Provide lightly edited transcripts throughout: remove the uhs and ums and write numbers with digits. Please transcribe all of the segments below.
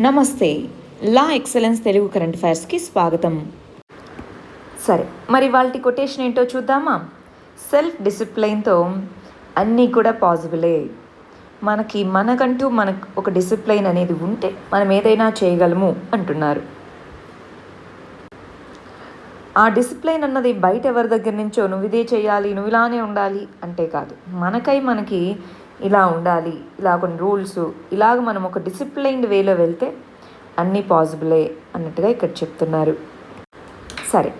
నమస్తే. లా excellence Telugu current అఫైర్స్కి స్వాగతం. సరే, మరి వాళ్ళ కొటేషన్ ఏంటో చూద్దామా? సెల్ఫ్ డిసిప్లైన్తో అన్నీ కూడా పాసిబులే. మనకంటూ ఒక డిసిప్లైన్ అనేది ఉంటే మనం ఏదైనా చేయగలము అంటున్నారు. ఆ డిసిప్లైన్ అన్నది బయట ఎవరి దగ్గర నుంచో నువ్వు ఇదే చేయాలి, నువ్వు ఇలానే ఉండాలి అంటే కాదు. మనకి ఇలా ఉండాలి, ఇలా కొన్ని రూల్స్, ఇలాగ మనం ఒక డిసిప్లైన్డ్ వేలో వెళ్తే అన్నీ పాసిబులే అన్నట్టుగా ఇక్కడ చెప్తున్నారు. సరే,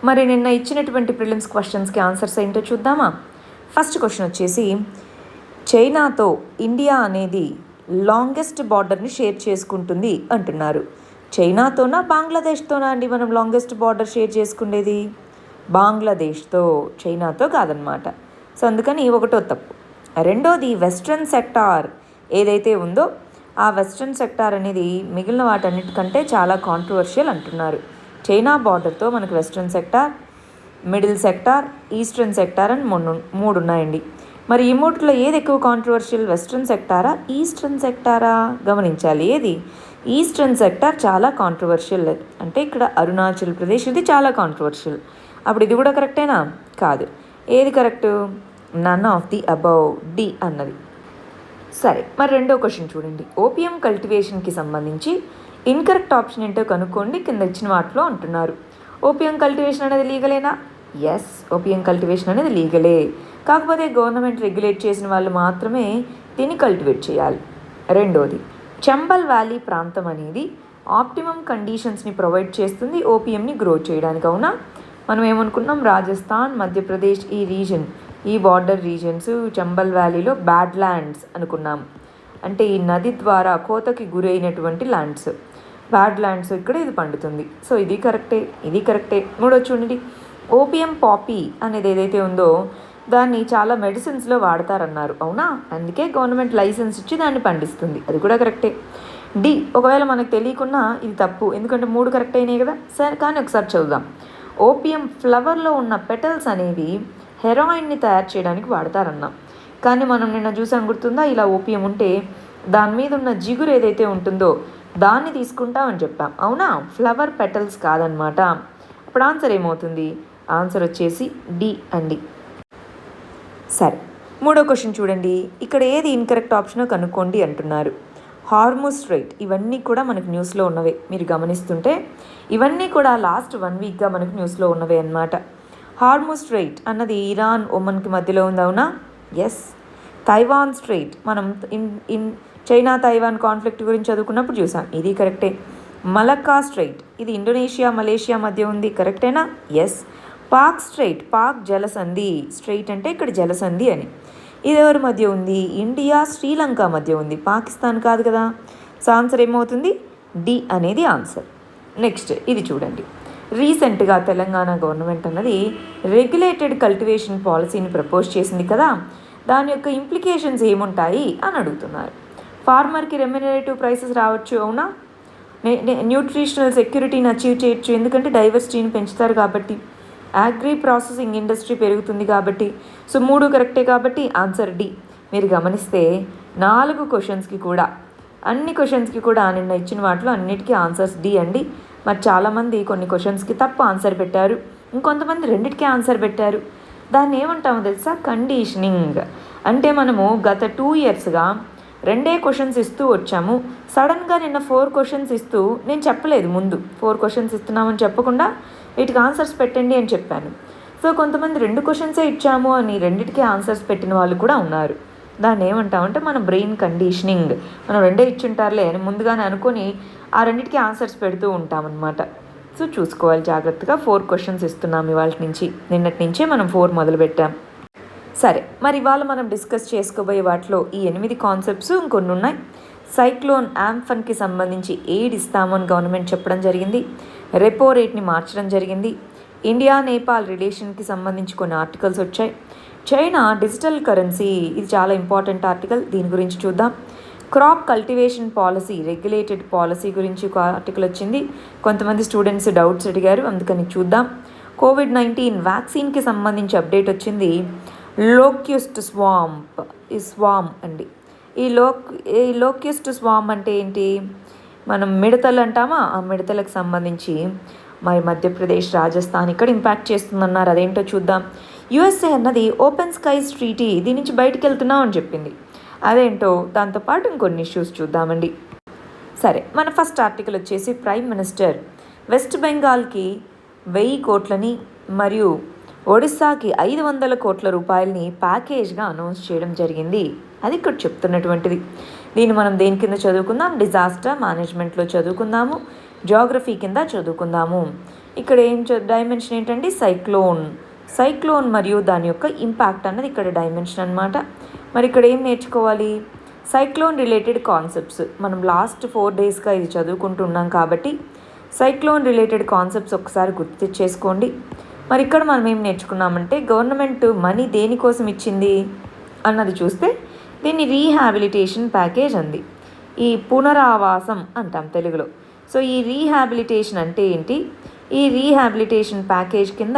మరి నిన్న ఇచ్చినటువంటి ప్రిలిమ్స్ క్వశ్చన్స్కి ఆన్సర్స్ ఏంటో చూద్దామా? ఫస్ట్ క్వశ్చన్ వచ్చేసి, చైనాతో ఇండియా అనేది లాంగెస్ట్ బార్డర్ని షేర్ చేసుకుంటుంది అంటున్నారు. చైనాతోనా బంగ్లాదేశ్తోనా అండి మనం లాంగెస్ట్ బార్డర్ షేర్ చేసుకునేది? బంగ్లాదేశ్తో, చైనాతో కాదనమాట. సో అందుకని ఒకటో తప్పు. రెండోది, వెస్ట్రన్ సెక్టార్ ఏదైతే ఉందో ఆ వెస్ట్రన్ సెక్టార్ అనేది మిగిలిన వాటన్నిటికంటే చాలా కాంట్రవర్షియల్ అంటున్నారు. చైనా బార్డర్తో మనకు western sector, middle sector, eastern sector అని మూడు ఉన్నాయండి. మరి ఈ మూటిలో ఏది ఎక్కువ కాంట్రవర్షియల్? వెస్ట్రన్ సెక్టారా, ఈస్టర్న్ సెక్టారా? గమనించాలి. ఏది? ఈస్టర్న్ సెక్టార్ చాలా కాంట్రవర్షియల్. అంటే ఇక్కడ అరుణాచల్ ప్రదేశ్ ఇది చాలా కాంట్రవర్షియల్. అప్పుడు ఇది కూడా కరెక్టేనా? కాదు. ఏది correct? None of the above, D అన్నది. సరే, మరి రెండో క్వశ్చన్ చూడండి. ఓపియం కల్టివేషన్కి సంబంధించి ఇన్కరెక్ట్ ఆప్షన్ ఏంటో కనుక్కోండి కింద ఇచ్చిన వాటిలో అంటున్నారు. ఓపియం కల్టివేషన్ అనేది లీగలేనా? ఎస్, ఓపియం కల్టివేషన్ అనేది లీగలే. కాకపోతే గవర్నమెంట్ రెగ్యులేట్ చేసిన వాళ్ళు మాత్రమే దీన్ని కల్టివేట్ చేయాలి. రెండోది, చంబల్ వ్యాలీ ప్రాంతం అనేది ఆప్టిమమ్ కండిషన్స్ని ప్రొవైడ్ చేస్తుంది ఓపియంని గ్రో చేయడానికి. అవునా? మనం ఏమనుకున్నాం? రాజస్థాన్, మధ్యప్రదేశ్ ఈ బార్డర్ రీజన్స్ చంబల్ వ్యాలీలో బ్యాడ్ ల్యాండ్స్ అనుకున్నాం. అంటే ఈ నది ద్వారా కోతకి గురైనటువంటి ల్యాండ్స్, బ్యాడ్ ల్యాండ్స్, ఇక్కడ ఇది పండుతుంది. సో ఇది కరెక్టే. మూడో చూడండి, ఓపియం పాపీ అనేది ఏదైతే ఉందో దాన్ని చాలా మెడిసిన్స్లో వాడతారన్నారు. అవునా? అందుకే గవర్నమెంట్ లైసెన్స్ ఇచ్చి దాన్ని పండిస్తుంది. అది కూడా కరెక్టే. డి, ఒకవేళ మనకు తెలియకున్నా ఇది తప్పు, ఎందుకంటే మూడు కరెక్ట్ అయినాయి కదా. సరే, కానీ ఒకసారి చదువుదాం. ఓపియం ఫ్లవర్లో ఉన్న పెటల్స్ అనేవి హెరాయిన్ని తయారు చేయడానికి వాడతారన్నాం. కానీ మనం నిన్న చూసాం, గుర్తుందా? ఇలా ఓపియం ఉంటే దాని మీద ఉన్న జిగురు ఏదైతే ఉంటుందో దాన్ని తీసుకుంటామని చెప్పాం. అవునా? ఫ్లవర్ పెటల్స్ కాదనమాట. అప్పుడు ఆన్సర్ ఏమవుతుంది? ఆన్సర్ వచ్చేసి డి అండి. సరే, మూడో క్వశ్చన్ చూడండి. ఇక్కడ ఏది ఇన్కరెక్ట్ ఆప్షనో కనుక్కోండి అంటున్నారు. హార్ముజ్ స్ట్రైట్, ఇవన్నీ కూడా మనకు న్యూస్లో ఉన్నవే. మీరు గమనిస్తుంటే ఇవన్నీ కూడా లాస్ట్ 1 వీక్గా మనకు న్యూస్లో ఉన్నవే అన్నమాట. హార్ముజ్ స్ట్రైట్ అన్నది ఇరాన్, ఒమన్కి మధ్యలో ఉంది. అవునా? ఎస్. తైవాన్ స్ట్రైట్ మనం చైనా తైవాన్ కాన్ఫ్లిక్ట్ గురించి చదువుకున్నప్పుడు చూసాం. ఇది కరెక్టే. మలక్కా స్ట్రైట్ ఇది ఇండోనేషియా, మలేషియా మధ్య ఉంది. కరెక్టేనా? ఎస్. పాక్ స్ట్రైట్, పాక్ జలసంధి. స్ట్రైట్ అంటే ఇక్కడ జలసంధి అని. ఇది ఎవరి మధ్య ఉంది? ఇండియా, శ్రీలంక మధ్య ఉంది. పాకిస్తాన్ కాదు కదా. సో ఆన్సర్ ఏమవుతుంది? డి అనేది ఆన్సర్. నెక్స్ట్ ఇది చూడండి. రీసెంట్గా తెలంగాణ గవర్నమెంట్ అన్నది రెగ్యులేటెడ్ కల్టివేషన్ పాలసీని ప్రపోజ్ చేసింది కదా. దాని యొక్క ఇంప్లికేషన్స్ ఏముంటాయి అని అడుగుతున్నారు. ఫార్మర్కి రెమ్యునరేటివ్ ప్రైసెస్ రావచ్చు. అవునా? న్యూట్రిషనల్ సెక్యూరిటీని అచీవ్ చేయొచ్చు, ఎందుకంటే డైవర్సిటీని పెంచుతారు కాబట్టి. అగ్రి ప్రాసెసింగ్ ఇండస్ట్రీ పెరుగుతుంది కాబట్టి. సో మూడు కరెక్టే కాబట్టి ఆన్సర్ డి. మీరు గమనిస్తే 4 క్వశ్చన్స్కి కూడా, అన్ని క్వశ్చన్స్కి కూడా నిన్న ఇచ్చిన వాటిలో అన్నిటికీ ఆన్సర్స్ డి అండి. మరి చాలామంది కొన్ని క్వశ్చన్స్కి తప్పు ఆన్సర్ పెట్టారు, ఇంకొంతమంది రెండింటికే ఆన్సర్ పెట్టారు. దాన్ని ఏమంటామో తెలుసా? కండిషనింగ్. అంటే మనము గత 2 ఇయర్స్గా 2 క్వశ్చన్స్ ఇస్తూ వచ్చాము. సడన్గా నిన్న 4 క్వశ్చన్స్ ఇస్తూ, నేను చెప్పలేదు ముందు 4 క్వశ్చన్స్ ఇస్తున్నామని చెప్పకుండా వీటికి ఆన్సర్స్ పెట్టండి అని చెప్పాను. సో కొంతమంది 2 క్వశ్చన్సే ఇచ్చాము అని రెండింటికే ఆన్సర్స్ పెట్టిన వాళ్ళు కూడా ఉన్నారు. దాన్ని ఏమంటామంటే మన బ్రెయిన్ కండిషనింగ్. మనం 2 ఇచ్చుంటారులే అని ముందుగానే అనుకొని ఆ రెండింటికి ఆన్సర్స్ పెడుతూ ఉంటామన్నమాట. సో చూసుకోవాలి జాగ్రత్తగా. 4 క్వశ్చన్స్ ఇస్తున్నాం ఇవాళ నుంచి. నిన్నటి నుంచే మనం 4 మొదలుపెట్టాం. సరే, మరి ఇవాళ మనం డిస్కస్ చేసుకోబోయే వాటిలో ఈ 8 కాన్సెప్ట్స్ ఇంకొన్ని ఉన్నాయి. సైక్లోన్ ఆంఫన్కి సంబంధించి ఎయిడ్ ఇస్తామని గవర్నమెంట్ చెప్పడం జరిగింది. రెపో రేట్ని మార్చడం జరిగింది. ఇండియా నేపాల్ రిలేషన్కి సంబంధించి కొన్ని ఆర్టికల్స్ వచ్చాయి. చైనా డిజిటల్ కరెన్సీ, ఇది చాలా ఇంపార్టెంట్ ఆర్టికల్, దీని గురించి చూద్దాం. Crop cultivation policy, regulated policy గురించి ఒక ఆర్టికల్ వచ్చింది. కొంతమంది స్టూడెంట్స్ డౌట్స్ అడిగారు, అందుకని చూద్దాం. కోవిడ్-19 వ్యాక్సిన్కి సంబంధించి అప్డేట్ వచ్చింది. లోక్యుస్ట్ స్వామ్ అండి. ఈ లోక్యుస్ట్ స్వామ్ అంటే ఏంటి? మనం మిడతలు అంటామా, ఆ మిడతలకు సంబంధించి మరి మధ్యప్రదేశ్, రాజస్థాన్ ఇక్కడ ఇంపాక్ట్ చేస్తుందన్నారు. అదేంటో చూద్దాం. యుఎస్ఏ అన్నది ఓపెన్ స్కైస్ ట్రీటీ దీని నుంచి బయటికి వెళ్తున్నాం అని చెప్పింది. అదేంటో దాంతోపాటు ఇంకొన్ని ఇష్యూస్ చూద్దామండి. సరే, మన ఫస్ట్ ఆర్టికల్ వచ్చేసి ప్రైమ్ మినిస్టర్ వెస్ట్ బెంగాల్కి 1000 కోట్లని మరియు ఒడిస్సాకి 500 కోట్ల రూపాయలని ప్యాకేజ్గా అనౌన్స్ చేయడం జరిగింది. అది ఇక్కడ చెప్తున్నటువంటిది. దీన్ని మనం దేని కింద చదువుకుందాం? డిజాస్టర్ మేనేజ్మెంట్లో చదువుకుందాము, జియోగ్రఫీ కింద చదువుకుందాము. ఇక్కడ డైమెన్షన్ ఏంటంటే సైక్లోన్ మరియు దాని యొక్క ఇంపాక్ట్ అన్నది ఇక్కడ డైమెన్షన్ అనమాట. మరి ఇక్కడ ఏం నేర్చుకోవాలి? సైక్లోన్ రిలేటెడ్ కాన్సెప్ట్స్ మనం లాస్ట్ 4 డేస్గా ఇది చదువుకుంటున్నాం కాబట్టి సైక్లోన్ రిలేటెడ్ కాన్సెప్ట్స్ ఒకసారి గుర్తు తెచ్చేసుకోండి. మరి ఇక్కడ మనం ఏం నేర్చుకున్నామంటే గవర్నమెంట్ మనీ దేనికోసం ఇచ్చింది అన్నది చూస్తే దీన్ని రీహాబిలిటేషన్ ప్యాకేజ్ అంది. ఈ పునరావాసం అంటాం తెలుగులో. సో ఈ రీహాబిలిటేషన్ అంటే ఏంటి? ఈ రీహాబిలిటేషన్ ప్యాకేజ్ కింద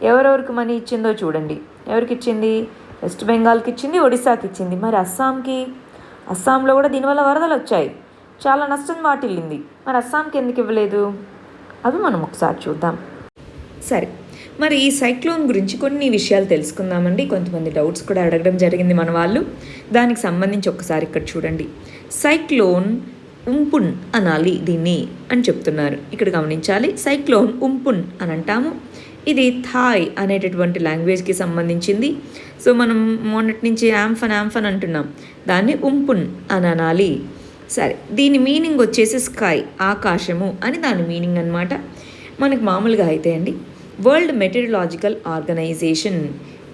ఎవరెవరికి మనీ ఇచ్చిందో చూడండి. ఎవరికి ఇచ్చింది? వెస్ట్ బెంగాల్కి ఇచ్చింది, ఒడిశాకి ఇచ్చింది. మరి అస్సాంలో కూడా దీనివల్ల వరదలు వచ్చాయి, చాలా నష్టం వాటిల్లింది. మరి అస్సాంకి ఎందుకు ఇవ్వలేదు? అవి మనం ఒకసారి చూద్దాం. సరే, మరి ఈ సైక్లోన్ గురించి కొన్ని విషయాలు తెలుసుకుందామండి. కొంతమంది డౌట్స్ కూడా అడగడం జరిగింది మన వాళ్ళు. దానికి సంబంధించి ఒకసారి ఇక్కడ చూడండి. సైక్లోన్ ఉంపున్ అనాలి దీన్ని అని చెప్తున్నారు. ఇక్కడ గమనించాలి. సైక్లోన్ ఉంపున్ అని అంటాము. ఇది థాయ్ అనేటటువంటి లాంగ్వేజ్కి సంబంధించింది. సో మనం మొన్నటి నుంచి యాంఫన్ అంటున్నాం, దాన్ని ఉంపున్ అని అనాలి. సరే, దీని మీనింగ్ వచ్చేసి స్కై, ఆకాశము అని దాని మీనింగ్ అనమాట. మనకి మామూలుగా అయితే అండి వరల్డ్ మెటీరియలాజికల్ ఆర్గనైజేషన్,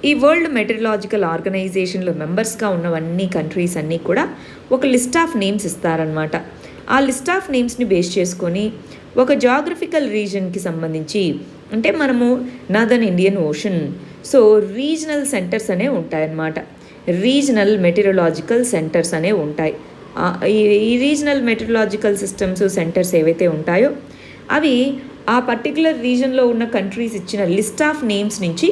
ఈ వరల్డ్ మెటీరియలాజికల్ ఆర్గనైజేషన్లో మెంబర్స్గా ఉన్నవన్నీ కంట్రీస్ అన్నీ కూడా ఒక లిస్ట్ ఆఫ్ నేమ్స్ ఇస్తారనమాట. ఆ లిస్ట్ ఆఫ్ నేమ్స్ని బేస్ చేసుకొని ఒక జాగ్రఫికల్ రీజన్కి సంబంధించి, అంటే మనము northern Indian ocean, so regional centres అనేవి ఉంటాయన్నమాట. రీజనల్ మెటీరియలాజికల్ సెంటర్స్ అనేవి ఉంటాయి. ఈ రీజనల్ మెటీరియలాజికల్ సిస్టమ్స్ సెంటర్స్ ఏవైతే ఉంటాయో అవి ఆ పర్టికులర్ రీజన్లో ఉన్న కంట్రీస్ ఇచ్చిన లిస్ట్ ఆఫ్ నేమ్స్ నుంచి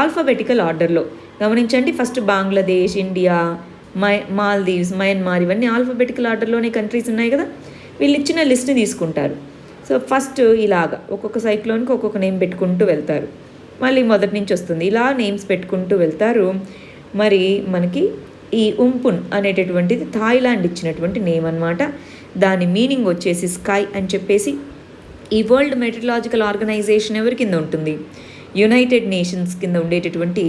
ఆల్ఫాబెటికల్ ఆర్డర్లో గమనించండి. First Bangladesh, India, Maldives, Myanmar ఇవన్నీ ఆల్ఫాబెటికల్ ఆర్డర్లోనే కంట్రీస్ ఉన్నాయి కదా. వీళ్ళు ఇచ్చిన లిస్ట్ని తీసుకుంటారు. సో ఫస్ట్ ఇలాగా ఒక్కొక్క సైక్లోన్కి ఒక్కొక్క నేమ్ పెట్టుకుంటూ వెళ్తారు. మళ్ళీ మొదటి నుంచి వస్తుంది, ఇలా నేమ్స్ పెట్టుకుంటూ వెళ్తారు. మరి మనకి ఈ ఉంపున్ అనేటటువంటిది థాయిలాండ్ ఇచ్చినటువంటి నేమ్ అనమాట. దాని మీనింగ్ వచ్చేసి స్కై అని చెప్పేసి. ఈ వరల్డ్ మెటీరియలాజికల్ ఆర్గనైజేషన్ ఎవరి కింద ఉంటుంది? యునైటెడ్ నేషన్స్ కింద ఉండేటటువంటి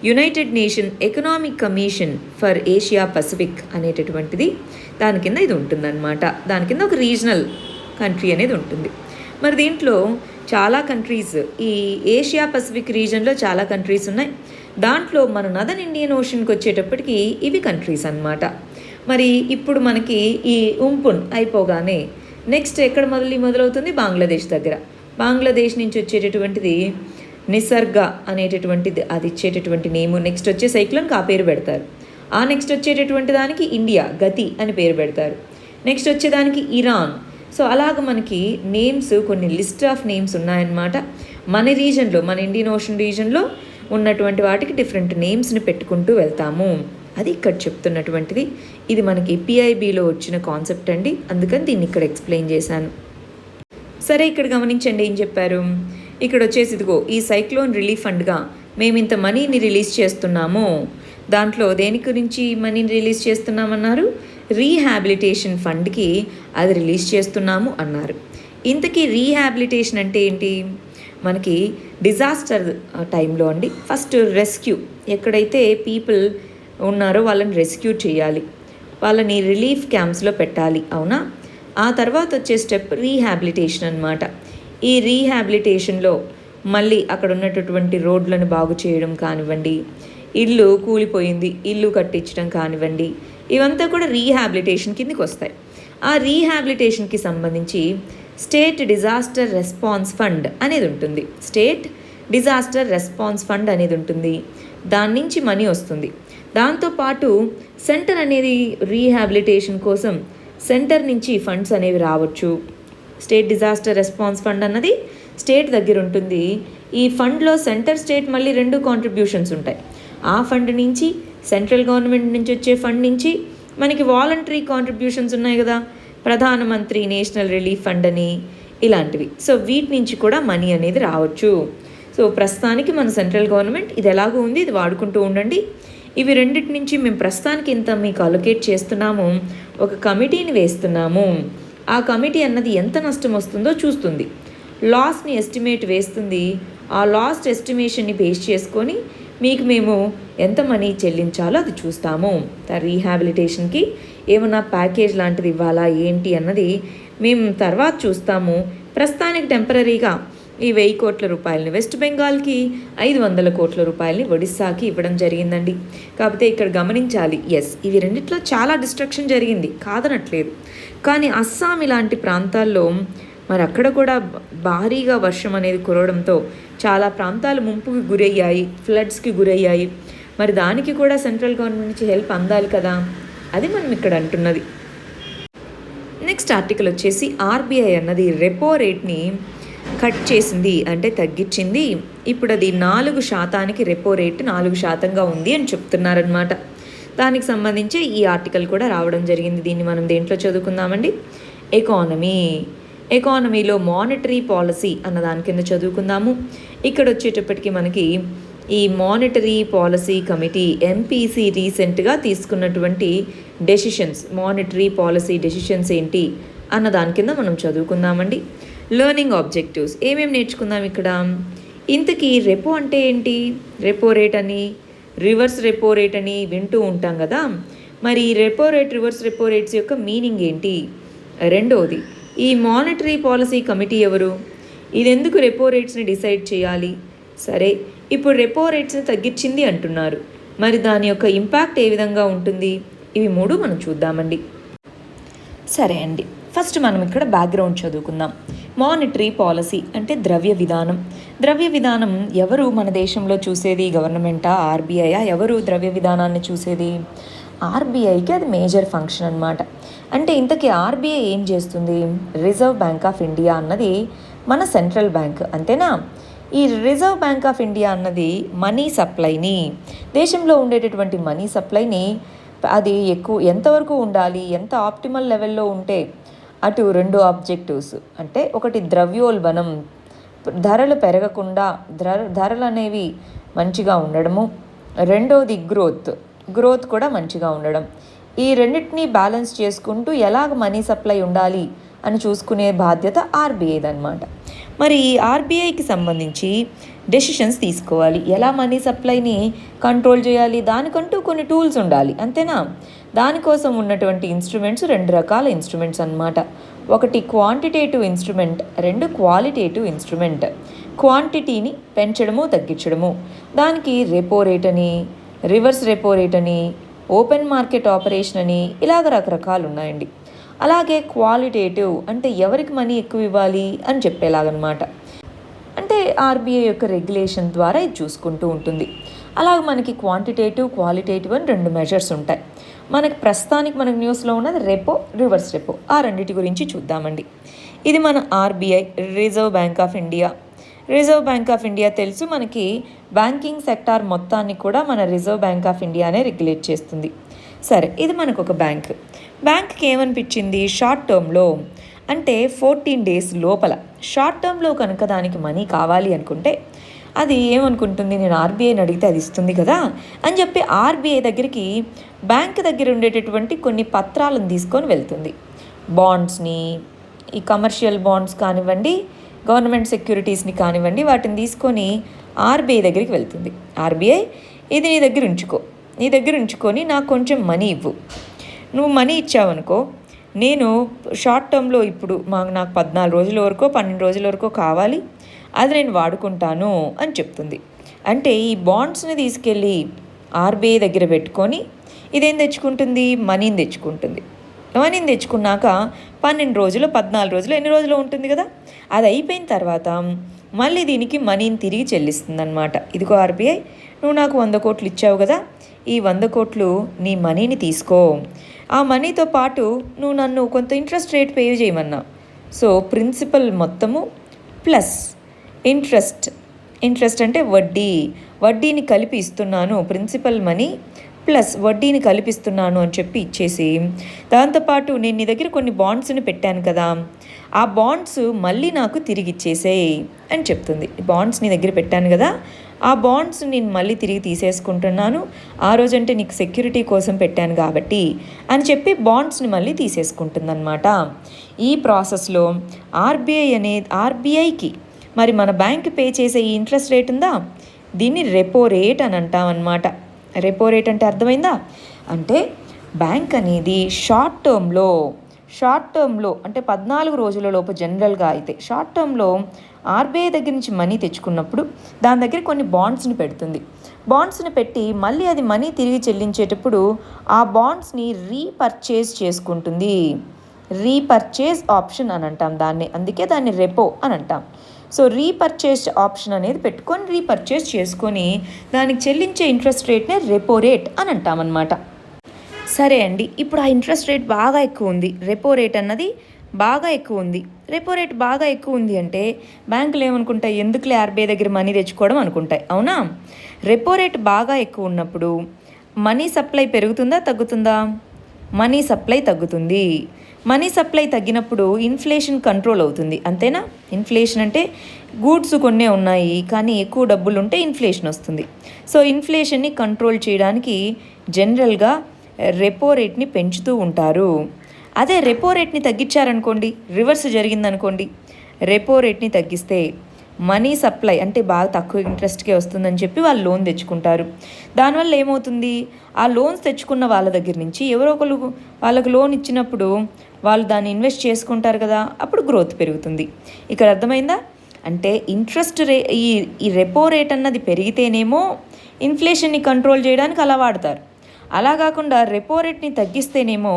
United nation economic commission for Asia Pacific అనేటటువంటిది దాని కింద ఇది ఉంటుందన్నమాట. దాని కింద ఒక రీజనల్ కంట్రీ అనేది ఉంటుంది. మరి దీంట్లో చాలా కంట్రీస్, ఈ ఏషియా పసిఫిక్ రీజన్లో చాలా కంట్రీస్ ఉన్నాయి. దాంట్లో మన నార్దర్న్ ఇండియన్ ఓషన్కి వచ్చేటప్పటికి ఇవి కంట్రీస్ అన్నమాట. మరి ఇప్పుడు మనకి ఈ ఉంపున్ అయిపోగానే నెక్స్ట్ ఎక్కడ మొదలవుతుంది? బంగ్లాదేశ్ దగ్గర. బంగ్లాదేశ్ నుంచి వచ్చేటటువంటిది నిసర్గ అనేటటువంటిది, అది ఇచ్చేటటువంటి నేము. నెక్స్ట్ వచ్చే సైక్లోన్కి ఆ పేరు పెడతారు. ఆ నెక్స్ట్ వచ్చేటటువంటి దానికి ఇండియా, గతి అని పేరు పెడతారు. నెక్స్ట్ వచ్చేదానికి ఇరాన్. సో అలాగ మనకి నేమ్స్, కొన్ని లిస్ట్ ఆఫ్ నేమ్స్ ఉన్నాయన్నమాట. మన రీజన్లో, మన ఇండియన్ ఓషన్ రీజన్లో ఉన్నటువంటి వాటికి డిఫరెంట్ నేమ్స్ని పెట్టుకుంటూ వెళ్తాము. అది ఇక్కడ చెప్తున్నటువంటిది. ఇది మనకి పిఐబిలో వచ్చిన కాన్సెప్ట్ అండి, అందుకని దీన్ని ఇక్కడ ఎక్స్ప్లెయిన్ చేశాను. సరే, ఇక్కడ గమనించండి ఏం చెప్పారు. ఇక్కడ వచ్చేసి ఇదిగో ఈ సైక్లోన్ రిలీఫ్ ఫండ్గా మేము ఇంత మనీని రిలీజ్ చేస్తున్నాము. దాంట్లో దేని గురించి మనీని రిలీజ్ చేస్తున్నామన్నారు? రీహాబిలిటేషన్ ఫండ్కి అది రిలీజ్ చేస్తున్నాము అన్నారు. ఇంతకీ రీహాబిలిటేషన్ అంటే ఏంటి? మనకి డిజాస్టర్ టైంలో అండి ఫస్ట్ రెస్క్యూ, ఎక్కడైతే పీపుల్ ఉన్నారో వాళ్ళని రెస్క్యూ చేయాలి, వాళ్ళని రిలీఫ్ క్యాంప్స్లో పెట్టాలి, అవునా? ఆ తర్వాత వచ్చే స్టెప్ రీహాబిలిటేషన్ అన్నమాట. ఈ రీహాబిలిటేషన్లో మళ్ళీ అక్కడ ఉన్నటువంటి రోడ్లను బాగు చేయడం కానివ్వండి, ఇల్లు కూలిపోయింది ఇల్లు కట్టించడం కానివ్వండి, ఇవంతా కూడా రీహాబిలిటేషన్ కిందకి వస్తాయి. ఆ రీహాబిలిటేషన్కి సంబంధించి స్టేట్ డిజాస్టర్ రెస్పాన్స్ ఫండ్ అనేది ఉంటుంది. స్టేట్ డిజాస్టర్ రెస్పాన్స్ ఫండ్ అనేది ఉంటుంది. దాని నుంచి మనీ వస్తుంది. దాంతోపాటు సెంటర్ అనేది రీహాబిలిటేషన్ కోసం సెంటర్ నుంచి ఫండ్స్ అనేవి రావచ్చు. స్టేట్ డిజాస్టర్ రెస్పాన్స్ ఫండ్ అన్నది స్టేట్ దగ్గర ఉంటుంది. ఈ ఫండ్లో సెంటర్, స్టేట్ మళ్ళీ 2 కాంట్రిబ్యూషన్స్ ఉంటాయి. ఆ ఫండ్ నుంచి, సెంట్రల్ గవర్నమెంట్ నుంచి వచ్చే ఫండ్ నుంచి మనకి వాలంటరీ కాంట్రిబ్యూషన్స్ ఉన్నాయి కదా, ప్రధానమంత్రి నేషనల్ రిలీఫ్ ఫండ్ అని ఇలాంటివి. సో వీటి నుంచి కూడా మనీ అనేది రావచ్చు. సో ప్రస్తుతానికి మన సెంట్రల్ గవర్నమెంట్ ఇది ఎలాగో ఉంది, ఇది వాడుకుంటూ ఉండండి. ఇవి రెండింటి నుంచి మేము ప్రస్తుతానికి ఇంత మీకు అలొకేట్ చేస్తున్నాము, ఒక కమిటీని వేస్తున్నాము. ఆ కమిటీ అన్నది ఎంత నష్టం వస్తుందో చూస్తుంది, లాస్ని ఎస్టిమేట్ వేస్తుంది. ఆ లాస్ట్ ఎస్టిమేషన్ని బేస్ చేసుకొని మీకు మేము ఎంత మనీ చెల్లించాలో అది చూస్తాము. రీహాబిలిటేషన్కి ఏమన్నా ప్యాకేజ్ లాంటిది ఇవ్వాలా ఏంటి అన్నది మేము తర్వాత చూస్తాము. ప్రస్తుతానికి టెంపరీగా ఈ 1000 కోట్ల రూపాయలని వెస్ట్ బెంగాల్కి, 500 కోట్ల రూపాయలని ఒడిస్సాకి ఇవ్వడం జరిగిందండి. కాకపోతే ఇక్కడ గమనించాలి, ఇవి రెండిట్లో చాలా డిస్ట్రక్షన్ జరిగింది కాదనట్లేదు. కానీ అస్సాం ఇలాంటి ప్రాంతాల్లో మరి అక్కడ కూడా భారీగా వర్షం అనేది కురవడంతో చాలా ప్రాంతాలు ముంపుకి గురయ్యాయి, ఫ్లడ్స్కి గురయ్యాయి. మరి దానికి కూడా సెంట్రల్ గవర్నమెంట్ నుంచి హెల్ప్ అందాలి కదా, అది మనం ఇక్కడ అంటున్నది. నెక్స్ట్ ఆర్టికల్ వచ్చేసి ఆర్బీఐ అన్నది రెపో రేట్ని కట్ చేసింది, అంటే తగ్గించింది. ఇప్పుడు అది 4% రెపో రేట్ 4%గా ఉంది అని చెప్తున్నారనమాట. దానికి సంబంధించి ఈ ఆర్టికల్ కూడా రావడం జరిగింది. దీన్ని మనం దేంట్లో చదువుకుందామండి, ఎకానమీలో మానిటరీ పాలసీ అన్న దాని కింద చదువుకుందాము. ఇక్కడ వచ్చేటప్పటికి మనకి ఈ మానిటరీ పాలసీ కమిటీ ఎంపీసీ రీసెంట్గా తీసుకున్నటువంటి డెసిషన్స్, మానిటరీ పాలసీ డెసిషన్స్ ఏంటి అన్న దాని కింద మనం చదువుకుందామండి. లెర్నింగ్ ఆబ్జెక్టివ్స్ ఏమేమి నేర్చుకుందాం ఇక్కడ. ఇంతకీ రెపో అంటే ఏంటి, రెపో రేట్ అని, రివర్స్ రెపో రేట్ అని వింటూ ఉంటాం కదా. మరి repo rate, reverse repo rates యొక్క మీనింగ్ ఏంటి. రెండవది, ఈ మానిటరీ పాలసీ కమిటీ ఎవరు, ఇది ఎందుకు రెపో రేట్స్ని డిసైడ్ చేయాలి. సరే, ఇప్పుడు రెపో రేట్స్ని తగ్గించింది అంటున్నారు, మరి దాని యొక్క ఇంపాక్ట్ ఏ విధంగా ఉంటుంది, ఇవి 3 మనం చూద్దామండి. సరే అండి, ఫస్ట్ మనం ఇక్కడ బ్యాక్గ్రౌండ్ చదువుకుందాం. మానిటరీ పాలసీ అంటే ద్రవ్య విధానం. ద్రవ్య విధానం ఎవరు మన దేశంలో చూసేది, గవర్నమెంటా, ఆర్బీఐయా, ఎవరు ద్రవ్య విధానాన్ని చూసేది. ఆర్బీఐకి అది మేజర్ ఫంక్షన్ అనమాట. అంటే ఇంతకీ ఆర్బీఐ ఏం చేస్తుంది, రిజర్వ్ బ్యాంక్ ఆఫ్ ఇండియా అన్నది మన సెంట్రల్ బ్యాంక్, అంతేనా. ఈ రిజర్వ్ బ్యాంక్ ఆఫ్ ఇండియా అన్నది మనీ సప్లైని, దేశంలో ఉండేటటువంటి మనీ సప్లైని అది ఎంతవరకు ఉండాలి, ఎంత ఆప్టిమల్ లెవెల్లో ఉంటే అటు 2 ఆబ్జెక్టివ్స్, అంటే ఒకటి ద్రవ్యోల్బణం, ధరలు పెరగకుండా ధరలు అనేవి మంచిగా ఉండడము, రెండోది గ్రోత్ కూడా మంచిగా ఉండడం. ఈ రెండింటినీ బ్యాలెన్స్ చేసుకుంటూ ఎలాగ మనీ సప్లై ఉండాలి అని చూసుకునే బాధ్యత ఆర్బీఐది అనమాట. మరి ఈ ఆర్బీఐకి సంబంధించి డెసిషన్స్ తీసుకోవాలి, ఎలా మనీ సప్లైని కంట్రోల్ చేయాలి, దానికంటూ కొన్ని టూల్స్ ఉండాలి, అంతేనా. దానికోసం ఉన్నటువంటి ఇన్స్ట్రుమెంట్స్ 2 రకాల ఇన్స్ట్రుమెంట్స్ అన్నమాట. ఒకటి క్వాంటిటేటివ్ ఇన్స్ట్రుమెంట్, 2 క్వాలిటేటివ్ ఇన్స్ట్రుమెంట్. క్వాంటిటీని పెంచడము తగ్గించడము, దానికి రెపో రేట్ అని, రివర్స్ రెపో రేట్ అని, ఓపెన్ మార్కెట్ ఆపరేషన్ అని, ఇలాగ రకరకాలు ఉన్నాయండి. అలాగే క్వాలిటేటివ్ అంటే ఎవరికి మనీ ఎక్కువ ఇవ్వాలి అని చెప్పేలాగనమాట. అంటే ఆర్బీఐ యొక్క రెగ్యులేషన్ ద్వారా ఇది చూసుకుంటూ ఉంటుంది. అలాగే మనకి క్వాంటిటేటివ్, క్వాలిటేటివ్ అని 2 మెజర్స్ ఉంటాయి. మనకి ప్రస్తుతానికి మనకు న్యూస్లో ఉన్నది రెపో, రివర్స్ రెపో, ఆ రెండింటి గురించి చూద్దామండి. ఇది మన RBI, reserve bank of India. Reserve bank of India తెలుసు మనకి, బ్యాంకింగ్ సెక్టార్ మొత్తాన్ని కూడా మన రిజర్వ్ బ్యాంక్ ఆఫ్ ఇండియానే రెగ్యులేట్ చేస్తుంది. సరే, ఇది మనకు ఒక బ్యాంక్కి ఏమనిపించింది, షార్ట్ టర్మ్లో అంటే 14 days లోపల షార్ట్ టర్మ్లో కనుక దానికి మనీ కావాలి అనుకుంటే అది ఏమనుకుంటుంది, నేను ఆర్బీఐని అడిగితే అది ఇస్తుంది కదా అని చెప్పి ఆర్బీఐ దగ్గరికి బ్యాంక్ దగ్గర ఉండేటటువంటి కొన్ని పత్రాలను తీసుకొని వెళ్తుంది. బాండ్స్ని, ఈ కమర్షియల్ బాండ్స్ కానివ్వండి, గవర్నమెంట్ సెక్యూరిటీస్ని కానివ్వండి, వాటిని తీసుకొని ఆర్బీఐ దగ్గరికి వెళ్తుంది. ఆర్బీఐ ఇది నీ దగ్గర ఉంచుకొని నాకు కొంచెం మనీ ఇవ్వు. నువ్వు మనీ ఇచ్చావనుకో, నేను షార్ట్ టర్మ్లో ఇప్పుడు నాకు 14 రోజుల వరకు 12 రోజుల వరకు కావాలి, అది నేను వాడుకుంటాను అని చెప్తుంది. అంటే ఈ బాండ్స్ని తీసుకెళ్ళి ఆర్బీఐ దగ్గర పెట్టుకొని ఇదేం తెచ్చుకుంటుంది, మనీని తెచ్చుకుంటుంది. మనీని తెచ్చుకున్నాక 12 రోజులు 14 రోజులు ఎన్ని రోజులు ఉంటుంది కదా, అది అయిపోయిన తర్వాత మళ్ళీ దీనికి మనీని తిరిగి చెల్లిస్తుంది అనమాట. ఇదిగో ఆర్బీఐ, నువ్వు నాకు 100 కోట్లు ఇచ్చావు కదా, ఈ 100 కోట్లు నీ మనీని తీసుకో, ఆ మనీతో పాటు నువ్వు నన్ను కొంత ఇంట్రెస్ట్ రేట్ పే చేయమన్నా. సో ప్రిన్సిపల్ మొత్తము ప్లస్ ఇంట్రెస్ట్ అంటే వడ్డీని కలిపి ఇస్తున్నాను. ప్రిన్సిపల్ మనీ ప్లస్ వడ్డీని కల్పిస్తున్నాను అని చెప్పి ఇచ్చేసి, దాంతోపాటు నేను నీ దగ్గర కొన్ని బాండ్స్ని పెట్టాను కదా, ఆ బాండ్స్ మళ్ళీ నాకు తిరిగి ఇచ్చేసేయి అని చెప్తుంది. బాండ్స్ నీ దగ్గర పెట్టాను కదా, ఆ బాండ్స్ నేను మళ్ళీ తిరిగి తీసేసుకుంటున్నాను, ఆ రోజంటే నీకు సెక్యూరిటీ కోసం పెట్టాను కాబట్టి అని చెప్పి బాండ్స్ని మళ్ళీ తీసేసుకుంటుందన్నమాట. ఈ ప్రాసెస్లో ఆర్బీఐకి మరి మన బ్యాంక్ పే చేసే ఈ ఇంట్రెస్ట్ రేట్ ఉందా, దీన్ని రెపో రేట్ అని అంటామన్నమాట. రెపో రేట్ అంటే అర్థమైందా? అంటే బ్యాంక్ అనేది షార్ట్ టర్మ్లో అంటే 14 రోజుల లోపు జనరల్గా అయితే షార్ట్ టర్మ్లో ఆర్బీఐ దగ్గర నుంచి మనీ తెచ్చుకున్నప్పుడు దాని దగ్గర కొన్ని బాండ్స్ని పెడుతుంది. బాండ్స్ని పెట్టి మళ్ళీ అది మనీ తిరిగి చెల్లించేటప్పుడు ఆ బాండ్స్ని రీపర్చేజ్ చేసుకుంటుంది. రీపర్చేజ్ ఆప్షన్ అని అంటాం దాన్ని, అందుకే దాన్ని రెపో అని అంటాం. సో రీపర్చేజ్ ఆప్షన్ అనేది పెట్టుకొని రీపర్చేజ్ చేసుకొని దానికి చెల్లించే ఇంట్రెస్ట్ రేట్నే రెపో రేట్ అని అంటామన్నమాట. సరే అండి, ఇప్పుడు ఆ ఇంట్రెస్ట్ రేట్ బాగా ఎక్కువ ఉంది, రెపో రేట్ అన్నది బాగా ఎక్కువ ఉంది. రెపో రేట్ బాగా ఎక్కువ ఉంది అంటే బ్యాంకులు ఏమనుకుంటాయి, ఎందుకులే ఆర్బీఐ దగ్గర మనీ తెచ్చుకోవడం అనుకుంటాయి, అవునా? రెపో రేట్ బాగా ఎక్కువ ఉన్నప్పుడు మనీ సప్లై పెరుగుతుందా తగ్గుతుందా? మనీ సప్లై తగ్గుతుంది. మనీ సప్లై తగ్గినప్పుడు ఇన్ఫ్లేషన్ కంట్రోల్ అవుతుంది, అంతేనా? ఇన్ఫ్లేషన్ అంటే గూడ్స్ కొన్నే ఉన్నాయి కానీ ఎక్కువ డబ్బులు ఉంటే ఇన్ఫ్లేషన్ వస్తుంది. సో ఇన్ఫ్లేషన్ని కంట్రోల్ చేయడానికి జనరల్గా రెపో రేట్ని పెంచుతూ ఉంటారు. అదే రెపో రేట్ని తగ్గించారనుకోండి, రివర్స్ జరిగిందనుకోండి, రెపో రేట్ని తగ్గిస్తే మనీ సప్లై అంటే బాగా తక్కువ ఇంట్రెస్ట్కే వస్తుందని చెప్పి వాళ్ళు లోన్ తెచ్చుకుంటారు. దానివల్ల ఏమవుతుంది, ఆ లోన్స్ తెచ్చుకున్న వాళ్ళ దగ్గర నుంచి ఎవరో ఒకరు వాళ్ళకు లోన్ ఇచ్చినప్పుడు వాళ్ళు దాన్ని ఇన్వెస్ట్ చేసుకుంటారు కదా, అప్పుడు గ్రోత్ పెరుగుతుంది. ఇక్కడ అర్థమైందా? అంటే ఈ రెపో రేట్ అన్నది పెరిగితేనేమో ఇన్ఫ్లేషన్ని కంట్రోల్ చేయడానికి అలా వాడతారు. అలా కాకుండా రెపో రేట్ని తగ్గిస్తేనేమో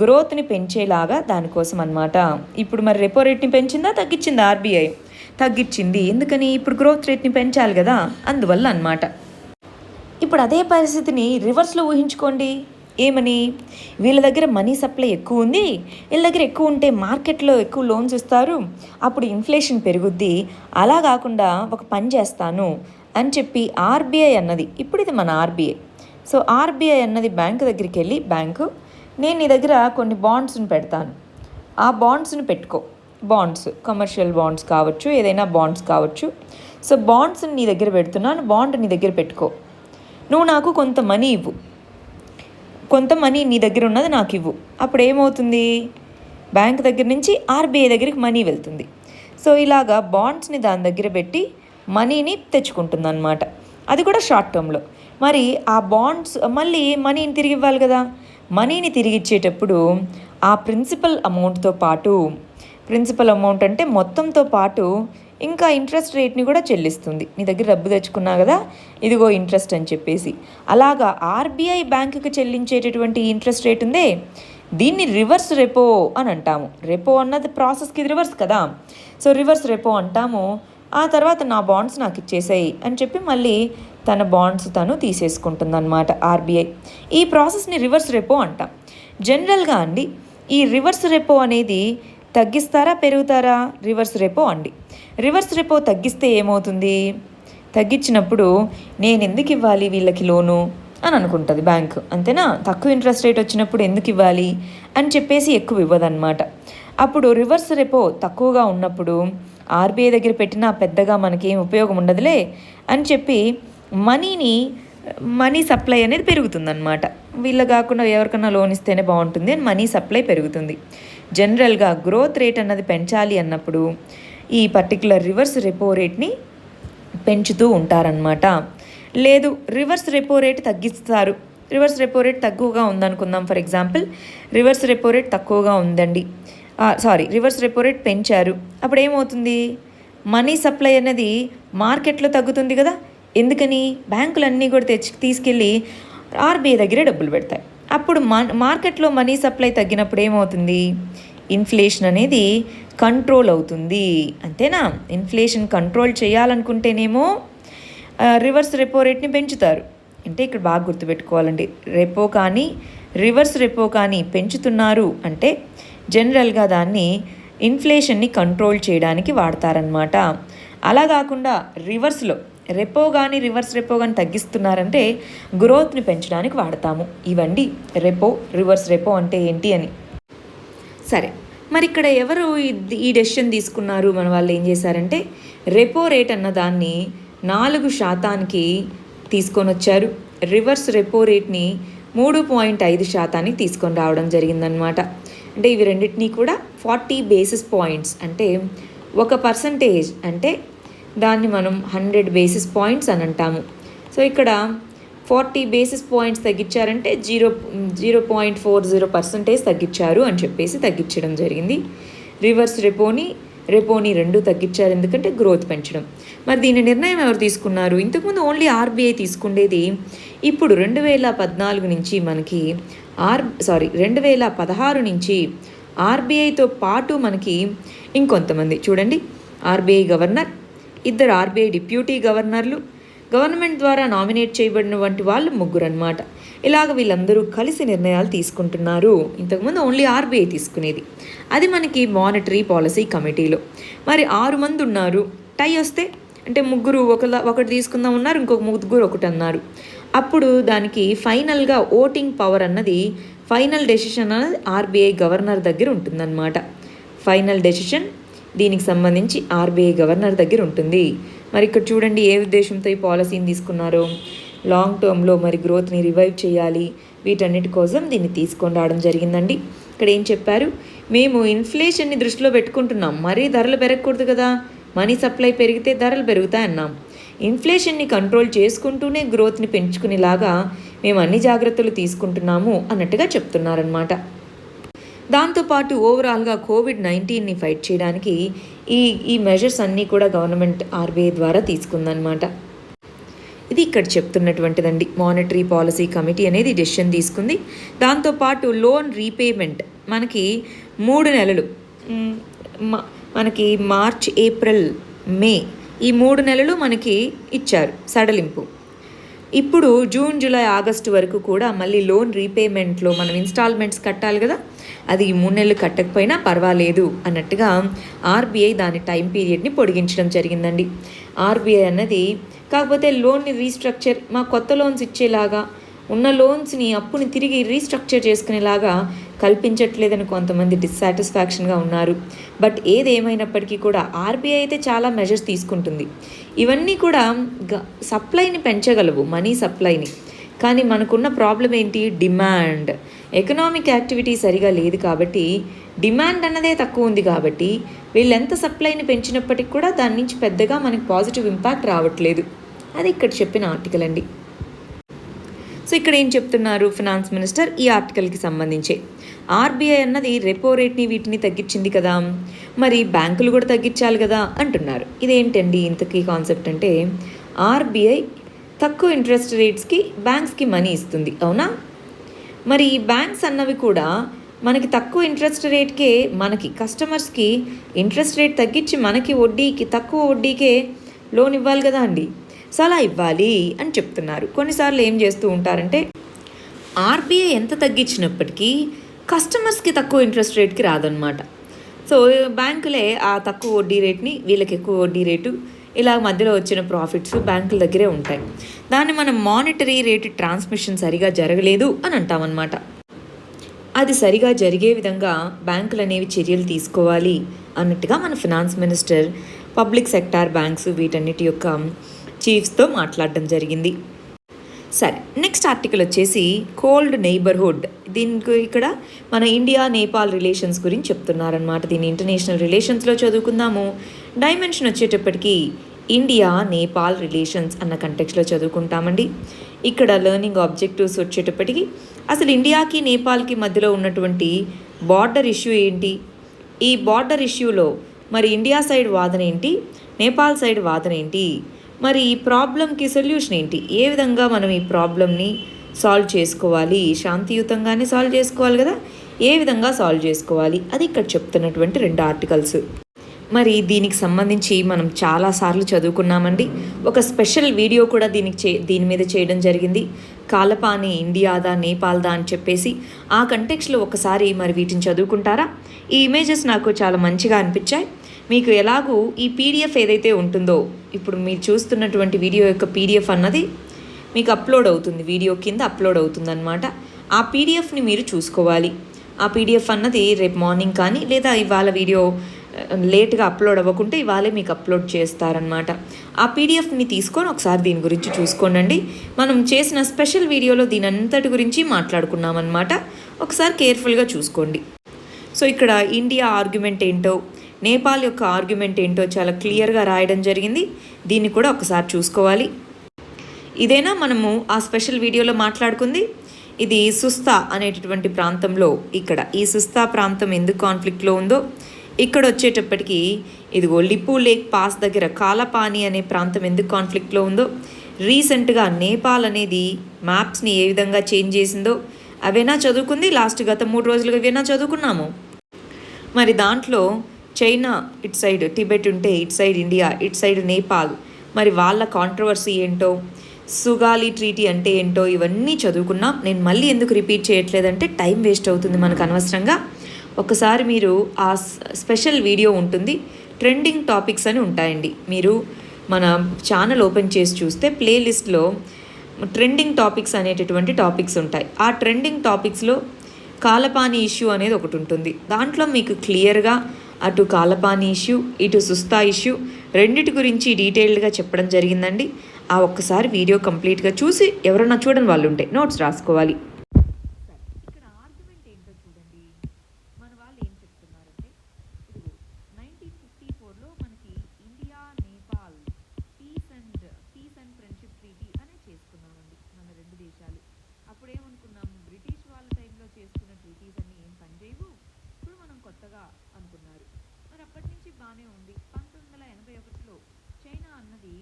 గ్రోత్ని పెంచేలాగా దానికోసం అన్నమాట. ఇప్పుడు మరి రెపో రేట్ని పెంచిందా తగ్గించిందా ఆర్బీఐ? తగ్గించింది. ఎందుకని? ఇప్పుడు గ్రోత్ రేట్ని పెంచాలి కదా, అందువల్ల అన్నమాట. ఇప్పుడు అదే పరిస్థితిని రివర్స్లో ఊహించుకోండి. ఏమని? వీళ్ళ దగ్గర మనీ సప్లై ఎక్కువ ఉంది, వీళ్ళ దగ్గర ఎక్కువ ఉంటే మార్కెట్లో ఎక్కువ లోన్స్ ఇస్తారు, అప్పుడు ఇన్ఫ్లేషన్ పెరుగుద్ది. అలా కాకుండా ఒక పని చేస్తాను అని చెప్పి ఆర్బీఐ అన్నది, ఇప్పుడు ఇది మన ఆర్బీఐ. సో ఆర్బీఐ అన్నది బ్యాంకు దగ్గరికి వెళ్ళి, బ్యాంకు నేను నీ దగ్గర కొన్ని బాండ్స్ని పెడతాను, ఆ బాండ్స్ని పెట్టుకో. బాండ్స్ కమర్షియల్ బాండ్స్ కావచ్చు, ఏదైనా బాండ్స్ కావచ్చు. సో బాండ్స్ని నీ దగ్గర పెడుతున్నాను, బాండ్ నీ దగ్గర పెట్టుకో, నువ్వు నాకు కొంత మనీ ఇవ్వు, కొంత మనీ నీ దగ్గర ఉన్నది నాకు ఇవ్వు. అప్పుడు ఏమవుతుంది, బ్యాంక్ దగ్గర నుంచి ఆర్బీఐ దగ్గరికి మనీ వెళ్తుంది. సో ఇలాగా బాండ్స్ని దాని దగ్గర పెట్టి మనీని తెచ్చుకుంటుంది అన్నమాట. అది కూడా షార్ట్ టర్మ్లో. మరి ఆ బాండ్స్ మళ్ళీ మనీని తిరిగి ఇవ్వాలి కదా, మనీని తిరిగి ఇచ్చేటప్పుడు ఆ ప్రిన్సిపల్ అమౌంట్తో పాటు, ప్రిన్సిపల్ అమౌంట్ అంటే మొత్తంతో పాటు ఇంకా ఇంట్రెస్ట్ రేట్ని కూడా చెల్లిస్తుంది. నీ దగ్గర డబ్బు తెచ్చుకున్నా కదా, ఇదిగో ఇంట్రెస్ట్ అని చెప్పేసి. అలాగా ఆర్బీఐ బ్యాంకుకి చెల్లించేటటువంటి ఇంట్రెస్ట్ రేట్ ఉందే, దీన్ని రివర్స్ రెపో అని అంటాము. రెపో అన్నది ప్రాసెస్కి రివర్స్ కదా, సో రివర్స్ రెపో అంటాము. ఆ తర్వాత నా బాండ్స్ నాకు ఇచ్చేసాయి అని చెప్పి మళ్ళీ తన బాండ్స్ తను తీసేసుకుంటుంది అన్నమాట ఆర్బీఐ. ఈ ప్రాసెస్ని రివర్స్ రెపో అంటాం. జనరల్గా అండి ఈ రివర్స్ రెపో అనేది తగ్గిస్తారా పెరుగుతారా? రివర్స్ రెపో అండి. రివర్స్ రెపో తగ్గిస్తే ఏమవుతుంది, తగ్గించినప్పుడు నేను ఎందుకు ఇవ్వాలి వీళ్ళకి లోను అని అనుకుంటుంది బ్యాంకు, అంతేనా? తక్కువ ఇంట్రెస్ట్ రేట్ వచ్చినప్పుడు ఎందుకు ఇవ్వాలి అని చెప్పేసి ఎక్కువ ఇవ్వదన్నమాట. అప్పుడు రివర్స్ రెపో తక్కువగా ఉన్నప్పుడు ఆర్బీఐ దగ్గర పెట్టినా పెద్దగా మనకేం ఉపయోగం ఉండదులే అని చెప్పి మనీ సప్లై అనేది పెరుగుతుందన్నమాట. వీళ్ళ కాకుండా ఎవరికన్నా లోన్ ఇస్తేనే బాగుంటుంది అని మనీ సప్లై పెరుగుతుంది. జనరల్గా గ్రోత్ రేట్ అన్నది పెంచాలి అన్నప్పుడు ఈ పర్టికులర్ రివర్స్ రెపో రేట్ని పెంచుతూ ఉంటారనమాట. లేదు రివర్స్ రెపో రేట్ తగ్గిస్తారు, రివర్స్ రెపో రేట్ తక్కువగా ఉందనుకుందాం. For example reverse repo rate తక్కువగా ఉందండి, రివర్స్ రెపో రేట్ పెంచారు. అప్పుడు ఏమవుతుంది, మనీ సప్లై అనేది మార్కెట్లో తగ్గుతుంది కదా. ఎందుకని? బ్యాంకులన్నీ కూడా తీసుకెళ్ళి ఆర్బీఐ దగ్గరే డబ్బులు పెడతాయి. అప్పుడు మార్కెట్లో మనీ సప్లై తగ్గినప్పుడు ఏమవుతుంది, ఇన్ఫ్లేషన్ అనేది కంట్రోల్ అవుతుంది, అంతేనా? ఇన్ఫ్లేషన్ కంట్రోల్ చేయాలనుకుంటేనేమో రివర్స్ రెపో రేట్ని పెంచుతారు. అంటే ఇక్కడ బాగా గుర్తుపెట్టుకోవాలండి, రెపో కానీ రివర్స్ రెపో కానీ పెంచుతున్నారు అంటే జనరల్గా దాన్ని ఇన్ఫ్లేషన్ని కంట్రోల్ చేయడానికి వాడతారనమాట. అలా కాకుండా రెపో కానీ రివర్స్ రెపో కానీ తగ్గిస్తున్నారంటే గ్రోత్ని పెంచడానికి వాడతాము. ఇవండి రెపో రివర్స్ రెపో అంటే ఏంటి అని. సరే, మరి ఇక్కడ ఎవరు ఈ డెసిషన్ తీసుకున్నారు? మన వాళ్ళు ఏం చేశారంటే రెపో రేట్ అన్న దాన్ని 4% తీసుకొని వచ్చారు. రివర్స్ రెపో రేట్ని 3.5% తీసుకొని రావడం జరిగిందనమాట. అంటే ఇవి రెండింటినీ కూడా 40 బేసిస్ పాయింట్స్, అంటే 1% అంటే దాన్ని మనం 100 బేసిస్ పాయింట్స్ అని అంటాము. సో ఇక్కడ 40 బేసిస్ పాయింట్స్ తగ్గించారంటే 0.40% తగ్గించారు అని చెప్పేసి తగ్గించడం జరిగింది. రివర్స్ రెపోని 2 తగ్గించారు, ఎందుకంటే గ్రోత్ పెంచడం. మరి దీని నిర్ణయం ఎవరు తీసుకున్నారు? ఇంతకుముందు ఓన్లీ ఆర్బీఐ తీసుకుండేది. ఇప్పుడు 2014 నుంచి మనకి 2016 నుంచి ఆర్బీఐతో పాటు మనకి ఇంకొంతమంది చూడండి, ఆర్బీఐ గవర్నర్, 2 ఆర్బీఐ డిప్యూటీ గవర్నర్లు, గవర్నమెంట్ ద్వారా నామినేట్ చేయబడినటువంటి వాళ్ళు 3 అన్నమాట. ఇలాగ వీళ్ళందరూ కలిసి నిర్ణయాలు తీసుకుంటున్నారు. ఇంతకుముందు ఓన్లీ ఆర్బీఐ తీసుకునేది, అది మనకి మానిటరీ పాలసీ కమిటీలో. మరి 6 మంది ఉన్నారు. టై వస్తే అంటే 3 ఒకటి తీసుకుందాం ఉన్నారు, ఇంకొక 3 ఒకటి అన్నారు. అప్పుడు దానికి ఫైనల్గా ఓటింగ్ పవర్ అన్నది, ఫైనల్ డెసిషన్ అన్నది ఆర్బీఐ గవర్నర్ దగ్గర ఉంటుందన్నమాట. ఫైనల్ డెసిషన్ దీనికి సంబంధించి ఆర్బీఐ గవర్నర్ దగ్గర ఉంటుంది. మరి ఇక్కడ చూడండి ఏ ఉద్దేశంతో ఈ పాలసీని తీసుకున్నారో, లాంగ్ టర్మ్లో మరి గ్రోత్ని రివైవ్ చేయాలి, వీటన్నిటి కోసం దీన్ని తీసుకొని రావడం జరిగిందండి. ఇక్కడ ఏం చెప్పారు? మేము ఇన్ఫ్లేషన్ని దృష్టిలో పెట్టుకుంటున్నాం, మరీ ధరలు పెరగకూడదు కదా, మనీ సప్లై పెరిగితే ధరలు పెరుగుతాయి అన్నాం. ఇన్ఫ్లేషన్ని కంట్రోల్ చేసుకుంటూనే గ్రోత్ని పెంచుకునేలాగా మేము అన్ని జాగ్రత్తలు తీసుకుంటున్నాము అన్నట్టుగా చెప్తున్నారనమాట. దాంతోపాటు ఓవరాల్గా కోవిడ్-19ని ఫైట్ చేయడానికి ఈ మెజర్స్ అన్నీ కూడా గవర్నమెంట్ ఆర్బీఐ ద్వారా తీసుకుందనమాట. ఇది ఇక్కడ చెప్తున్నటువంటిదండి. మానిటరీ పాలసీ కమిటీ అనేది డెసిషన్ తీసుకుంది. దాంతోపాటు లోన్ రీపేమెంట్ మనకి 3 నెలలు, మనకి మార్చ్, ఏప్రిల్, మే ఈ 3 నెలలు మనకి ఇచ్చారు సడలింపు. ఇప్పుడు జూన్, జూలై, ఆగస్టు వరకు కూడా మళ్ళీ లోన్ రీపేమెంట్లో మనం ఇన్స్టాల్మెంట్స్ కట్టాలి కదా, అది 3 నెలలు కట్టకపోయినా పర్వాలేదు అన్నట్టుగా ఆర్బీఐ దాని టైం పీరియడ్ని పొడిగించడం జరిగిందండి. ఆర్బీఐ అన్నది కాకపోతే లోన్ని రీస్ట్రక్చర్, మా కొత్త లోన్స్ ఇచ్చేలాగా, ఉన్న లోన్స్ని అప్పుని తిరిగి రీస్ట్రక్చర్ చేసుకునేలాగా కల్పించట్లేదని కొంతమంది డిస్సాటిస్ఫాక్షన్గా ఉన్నారు. బట్ ఏదేమైనప్పటికీ కూడా ఆర్బీఐ అయితే చాలా మెజర్స్ తీసుకుంటుంది. ఇవన్నీ కూడా సప్లైని పెంచగలవు, మనీ సప్లైని. కానీ మనకున్న ప్రాబ్లం ఏంటి? డిమాండ్. ఎకనామిక్ యాక్టివిటీ సరిగా లేదు కాబట్టి, డిమాండ్ అన్నదే తక్కువ ఉంది కాబట్టి వీళ్ళు ఎంత సప్లైని పెంచినప్పటికీ కూడా దాని నుంచి పెద్దగా మనకి పాజిటివ్ ఇంపాక్ట్ రావట్లేదు. అది ఇక్కడ చెప్పిన ఆర్టికల్ అండి. సో ఇక్కడ ఏం చెప్తున్నారు ఫినాన్స్ మినిస్టర్ ఈ ఆర్టికల్కి సంబంధించి? ఆర్బీఐ అన్నది రెపో రేట్ని వీటిని తగ్గించింది కదా, మరి బ్యాంకులు కూడా తగ్గించాలి కదా అంటున్నారు. ఇదేంటండి ఇంతకీ కాన్సెప్ట్ అంటే, ఆర్బీఐ తక్కువ ఇంట్రెస్ట్ రేట్స్కి బ్యాంక్స్కి మనీ ఇస్తుంది, అవునా? మరి ఈ బ్యాంక్స్ అన్నవి కూడా మనకి తక్కువ ఇంట్రెస్ట్ రేట్కే, మనకి కస్టమర్స్కి ఇంట్రెస్ట్ రేట్ తగ్గించి మనకి వడ్డీకి, తక్కువ వడ్డీకే లోన్ ఇవ్వాలి కదా అండి. సో అలా ఇవ్వాలి అని చెప్తున్నారు. కొన్నిసార్లు ఏం చేస్తూ ఉంటారంటే, ఆర్బీఐ ఎంత తగ్గించినప్పటికీ కస్టమర్స్కి తక్కువ ఇంట్రెస్ట్ రేట్కి రాదనమాట. సో బ్యాంకులే ఆ తక్కువ వడ్డీ రేట్ని, వీళ్ళకి ఎక్కువ వడ్డీ రేటు, ఇలా మధ్యలో వచ్చిన ప్రాఫిట్స్ బ్యాంకుల దగ్గరే ఉంటాయి. దాన్ని మనం మానిటరీ రేటు ట్రాన్స్మిషన్ సరిగా జరగలేదు అని అంటామన్నమాట. అది సరిగా జరిగే విధంగా బ్యాంకులు అనేవి చర్యలు తీసుకోవాలి అన్నట్టుగా మన finance minister public sector banks వీటన్నిటి యొక్క చీఫ్స్తో మాట్లాడడం జరిగింది. సరే, నెక్స్ట్ ఆర్టికల్ వచ్చేసి కోల్డ్ నైబర్హుడ్. దీనికి ఇక్కడ మన ఇండియా నేపాల్ రిలేషన్స్ గురించి చెప్తున్నారనమాట. దీన్ని ఇంటర్నేషనల్ రిలేషన్స్లో చదువుకుందాము. డైమెన్షన్ వచ్చేటప్పటికి ఇండియా నేపాల్ రిలేషన్స్ అన్న కంటెక్స్లో చదువుకుంటామండి. ఇక్కడ లెర్నింగ్ ఆబ్జెక్టివ్స్ వచ్చేటప్పటికి అసలు ఇండియాకి నేపాల్కి మధ్యలో ఉన్నటువంటి బార్డర్ ఇష్యూ ఏంటి, ఈ బార్డర్ ఇష్యూలో మరి ఇండియా సైడ్ వాదన ఏంటి, నేపాల్ సైడ్ వాదన ఏంటి, మరి ఈ ప్రాబ్లంకి సొల్యూషన్ ఏంటి, ఏ విధంగా మనం ఈ ప్రాబ్లమ్ని సాల్వ్ చేసుకోవాలి, శాంతియుతంగానే సాల్వ్ చేసుకోవాలి కదా, ఏ విధంగా సాల్వ్ చేసుకోవాలి, అది ఇక్కడ చెప్తున్నటువంటి 2 ఆర్టికల్స్. మరి దీనికి సంబంధించి మనం చాలాసార్లు చదువుకున్నామండి. ఒక స్పెషల్ వీడియో కూడా దీని మీద చేయడం జరిగింది. కాలపాని ఇండియాదా నేపాల్దా అని చెప్పేసి ఆ కంటెక్స్లో ఒకసారి మరి వీటిని చదువుకుంటారా? ఈ ఇమేజెస్ నాకు చాలా మంచిగా అనిపించాయి. మీకు ఎలాగూ ఈ పీడిఎఫ్ ఏదైతే ఉంటుందో, ఇప్పుడు మీరు చూస్తున్నటువంటి వీడియో యొక్క పీడిఎఫ్ అన్నది మీకు అప్లోడ్ అవుతుంది, వీడియో కింద అప్లోడ్ అవుతుందన్నమాట. ఆ పీడిఎఫ్ని మీరు చూసుకోవాలి. ఆ పీడిఎఫ్ అన్నది రేపు మార్నింగ్ కానీ లేదా ఇవాళ వీడియో లేట్గా అప్లోడ్ అవ్వకుంటే ఇవాళే మీకు అప్లోడ్ చేస్తారనమాట. ఆ పీడిఎఫ్ని తీసుకొని ఒకసారి దీని గురించి చూసుకోండి. మనం చేసిన స్పెషల్ వీడియోలో దీని అంతటి గురించి మాట్లాడుకున్నామన్నమాట. ఒకసారి కేర్ఫుల్గా చూసుకోండి. సో ఇక్కడ ఇండియా ఆర్గ్యుమెంట్ ఏంటో, నేపాల్ యొక్క ఆర్గ్యుమెంట్ ఏంటో చాలా క్లియర్గా రాయడం జరిగింది. దీన్ని కూడా ఒకసారి చూసుకోవాలి. ఇదేనా మనము ఆ స్పెషల్ వీడియోలో మాట్లాడుకుంది? ఇది సుస్తా అనేటటువంటి ప్రాంతంలో, ఇక్కడ ఈ సుస్తా ప్రాంతం ఎందుకు కాన్ఫ్లిక్ట్లో ఉందో, ఇక్కడ వచ్చేటప్పటికి ఇదిగో లిపు లేక్ పాస్ దగ్గర కాలపాని అనే ప్రాంతం ఎందుకు కాన్ఫ్లిక్ట్లో ఉందో, రీసెంట్గా నేపాల్ అనేది మ్యాప్స్ని ఏ విధంగా చేంజ్ చేసిందో అవేనా చదువుకుంది. లాస్ట్ గత 3 రోజులుగా ఇవేనా చదువుకున్నాము. మరి దాంట్లో చైనా ఇటు సైడ్ టిబెట్ ఉంటే, ఇటు సైడ్ ఇండియా, ఇటు సైడ్ నేపాల్, మరి వాళ్ళ కాంట్రవర్సీ ఏంటో, సుగాలి ట్రీటీ అంటే ఏంటో ఇవన్నీ చదువుకున్నాం. నేను మళ్ళీ ఎందుకు రిపీట్ చేయట్లేదంటే టైం వేస్ట్ అవుతుంది మనకు అనవసరంగా. ఒకసారి మీరు ఆ స్పెషల్ వీడియో ఉంటుంది, ట్రెండింగ్ టాపిక్స్ అని ఉంటాయండి. మీరు మన ఛానల్ ఓపెన్ చేసి చూస్తే ప్లేలిస్ట్లో ట్రెండింగ్ టాపిక్స్ అనేటటువంటి టాపిక్స్ ఉంటాయి. ఆ ట్రెండింగ్ టాపిక్స్లో కాలపాని ఇష్యూ అనేది ఒకటి ఉంటుంది. దాంట్లో మీకు క్లియర్గా అటు కాలపాని ఇష్యూ, ఇటు సుస్తా ఇష్యూ రెండిటి గురించి డీటెయిల్డ్గా చెప్పడం జరిగిందండి. ఆ ఒక్కసారి వీడియో కంప్లీట్గా చూసి ఎవరన్నా చూడని వాళ్ళు ఉంటే నోట్స్ రాసుకోవాలి. ఇక్కడ ఆర్గ్యుమెంట్ ఏంటో చూడండి. మన వాళ్ళు ఏం చెప్తున్నారంటే, ఇదిగో 1954లో మనకి India Nepal peace and friendship treaty అనే చేసుకున్నామండి మన రెండు దేశాలు. అప్పుడు ఏమనుకున్నాము, బ్రిటిష్ వాళ్ళ టైంలో చేసుకున్న ట్రీటీస్ అన్ని ఏం పనిచేయవు, ఇప్పుడు మనం కొత్తగా అనుకున్నారు. మరి అప్పటి నుంచి బాగానే ఉంది. 1981లో చైనా అన్నది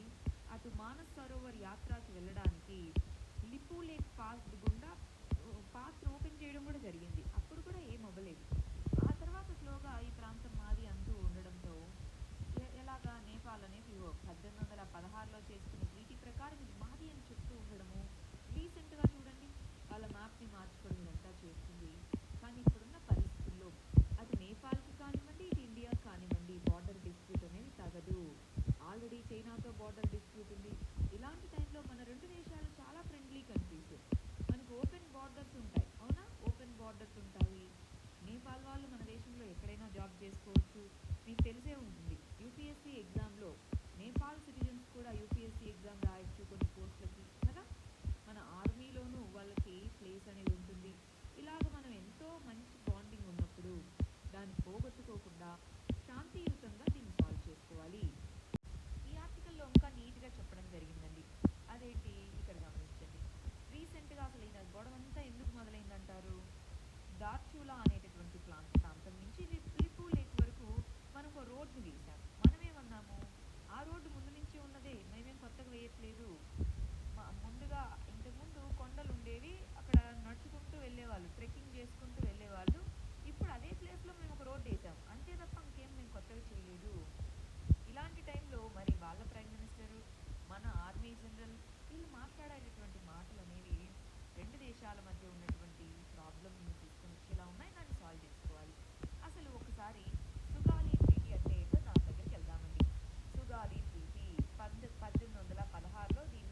అటు మానస్ సరోవర్ యాత్రకి వెళ్ళడానికి లిపు లేక్ పాస్ గుండా పాస్ను ఓపెన్ చేయడం కూడా జరిగింది. అప్పుడు కూడా ఏం అవ్వలేదు. ఆ తర్వాత స్లోగా ఈ ప్రాంతం మాది అంటూ ఉండడంతో ఎలాగా నేపాల్ అనేది 1816లో చేసుకున్న ట్రీటీ ప్రకారం ఇది మాది అని చెప్తూ ఉండడము, రీసెంట్గా చూడండి వాళ్ళ మ్యాప్ని మార్చుకోవడం ఇదంతా చేస్తుంది. కానీ ఇప్పుడున్న పరిస్థితుల్లో అటు నేపాల్కి కానివ్వండి, ఇటు ఇండియాకి కానివ్వండి, బార్డర్ డిస్ప్యూట్ అనేది తగదు. ఆల్రెడీ చైనాతో బార్డర్ డిస్ప్యూట్ ఉంది. ఇలాంటి టైంలో మన రెండు దేశాలు చాలా ఫ్రెండ్లీ కంట్రీస్, మనకు ఓపెన్ బార్డర్స్ ఉంటాయి. అవునా, ఓపెన్ బార్డర్స్ ఉంటాయి. నేపాల్ వాళ్ళు మన దేశంలో ఎక్కడైనా జాబ్ చేసుకోవచ్చు. మీకు తెలిసే ఉంటుంది, యూపీఎస్సీ ఎగ్జామ్లో నేపాల్ సిటిజన్స్ కూడా యూపీఎస్సీ ఎగ్జామ్ రాయొచ్చు కొన్ని పోస్టులకి కదా. మన ఆర్మీలోనూ వాళ్ళకి ప్లేస్ అనేది ఉంటుంది. ఇలాగ మనం ఎంతో మంచి బాండింగ్ ఉన్నప్పుడు దాన్ని పోగొట్టుకోకుండా శాంతియుతంగా దీన్ని సాల్వ్ చేసుకోవాలి. ఈ ఆర్టికల్లో ఇంకా నీట్గా చెప్పడం జరిగిందండి. అదేంటి ఇక్కడ గమనించండి. రీసెంట్గా అసలు ఈ గొడవ అంతా ఎందుకు మొదలైందంటారు? దార్చూలా అనేటటువంటి ప్రాంతం నుంచి లిపు లేక్ వరకు మనకు రోడ్ని వేశాం. మనమేమన్నాము, ఆ రోడ్డు ముందు నుంచి ఉన్నదే, మేమేం కొత్తగా వేయట్లేదు. ముందుగా ఇంతకుముందు కొండలు ఉండేవి, అక్కడ నడుచుకుంటూ వెళ్ళేవాళ్ళు, ట్రెక్కింగ్ చేసుకుంటూ వెళ్ళేవాళ్ళు. ఇప్పుడు అదే ప్లేస్లో మేము ఒక రోడ్డు వేసాం అంతే తప్ప ఇంకేం మేము కొత్తగా చేయలేదు. ఇలాంటి టైంలో మరి వాళ్ళ ప్రైమ్ మినిస్టరు, మన ఆర్మీ జనరల్ వీళ్ళు మాట్లాడేటటువంటి మాటలు అనేవి రెండు దేశాల మధ్య ఉన్నటువంటి ప్రాబ్లమ్ని తీసుకొని వచ్చేలా ఉన్నాయి. దాన్ని సాల్వ్ చేసుకోవాలి. అసలు ఒకసారి సుగాలి ట్రీటీ అంటే ఏంటో దాని దగ్గరికి వెళ్దామండి. సుగాలి ట్రీటీ 1816లో దీన్ని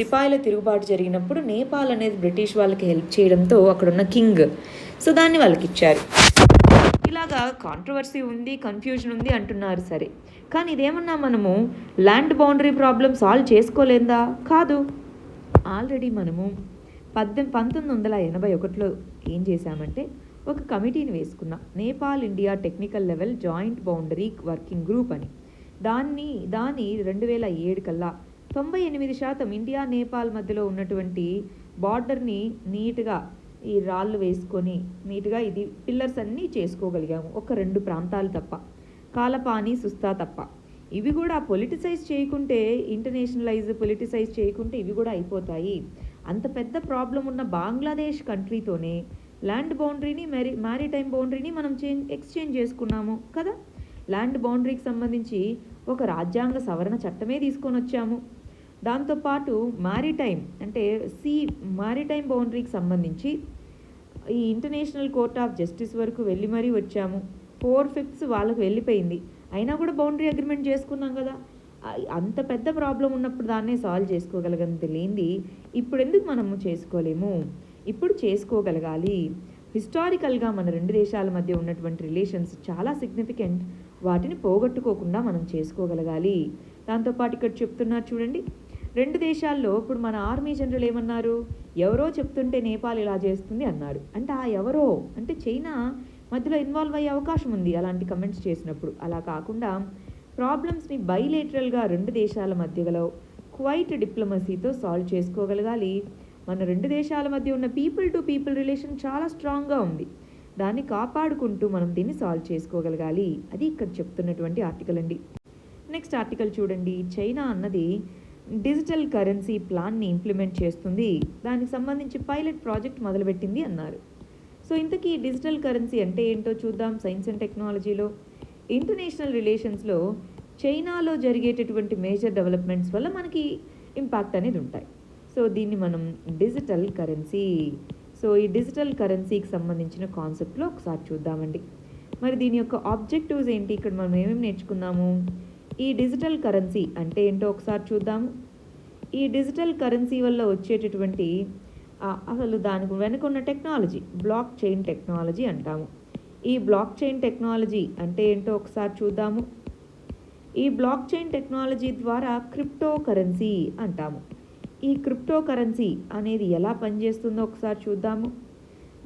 సిపాయిల తిరుగుబాటు జరిగినప్పుడు నేపాల్ అనేది బ్రిటిష్ వాళ్ళకి హెల్ప్ చేయడంతో అక్కడున్న కింగ్, సో దాన్ని వాళ్ళకి ఇచ్చారు. ఇలాగా కాంట్రవర్సీ ఉంది, కన్ఫ్యూజన్ ఉంది అంటున్నారు. సరే, కానీ ఇదేమన్నా మనము ల్యాండ్ బౌండరీ ప్రాబ్లం సాల్వ్ చేసుకోలేదా? కాదు. ఆల్రెడీ మనము 1981లో ఏం చేశామంటే ఒక కమిటీని వేసుకున్నాం, Nepal India technical level joint boundary working group అని. దాన్ని 2007 కల్లా 98% ఇండియా నేపాల్ మధ్యలో ఉన్నటువంటి బార్డర్ని నీట్గా ఈ రాళ్ళు వేసుకొని నీట్గా ఇది పిల్లర్స్ అన్నీ చేసుకోగలిగాము, ఒక 2 ప్రాంతాలు తప్ప, కాలపాని సుస్తా తప్ప. ఇవి కూడా పొలిటిసైజ్ చేయకుంటే, పొలిటిసైజ్ చేయకుంటే ఇవి కూడా అయిపోతాయి. అంత పెద్ద ప్రాబ్లం ఉన్న బంగ్లాదేశ్ కంట్రీతోనే ల్యాండ్ బౌండరీని మ్యారిటైమ్ బౌండరీని మనం ఎక్స్చేంజ్ చేసుకున్నాము కదా. ల్యాండ్ బౌండరీకి సంబంధించి ఒక రాజ్యాంగ సవరణ చట్టమే తీసుకొని వచ్చాము. దాంతోపాటు మ్యారిటైమ్ బౌండరీకి సంబంధించి ఈ ఇంటర్నేషనల్ కోర్ట్ ఆఫ్ జస్టిస్ వరకు వెళ్ళి మరీ వచ్చాము. 4/5 వాళ్ళకు వెళ్ళిపోయింది, అయినా కూడా బౌండరీ అగ్రిమెంట్ చేసుకున్నాం కదా. అంత పెద్ద ప్రాబ్లం ఉన్నప్పుడు దాన్నే సాల్వ్ చేసుకోగలగంత లేనిది ఇప్పుడు ఎందుకు మనము చేసుకోలేము? ఇప్పుడు చేసుకోగలగాలి. హిస్టారికల్గా మన 2 దేశాల మధ్య ఉన్నటువంటి రిలేషన్స్ చాలా సిగ్నిఫికెంట్, వాటిని పోగొట్టుకోకుండా మనం చేసుకోగలగాలి. దాంతోపాటు ఇక్కడ చెప్తున్నారు చూడండి, 2 దేశాల్లో ఇప్పుడు మన ఆర్మీ జనరల్ ఏమన్నారు, ఎవరో చెప్తుంటే నేపాల్ ఇలా చేస్తుంది అన్నారు. అంటే ఆ ఎవరో అంటే చైనా మధ్యలో ఇన్వాల్వ్ అయ్యే అవకాశం ఉంది అలాంటి కమెంట్స్ చేసినప్పుడు. అలా కాకుండా ప్రాబ్లమ్స్ని బైలేటరల్గా 2 దేశాల మధ్యలో క్వైట్ డిప్లొమసీతో సాల్వ్ చేసుకోగలగాలి. మన 2 దేశాల మధ్య ఉన్న పీపుల్ టు పీపుల్ రిలేషన్ చాలా స్ట్రాంగ్గా ఉంది, దాన్ని కాపాడుకుంటూ మనం దీన్ని సాల్వ్ చేసుకోగలగాలి. అది ఇక్కడ చెప్తున్నటువంటి ఆర్టికల్ అండి. నెక్స్ట్ ఆర్టికల్ చూడండి, చైనా అన్నది డిజిటల్ కరెన్సీ ప్లాన్ని ఇంప్లిమెంట్ చేస్తుంది, దానికి సంబంధించి పైలట్ ప్రాజెక్ట్ మొదలుపెట్టింది అన్నారు. సో ఇంతకీ డిజిటల్ కరెన్సీ అంటే ఏంటో చూద్దాం. సైన్స్ అండ్ టెక్నాలజీలో ఇంటర్నేషనల్ రిలేషన్స్లో చైనాలో జరిగేటటువంటి మేజర్ డెవలప్మెంట్స్ వల్ల మనకి ఇంపాక్ట్ అనేది ఉంటాయి. సో దీన్ని మనం డిజిటల్ కరెన్సీ, సో ఈ డిజిటల్ కరెన్సీకి సంబంధించిన కాన్సెప్ట్లో ఒకసారి చూద్దామండి. మరి దీని యొక్క ఆబ్జెక్టివ్స్ ఏంటి, ఇక్కడ మనం ఏమేమి నేర్చుకున్నాము, ఈ డిజిటల్ కరెన్సీ అంటే ఏంటో ఒకసారి చూద్దాము. ఈ డిజిటల్ కరెన్సీ వల్ల వచ్చేటటువంటి అసలు దానికి వెనుక ఉన్న టెక్నాలజీ బ్లాక్ చైన్ టెక్నాలజీ అంటాము. ఈ బ్లాక్ చైన్ టెక్నాలజీ అంటే ఏంటో ఒకసారి చూద్దాము. ఈ బ్లాక్ చైన్ టెక్నాలజీ ద్వారా క్రిప్టో కరెన్సీ అంటాము. ఈ క్రిప్టో కరెన్సీ అనేది ఎలా పనిచేస్తుందో ఒకసారి చూద్దాము.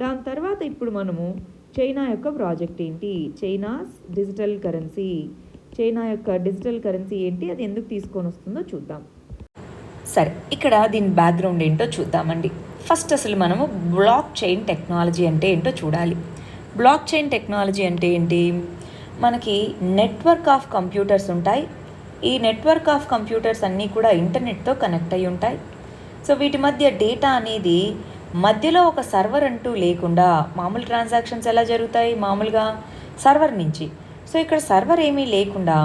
దాని తర్వాత ఇప్పుడు మనము చైనా యొక్క ప్రాజెక్ట్ ఏంటి, చైనాస్ డిజిటల్ కరెన్సీ, చైనా యొక్క డిజిటల్ కరెన్సీ ఏంటి, అది ఎందుకు తీసుకొని వస్తుందో చూద్దాం. సరే, ఇక్కడ దీని బ్యాక్గ్రౌండ్ ఏంటో చూద్దామండి. ఫస్ట్ అసలు మనము బ్లాక్ చైన్ టెక్నాలజీ అంటే ఏంటో చూడాలి. బ్లాక్ చైన్ టెక్నాలజీ అంటే ఏంటి, మనకి నెట్వర్క్ ఆఫ్ కంప్యూటర్స్ ఉంటాయి. ఈ నెట్వర్క్ ఆఫ్ కంప్యూటర్స్ అన్నీ కూడా ఇంటర్నెట్తో కనెక్ట్ అయి ఉంటాయి. సో వీటి మధ్య డేటా అనేది మధ్యలో ఒక సర్వర్ అంటూ లేకుండా, మామూలు ట్రాన్సాక్షన్స్ ఎలా జరుగుతాయి మామూలుగా సర్వర్ నుంచి, సో ఇక్కడ సర్వర్ ఏమీ లేకుండా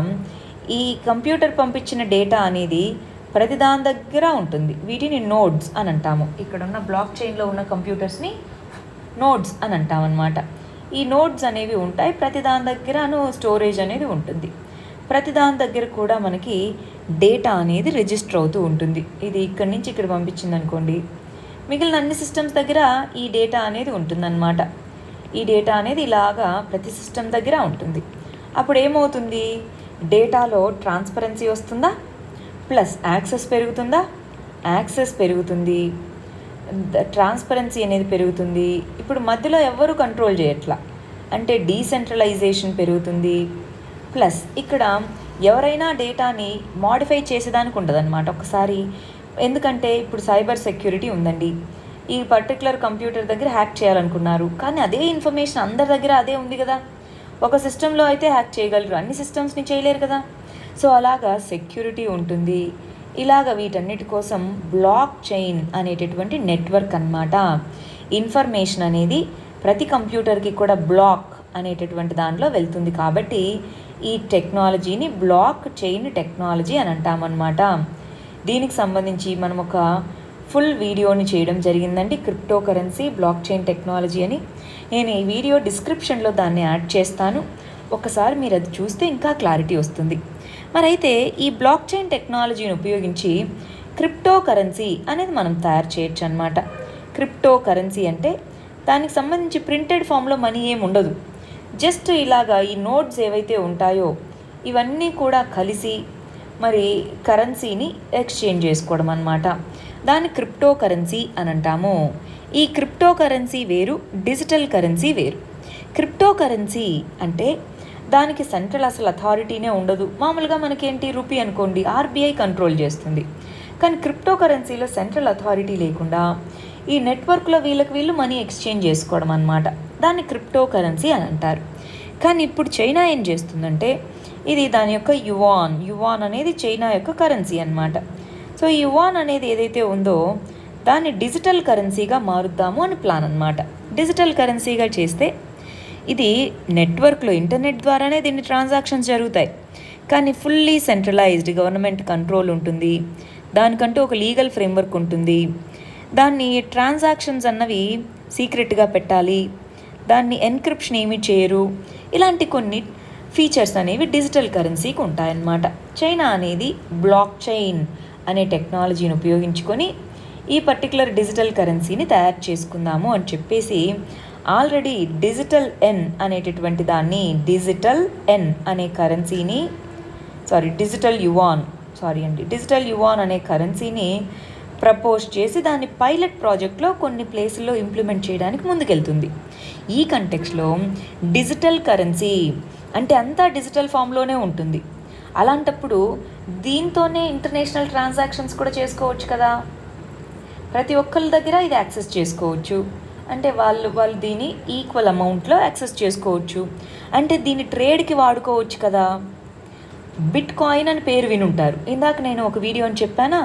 ఈ కంప్యూటర్ పంపించిన డేటా అనేది ప్రతి దాని దగ్గర ఉంటుంది. వీటిని నోడ్స్ అని అంటాము. ఇక్కడ ఉన్న బ్లాక్ చైన్లో ఉన్న కంప్యూటర్స్ని నోడ్స్ అని అంటాం అన్నమాట. ఈ నోడ్స్ అనేవి ఉంటాయి, ప్రతి దాని దగ్గరను స్టోరేజ్ అనేది ఉంటుంది. ప్రతి దాని దగ్గర కూడా మనకి డేటా అనేది రిజిస్టర్ అవుతూ ఉంటుంది. ఇది ఇక్కడి నుంచి ఇక్కడ పంపించింది అనుకోండి, మిగిలిన అన్ని సిస్టమ్స్ దగ్గర ఈ డేటా అనేది ఉంటుందన్నమాట. ఈ డేటా అనేది ఇలాగా ప్రతి సిస్టమ్ దగ్గర ఉంటుంది. అప్పుడు ఏమవుతుంది, డేటాలో ట్రాన్స్పరెన్సీ వస్తుందా, ప్లస్ యాక్సెస్ పెరుగుతుందా, యాక్సెస్ పెరుగుతుంది, ట్రాన్స్పరెన్సీ అనేది పెరుగుతుంది. ఇప్పుడు మధ్యలో ఎవరు కంట్రోల్ చేయట్లా, అంటే డీసెంట్రలైజేషన్ పెరుగుతుంది. ప్లస్ ఇక్కడ ఎవరైనా డేటాని మాడిఫై చేసేదానికి ఉండదన్నమాట ఒకసారి. ఎందుకంటే ఇప్పుడు సైబర్ సెక్యూరిటీ ఉందండి, ఈ పర్టికులర్ కంప్యూటర్ దగ్గర హ్యాక్ చేయాలనుకున్నారు, కానీ అదే ఇన్ఫర్మేషన్ అందరి దగ్గర అదే ఉంది కదా. ఒక సిస్టంలో అయితే హ్యాక్ చేయగలరు, అన్ని సిస్టమ్స్ని చేయలేరు కదా. సో అలాగా సెక్యూరిటీ ఉంటుంది. ఇలాగ వీటన్నిటి కోసం బ్లాక్ చైన్ అనేటటువంటి నెట్వర్క్ అన్నమాట. ఇన్ఫర్మేషన్ అనేది ప్రతి కంప్యూటర్కి కూడా బ్లాక్ అనేటటువంటి దాంట్లో వెళ్తుంది. కాబట్టి ఈ టెక్నాలజీని బ్లాక్ చైన్ టెక్నాలజీ అని అంటామన్నమాట. దీనికి సంబంధించి మనం ఒక ఫుల్ వీడియోని చేయడం జరిగిందండి, crypto currency block chain technology అని. నేను ఈ వీడియో డిస్క్రిప్షన్లో దాన్ని యాడ్ చేస్తాను, ఒకసారి మీరు అది చూస్తే ఇంకా క్లారిటీ వస్తుంది. మరి అయితే ఈ బ్లాక్ చైన్ టెక్నాలజీని ఉపయోగించి క్రిప్టో కరెన్సీ అనేది మనం తయారు చేయొచ్చు అనమాట. క్రిప్టో కరెన్సీ అంటే దానికి సంబంధించి ప్రింటెడ్ ఫామ్లో మనీ ఏమి ఉండదు. జస్ట్ ఇలాగా ఈ నోట్స్ ఏవైతే ఉంటాయో ఇవన్నీ కూడా కలిసి మరి కరెన్సీని ఎక్స్చేంజ్ చేసుకోవడం అన్నమాట. దాన్ని క్రిప్టో కరెన్సీ అని అంటాము. ఈ క్రిప్టో కరెన్సీ వేరు, డిజిటల్ కరెన్సీ వేరు. క్రిప్టో కరెన్సీ అంటే దానికి సెంట్రల్ అసలు అథారిటీనే ఉండదు. మామూలుగా మనకేంటి రూపీ అనుకోండి, ఆర్బీఐ కంట్రోల్ చేస్తుంది. కానీ క్రిప్టో కరెన్సీలో సెంట్రల్ అథారిటీ లేకుండా ఈ నెట్వర్క్లో వీళ్ళు మనీ ఎక్స్చేంజ్ చేసుకోవడం అన్నమాట. దాన్ని క్రిప్టో కరెన్సీ అని అంటారు. కానీ ఇప్పుడు చైనా ఏం చేస్తుందంటే ఇది దాని యొక్క యువాన్ అనేది చైనా యొక్క కరెన్సీ అన్నమాట. సో ఈ యువాన్ అనేది ఏదైతే ఉందో దాన్ని డిజిటల్ కరెన్సీగా మారుద్దాము అని ప్లాన్ అన్నమాట. డిజిటల్ కరెన్సీగా చేస్తే ఇది నెట్వర్క్లో ఇంటర్నెట్ ద్వారానే దీన్ని ట్రాన్సాక్షన్స్ జరుగుతాయి. కానీ ఫుల్లీ సెంట్రలైజ్డ్ గవర్నమెంట్ కంట్రోల్ ఉంటుంది. దానికంటూ ఒక లీగల్ ఫ్రేమ్వర్క్ ఉంటుంది. దాన్ని ట్రాన్సాక్షన్స్ అన్నవి సీక్రెట్గా పెట్టాలి. దాన్ని ఎన్క్రిప్షన్ ఏమీ చేయరు. ఇలాంటి కొన్ని ఫీచర్స్ అనేవి డిజిటల్ కరెన్సీకి ఉంటాయన్నమాట. చైనా అనేది బ్లాక్ చైన్ అనే టెక్నాలజీని ఉపయోగించుకొని ఈ పర్టికులర్ డిజిటల్ కరెన్సీని తయారు చేసుకుందాము అని చెప్పేసి ఆల్రెడీ డిజిటల్ ఎన్ అనేటటువంటి దాన్ని డిజిటల్ యువాన్ అనే కరెన్సీని ప్రపోజ్ చేసి దాన్ని పైలట్ ప్రాజెక్ట్లో కొన్ని ప్లేసుల్లో ఇంప్లిమెంట్ చేయడానికి ముందుకెళ్తుంది. ఈ కంటెక్స్లో డిజిటల్ కరెన్సీ అంటే అంతా డిజిటల్ ఫామ్లోనే ఉంటుంది. అలాంటప్పుడు దీంతోనే ఇంటర్నేషనల్ ట్రాన్సాక్షన్స్ కూడా చేసుకోవచ్చు కదా. ప్రతి ఒక్కరి దగ్గర ఇది యాక్సెస్ చేసుకోవచ్చు. అంటే వాళ్ళు దీన్ని ఈక్వల్ అమౌంట్లో యాక్సెస్ చేసుకోవచ్చు. అంటే దీన్ని ట్రేడ్కి వాడుకోవచ్చు కదా. బిట్ కాయిన్ అని పేరు వినుంటారు. ఇందాక నేను ఒక వీడియో అని చెప్పానా,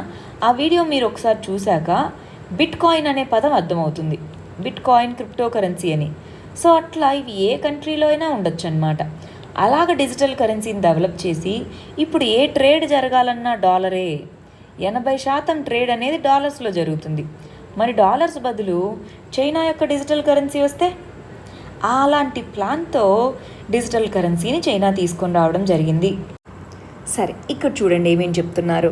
ఆ వీడియో మీరు ఒకసారి చూశాక బిట్ కాయిన్ అనే పదం అర్థమవుతుంది. బిట్ కాయిన్ క్రిప్టో కరెన్సీ అని. సో అట్లా ఇవి ఏ కంట్రీలో అయినా ఉండొచ్చు అన్నమాట. అలాగ డిజిటల్ కరెన్సీని డెవలప్ చేసి ఇప్పుడు ఏ ట్రేడ్ జరగాలన్నా డాలరే. 80% ట్రేడ్ అనేది డాలర్స్లో జరుగుతుంది. మరి డాలర్స్ బదులు చైనా యొక్క డిజిటల్ కరెన్సీ వస్తే అలాంటి ప్లాన్తో డిజిటల్ కరెన్సీని చైనా తీసుకొని రావడం జరిగింది. సరే, ఇక్కడ చూడండి ఏమేం చెప్తున్నారు.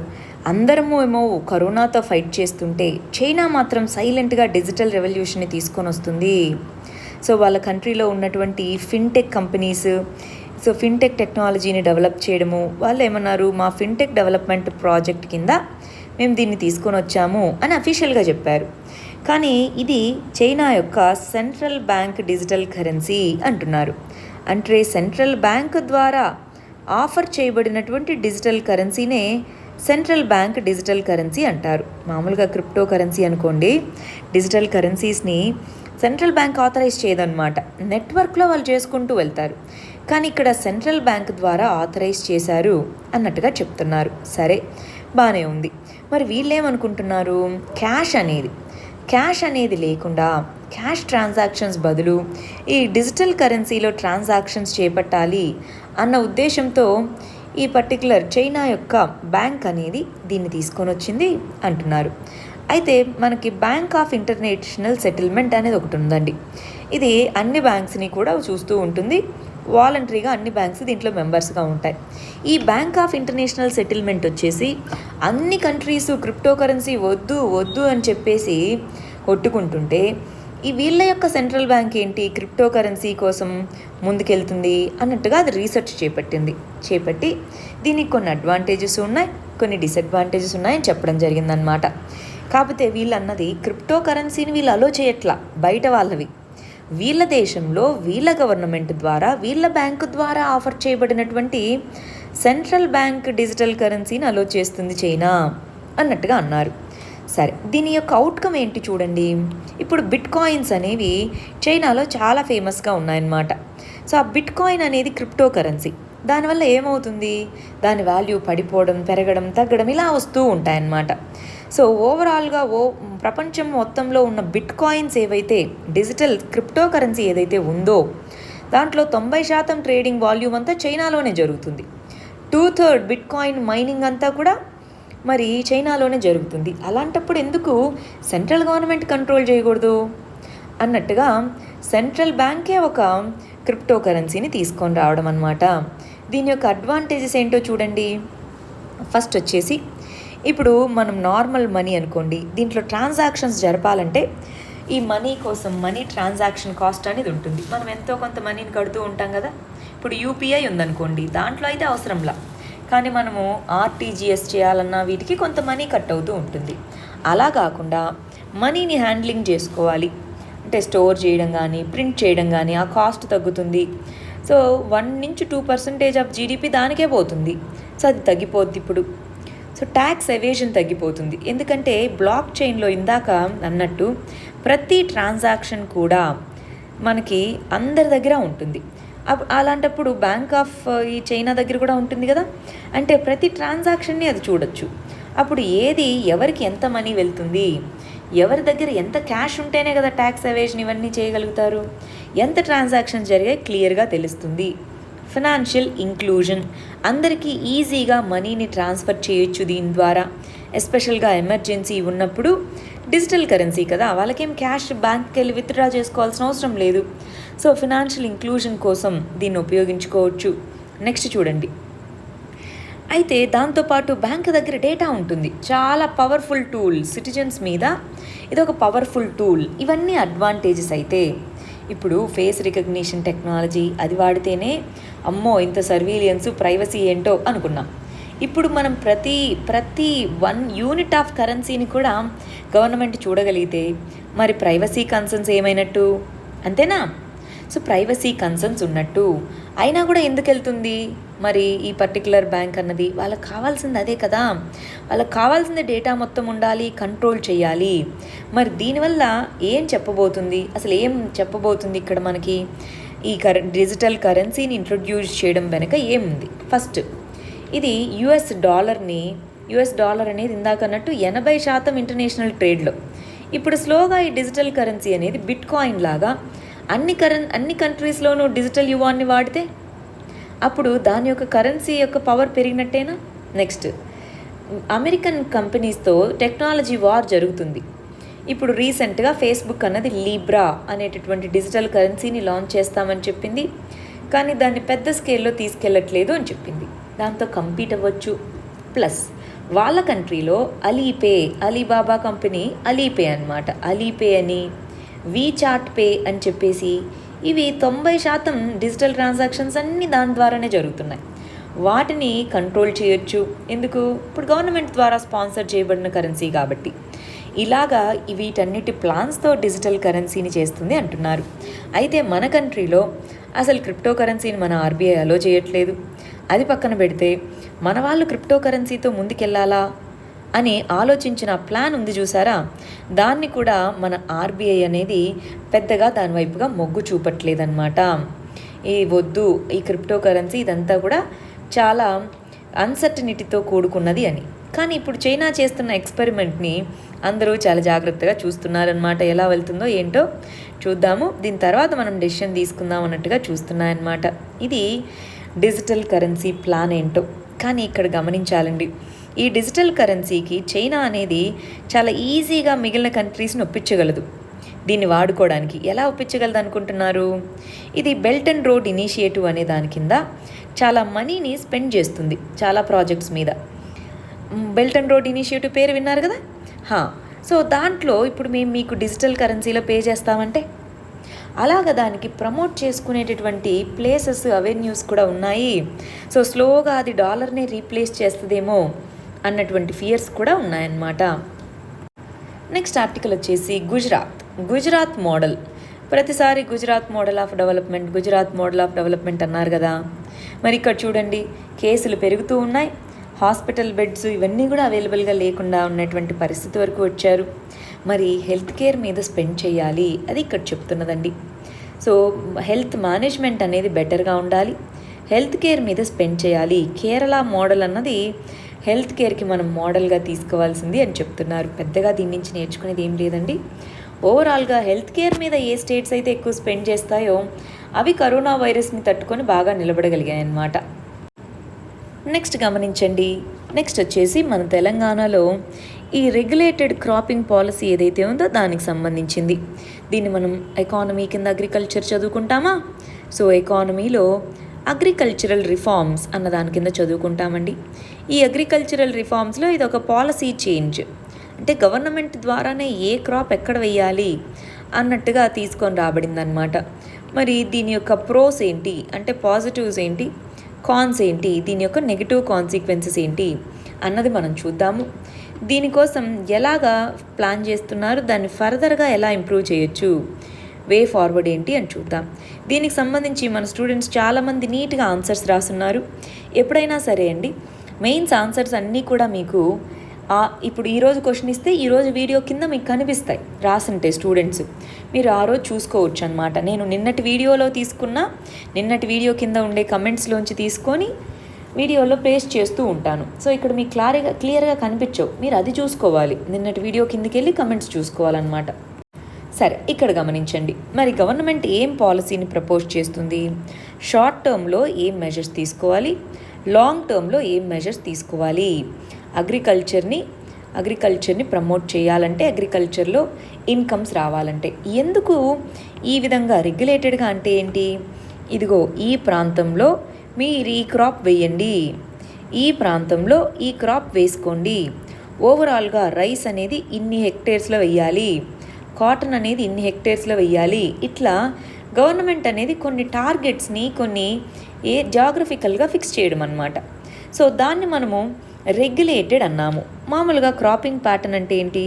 అందరము ఏమో కరోనాతో ఫైట్ చేస్తుంటే చైనా మాత్రం సైలెంట్గా డిజిటల్ రెవల్యూషన్ని తీసుకొని వస్తుంది. సో వాళ్ళ కంట్రీలో ఉన్నటువంటి ఫిన్టెక్ కంపెనీస్ ఫిన్టెక్ టెక్నాలజీని డెవలప్ చేయడము, వాళ్ళు ఏమన్నారు, మా ఫిన్టెక్ డెవలప్మెంట్ ప్రాజెక్ట్ కింద మేము దీన్ని తీసుకొని వచ్చాము అని అఫీషియల్గా చెప్పారు. కానీ ఇది చైనా యొక్క సెంట్రల్ బ్యాంక్ డిజిటల్ కరెన్సీ అంటున్నారు. అంటే సెంట్రల్ బ్యాంక్ ద్వారా ఆఫర్ చేయబడినటువంటి డిజిటల్ కరెన్సీనే సెంట్రల్ బ్యాంక్ డిజిటల్ కరెన్సీ అంటారు. మామూలుగా క్రిప్టో కరెన్సీ అనుకోండి, డిజిటల్ కరెన్సీస్ని సెంట్రల్ బ్యాంక్ ఆథరైజ్ చేయదన్నమాట. నెట్వర్క్లో వాళ్ళు చేసుకుంటూ వెళ్తారు. కానీ ఇక్కడ సెంట్రల్ బ్యాంక్ ద్వారా ఆథరైజ్ చేశారు అన్నట్టుగా చెప్తున్నారు. సరే, బాగానే ఉంది. మరి వీళ్ళేమనుకుంటున్నారు, క్యాష్ అనేది లేకుండా క్యాష్ ట్రాన్సాక్షన్స్ బదులు ఈ డిజిటల్ కరెన్సీలో ట్రాన్సాక్షన్స్ చేపట్టాలి అన్న ఉద్దేశంతో ఈ పర్టికులర్ చైనా యొక్క బ్యాంక్ అనేది దీన్ని తీసుకొని వచ్చింది అంటున్నారు. అయితే మనకి బ్యాంక్ ఆఫ్ ఇంటర్నేషనల్ సెటిల్మెంట్ అనేది ఒకటి ఉందండి. ఇది అన్ని బ్యాంక్స్ని కూడా చూస్తూ ఉంటుంది. వాలంటరీగా అన్ని బ్యాంక్స్ దీంట్లో మెంబర్స్గా ఉంటాయి. ఈ బ్యాంక్ ఆఫ్ ఇంటర్నేషనల్ సెటిల్మెంట్ వచ్చేసి అన్ని కంట్రీస్ క్రిప్టో కరెన్సీ వద్దు అని చెప్పేసి కొట్టుకుంటుంటే ఈ వీళ్ళ యొక్క సెంట్రల్ బ్యాంక్ ఏంటి క్రిప్టో కరెన్సీ కోసం ముందుకెళ్తుంది అన్నట్టుగా అది రీసెర్చ్ చేపట్టి దీనికి కొన్ని అడ్వాంటేజెస్ ఉన్నాయి, కొన్ని డిసడ్వాంటేజెస్ ఉన్నాయని చెప్పడం జరిగిందనమాట. కాకపోతే వీళ్ళు అన్నది క్రిప్టో కరెన్సీని వీళ్ళు అలో చేయట్లా, బయట వాళ్ళవి. వీళ్ళ దేశంలో వీళ్ళ గవర్నమెంట్ ద్వారా వీళ్ళ బ్యాంకు ద్వారా ఆఫర్ చేయబడినటువంటి సెంట్రల్ బ్యాంక్ డిజిటల్ కరెన్సీని అలో చేస్తుంది చైనా అన్నట్టుగా అన్నారు. సరే, దీని యొక్క అవుట్కమ్ ఏంటి చూడండి. ఇప్పుడు బిట్ కాయిన్స్ అనేవి చైనాలో చాలా ఫేమస్గా ఉన్నాయన్నమాట. సో ఆ బిట్ కాయిన్ అనేది క్రిప్టో కరెన్సీ. దానివల్ల ఏమవుతుంది, దాని వాల్యూ పడిపోవడం, పెరగడం, తగ్గడం ఇలా వస్తూ ఉంటాయన్నమాట. సో ఓవరాల్గా ప్రపంచం మొత్తంలో ఉన్న బిట్ కాయిన్స్ ఏవైతే డిజిటల్ క్రిప్టో కరెన్సీ ఏదైతే ఉందో దాంట్లో 90% ట్రేడింగ్ వాల్యూమ్ అంతా చైనాలోనే జరుగుతుంది. 2/3 బిట్ కాయిన్ మైనింగ్ అంతా కూడా మరి చైనాలోనే జరుగుతుంది. అలాంటప్పుడు ఎందుకు సెంట్రల్ గవర్నమెంట్ కంట్రోల్ చేయకూడదు అన్నట్టుగా సెంట్రల్ బ్యాంకే ఒక క్రిప్టో కరెన్సీని తీసుకొని రావడం అన్నమాట. దీని యొక్క అడ్వాంటేజెస్ ఏంటో చూడండి. ఫస్ట్ వచ్చేసి ఇప్పుడు మనం నార్మల్ మనీ అనుకోండి, దీంట్లో ట్రాన్సాక్షన్స్ జరపాలంటే ఈ మనీ కోసం మనీ ట్రాన్సాక్షన్ కాస్ట్ అనేది ఉంటుంది. మనం ఎంతో కొంత మనీని కడుతూ ఉంటాం కదా. ఇప్పుడు యూపీఐ ఉందనుకోండి, దాంట్లో అయితే అవసరంలా, కానీ మనము ఆర్టీజీఎస్ చేయాలన్నా వీటికి కొంత మనీ కట్ అవుతూ ఉంటుంది. అలా కాకుండా మనీని హ్యాండ్లింగ్ చేసుకోవాలి అంటే స్టోర్ చేయడం కానీ ప్రింట్ చేయడం కానీ ఆ కాస్ట్ తగ్గుతుంది. సో 1-2% ఆఫ్ జీడిపి దానికే పోతుంది. సో అది తగ్గిపోద్ది ఇప్పుడు. సో ట్యాక్స్ ఎవేషన్ తగ్గిపోతుంది. ఎందుకంటే బ్లాక్ చైన్లో ఇందాక అన్నట్టు ప్రతి ట్రాన్సాక్షన్ కూడా మనకి అందరి దగ్గర ఉంటుంది. అలాంటప్పుడు బ్యాంక్ ఆఫ్ ఈ చైనా దగ్గర కూడా ఉంటుంది కదా, అంటే ప్రతి ట్రాన్సాక్షన్ని అది చూడొచ్చు. అప్పుడు ఏది ఎవరికి ఎంత మనీ వెళ్తుంది, ఎవరి దగ్గర ఎంత క్యాష్ ఉంటేనే కదా ట్యాక్స్ ఎవేషన్ ఇవన్నీ చేయగలుగుతారు. ఎంత ట్రాన్సాక్షన్ జరిగాయి క్లియర్గా తెలుస్తుంది. ఫినాన్షియల్ ఇంక్లూజన్, అందరికీ ఈజీగా మనీని ట్రాన్స్ఫర్ చేయొచ్చు దీని ద్వారా. ఎస్పెషల్గా ఎమర్జెన్సీ ఉన్నప్పుడు డిజిటల్ కరెన్సీ కదా, వాళ్ళకేం క్యాష్ బ్యాంక్కి వెళ్ళి విత్డ్రా చేసుకోవాల్సిన అవసరం లేదు. సో ఫినాన్షియల్ ఇంక్లూజన్ కోసం దీన్ని ఉపయోగించుకోవచ్చు. నెక్స్ట్ చూడండి, అయితే దాంతోపాటు బ్యాంక్ దగ్గర డేటా ఉంటుంది, చాలా పవర్ఫుల్ టూల్ సిటిజన్స్ మీద. ఇది ఒక పవర్ఫుల్ టూల్. ఇవన్నీ అడ్వాంటేజెస్. అయితే ఇప్పుడు ఫేస్ రికగ్నిషన్ టెక్నాలజీ అది వాడితేనే అమ్మో ఇంత సర్వీలియన్స్ ప్రైవసీ ఏంటో అనుకున్నాం. ఇప్పుడు మనం ప్రతి 1 యూనిట్ ఆఫ్ కరెన్సీని కూడా గవర్నమెంట్ చూడగలిగితే మరి ప్రైవసీ కన్సర్న్స్ ఏమైనట్టు, అంతేనా? సో ప్రైవసీ కన్సర్న్స్ ఉన్నట్టు. అయినా కూడా ఎందుకు వెళ్తుంది మరి ఈ పర్టికులర్ బ్యాంక్ అన్నది? వాళ్ళకి కావాల్సింది అదే కదా, వాళ్ళకి కావాల్సింది డేటా మొత్తం ఉండాలి, కంట్రోల్ చేయాలి. మరి దీనివల్ల ఏం చెప్పబోతుంది, అసలు ఏం చెప్పబోతుంది ఇక్కడ మనకి? ఈ డిజిటల్ కరెన్సీని ఇంట్రొడ్యూస్ చేయడం వెనుక ఏముంది? ఫస్ట్, ఇది యుఎస్ డాలర్ అనేది ఇందాక అన్నట్టు 80% ఇంటర్నేషనల్ ట్రేడ్లో. ఇప్పుడు స్లోగా ఈ డిజిటల్ కరెన్సీ అనేది బిట్ కాయిన్ లాగా అన్ని కంట్రీస్లోనూ డిజిటల్ యువాన్ని వాడితే అప్పుడు దాని యొక్క కరెన్సీ యొక్క పవర్ పెరిగినట్టేనా? నెక్స్ట్, అమెరికన్ కంపెనీస్తో టెక్నాలజీ వార్ జరుగుతుంది. ఇప్పుడు రీసెంట్గా ఫేస్బుక్ అన్నది లీబ్రా అనేటటువంటి డిజిటల్ కరెన్సీని లాంచ్ చేస్తామని చెప్పింది, కానీ దాన్ని పెద్ద స్కేల్లో తీసుకెళ్ళట్లేదు అని చెప్పింది. దాంతో కంపీట్ అవ్వచ్చు. ప్లస్ వాళ్ళ కంట్రీలో అలీబాబా కంపెనీ అలీపే అన్నమాట, అలీపే అని, వీచాట్ పే అని చెప్పేసి ఇవి 90% డిజిటల్ ట్రాన్సాక్షన్స్ అన్నీ దాని ద్వారానే జరుగుతున్నాయి. వాటిని కంట్రోల్ చేయొచ్చు. ఎందుకు? ఇప్పుడు గవర్నమెంట్ ద్వారా స్పాన్సర్ చేయబడిన కరెన్సీ కాబట్టి. ఇలాగా వీటన్నిటి ప్లాన్స్తో డిజిటల్ కరెన్సీని చేస్తుంది అంటున్నారు. అయితే మన కంట్రీలో అసలు క్రిప్టో కరెన్సీని మన ఆర్బీఐ అలో చేయట్లేదు. అది పక్కన పెడితే మన వాళ్ళు క్రిప్టో కరెన్సీతో ముందుకెళ్ళాలా అని ఆలోచించిన ప్లాన్ ఉంది చూసారా, దాన్ని కూడా మన ఆర్బీఐ అనేది పెద్దగా దాని వైపుగా మొగ్గు చూపట్లేదన్నమాట. వద్దు ఈ క్రిప్టో కరెన్సీ ఇదంతా కూడా చాలా అన్సర్టనిటీతో కూడుకున్నది అని. కానీ ఇప్పుడు చైనా చేస్తున్న ఎక్స్పెరిమెంట్ని అందరూ చాలా జాగ్రత్తగా చూస్తున్నారనమాట. ఎలా వెళ్తుందో ఏంటో చూద్దాము, దీని తర్వాత మనం డెసిషన్ తీసుకుందాం అన్నట్టుగా చూస్తున్నాయన్నమాట. ఇది డిజిటల్ కరెన్సీ ప్లాన్ ఏంటో. కానీ ఇక్కడ గమనించాలండి, ఈ డిజిటల్ కరెన్సీకి చైనా అనేది చాలా ఈజీగా మిగిలిన కంట్రీస్ని ఒప్పించగలదు దీన్ని వాడుకోవడానికి. ఎలా ఒప్పించగలదు అనుకుంటున్నారు? ఇది బెల్ట్ అండ్ రోడ్ ఇనిషియేటివ్ అనే దాని కింద చాలా మనీని స్పెండ్ చేస్తుంది చాలా ప్రాజెక్ట్స్ మీద. బెల్ట్ అండ్ రోడ్ ఇనిషియేటివ్ పేరు విన్నారు కదా. సో దాంట్లో ఇప్పుడు మేము మీకు డిజిటల్ కరెన్సీలో పే చేస్తామంటే అలాగ దానికి ప్రమోట్ చేసుకునేటటువంటి ప్లేసెస్, అవెన్యూస్ కూడా ఉన్నాయి. సో స్లోగా అది డాలర్ని రీప్లేస్ చేస్తుందేమో అన్నటువంటి ఫియర్స్ కూడా ఉన్నాయన్నమాట. నెక్స్ట్ ఆర్టికల్ వచ్చేసి గుజరాత్ మోడల్. ప్రతిసారి గుజరాత్ మోడల్ ఆఫ్ డెవలప్మెంట్ అన్నారు కదా. మరి ఇక్కడ చూడండి, కేసులు పెరుగుతూ ఉన్నాయి, హాస్పిటల్ బెడ్స్ ఇవన్నీ కూడా అవైలబుల్గా లేకుండా ఉన్నటువంటి పరిస్థితి వరకు వచ్చారు. మరి హెల్త్ కేర్ మీద స్పెండ్ చేయాలి, అది ఇక్కడ చెప్తున్నదండి. సో హెల్త్ మేనేజ్మెంట్ అనేది బెటర్గా ఉండాలి, హెల్త్ కేర్ మీద స్పెండ్ చేయాలి. కేరళ మోడల్ అన్నది హెల్త్ కేర్కి మనం మోడల్గా తీసుకోవాల్సింది అని చెప్తున్నారు. పెద్దగా దీని నుంచి నేర్చుకునేది ఏం లేదండి. ఓవరాల్గా హెల్త్ కేర్ మీద ఏ స్టేట్స్ అయితే ఎక్కువ స్పెండ్ చేస్తాయో అవి కరోనా వైరస్ని తట్టుకొని బాగా నిలబడగలిగాయి అన్నమాట. నెక్స్ట్ గమనించండి, నెక్స్ట్ వచ్చేసి మన తెలంగాణలో ఈ రెగ్యులేటెడ్ క్రాపింగ్ పాలసీ ఏదైతే ఉందో దానికి సంబంధించింది. దీన్ని మనం ఎకానమీ కింద అగ్రికల్చర్ చదువుకుంటామా. సో ఎకానమీలో అగ్రికల్చరల్ రిఫార్మ్స్ అన్న దాని కింద చదువుకుంటామండి. ఈ అగ్రికల్చరల్ రిఫార్మ్స్లో ఇది ఒక పాలసీ చేంజ్, అంటే గవర్నమెంట్ ద్వారానే ఏ క్రాప్ ఎక్కడ వేయాలి అన్నట్టుగా తీసుకొని రాబడిందనమాట. మరి దీని యొక్క ప్రోస్ ఏంటి, అంటే పాజిటివ్స్ ఏంటి, కాన్స్ ఏంటి, దీని యొక్క నెగిటివ్ కాన్సిక్వెన్సెస్ ఏంటి అన్నది మనం చూద్దాము. దీనికోసం ఎలాగా ప్లాన్ చేస్తున్నారు, దాన్ని ఫర్దర్గా ఎలా ఇంప్రూవ్ చేయొచ్చు, వే ఫార్వర్డ్ ఏంటి అని చూద్దాం. దీనికి సంబంధించి మన స్టూడెంట్స్ చాలామంది నీట్గా ఆన్సర్స్ రాస్తున్నారు. ఎప్పుడైనా సరే అండి, మెయిన్స్ ఆన్సర్స్ అన్నీ కూడా మీకు ఇప్పుడు ఈరోజు క్వశ్చన్ ఇస్తే ఈరోజు వీడియో కింద మీకు కనిపిస్తాయి రాసింటే స్టూడెంట్స్, మీరు ఆ రోజు చూసుకోవచ్చు అనమాట. నేను నిన్నటి వీడియోలో తీసుకున్న, నిన్నటి వీడియో కింద ఉండే కమెంట్స్లోంచి తీసుకొని వీడియోలో పేస్ట్ చేస్తూ ఉంటాను. సో ఇక్కడ మీకు క్లియర్గా కనిపించవు, మీరు అది చూసుకోవాలి, నిన్నటి వీడియో కిందకి వెళ్ళి కమెంట్స్ చూసుకోవాలన్నమాట. సరే, ఇక్కడ గమనించండి. మరి గవర్నమెంట్ ఏం పాలసీని ప్రపోజ్ చేస్తుంది, షార్ట్ టర్మ్లో ఏం మెజర్స్ తీసుకోవాలి, లాంగ్ టర్మ్లో ఏం మెజర్స్ తీసుకోవాలి. అగ్రికల్చర్ని ప్రమోట్ చేయాలంటే, అగ్రికల్చర్లో ఇన్కమ్స్ రావాలంటే. ఎందుకు ఈ విధంగా రెగ్యులేటెడ్గా అంటే ఏంటి, ఇదిగో ఈ ప్రాంతంలో మీరు ఈ క్రాప్ వేయండి, ఈ ప్రాంతంలో ఈ క్రాప్ వేసుకోండి, ఓవరాల్గా రైస్ అనేది ఇన్ని హెక్టేర్స్లో వేయాలి, కాటన్ అనేది ఇన్ని హెక్టేర్స్లో వేయాలి. ఇట్లా గవర్నమెంట్ అనేది కొన్ని టార్గెట్స్ని కొన్ని జాగ్రఫికల్గా ఫిక్స్ చేయడం అన్నమాట. సో దాన్ని మనము రెగ్యులేటెడ్ అన్నాము. మామూలుగా క్రాపింగ్ ప్యాటర్న్ అంటే ఏంటి,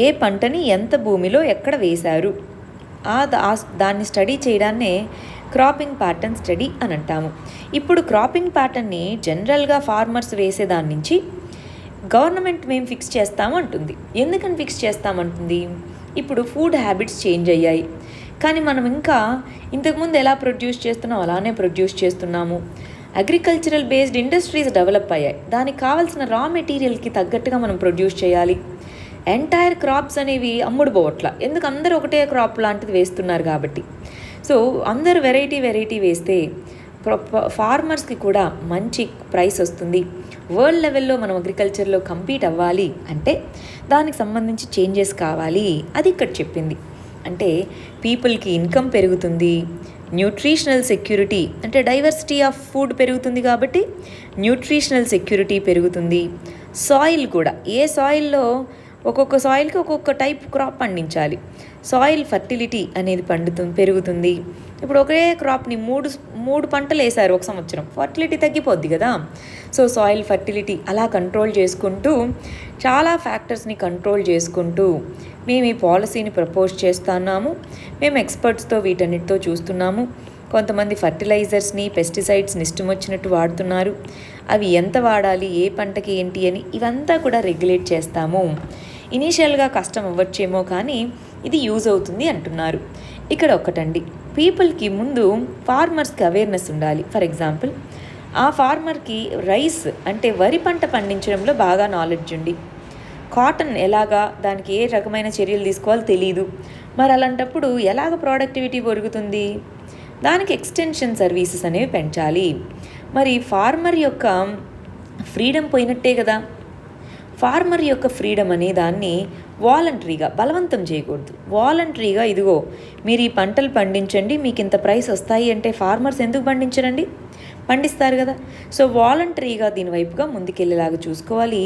ఏ పంటని ఎంత భూమిలో ఎక్కడ వేశారు దాన్ని స్టడీ చేయడాన్నే క్రాపింగ్ ప్యాటర్న్ స్టడీ అని అంటాము. ఇప్పుడు క్రాపింగ్ ప్యాటర్న్ని జనరల్గా ఫార్మర్స్ వేసేదాని నుంచి గవర్నమెంట్ మేము ఫిక్స్ చేస్తాము అంటుంది. ఎందుకని ఫిక్స్ చేస్తామంటుంది, ఇప్పుడు ఫుడ్ హ్యాబిట్స్ చేంజ్ అయ్యాయి, కానీ మనం ఇంకా ఇంతకుముందు ఎలా ప్రొడ్యూస్ చేస్తున్నాం అలానే ప్రొడ్యూస్ చేస్తున్నాము. అగ్రికల్చరల్ బేస్డ్ ఇండస్ట్రీస్ డెవలప్ అయ్యాయి, దానికి కావాల్సిన రా మెటీరియల్కి తగ్గట్టుగా మనం ప్రొడ్యూస్ చేయాలి. ఎంటైర్ క్రాప్స్ అనేవి అమ్ముడు పోవట్ల, ఎందుకు అందరూ ఒకటే క్రాప్ లాంటిది వేస్తున్నారు కాబట్టి. సో అందరూ వెరైటీ వేస్తే ఫార్మర్స్కి కూడా మంచి ప్రైస్ వస్తుంది. వరల్డ్ లెవెల్లో మనం అగ్రికల్చర్లో కంపీట్ అవ్వాలి అంటే దానికి సంబంధించి చేంజెస్ కావాలి, అది ఇక్కడ చెప్పింది. అంటే పీపుల్కి ఇన్కమ్ పెరుగుతుంది, న్యూట్రిషనల్ సెక్యూరిటీ అంటే డైవర్సిటీ ఆఫ్ ఫుడ్ పెరుగుతుంది కాబట్టి న్యూట్రిషనల్ సెక్యూరిటీ పెరుగుతుంది. సాయిల్ కూడా, ఏ సాయిల్లో ఒక్కొక్క సాయిల్కి ఒక్కొక్క టైప్ క్రాప్ పండించాలి, సాయిల్ ఫర్టిలిటీ అనేది పెరుగుతుంది. ఇప్పుడు ఒకే క్రాప్ని మూడు పంటలు వేసారు ఒక సంవత్సరం, ఫర్టిలిటీ తగ్గిపోద్ది కదా. సో సాయిల్ ఫర్టిలిటీ అలా కంట్రోల్ చేసుకుంటూ, చాలా ఫ్యాక్టర్స్ని కంట్రోల్ చేసుకుంటూ మేము ఈ పాలసీని ప్రపోజ్ చేస్తున్నాము. మేము ఎక్స్పర్ట్స్తో వీటన్నిటితో చూస్తున్నాము. కొంతమంది ఫర్టిలైజర్స్ని, పెస్టిసైడ్స్ని ఇష్టం వచ్చినట్టు వాడుతున్నారు, అవి ఎంత వాడాలి, ఏ పంటకి ఏంటి అని ఇవంతా కూడా రెగ్యులేట్ చేస్తాము. ఇనీషియల్గా కష్టం అవ్వచ్చేమో కానీ ఇది యూజ్ అవుతుంది అంటున్నారు. ఇక్కడ ఒకటండి, పీపుల్కి ముందు ఫార్మర్స్కి అవేర్నెస్ ఉండాలి. ఫర్ ఎగ్జాంపుల్, ఆ ఫార్మర్కి రైస్ అంటే వరి పంట పండించడంలో బాగా నాలెడ్జ్ ఉండి, కాటన్ ఎలాగా దానికి ఏ రకమైన చర్యలు తీసుకోవాలో తెలియదు. మరి అలాంటప్పుడు ఎలాగ ప్రొడక్టివిటీ పెరుగుతుంది, దానికి ఎక్స్టెన్షన్ సర్వీసెస్ అనేవి పెంచాలి. మరి ఫార్మర్ యొక్క ఫ్రీడమ్ పోయినట్టే కదా. ఫార్మర్ యొక్క ఫ్రీడమ్ అనే దాన్ని వాలంటరీగా బలవంతం చేయకూడదు. వాలంటరీగా ఇదిగో మీరు ఈ పంటలు పండించండి, మీకు ఇంత ప్రైస్ వస్తాయి అంటే ఫార్మర్స్ ఎందుకు పండించరండి, పండిస్తారు కదా. సో వాలంటరీగా దీనివైపుగా ముందుకెళ్ళేలాగా చూసుకోవాలి.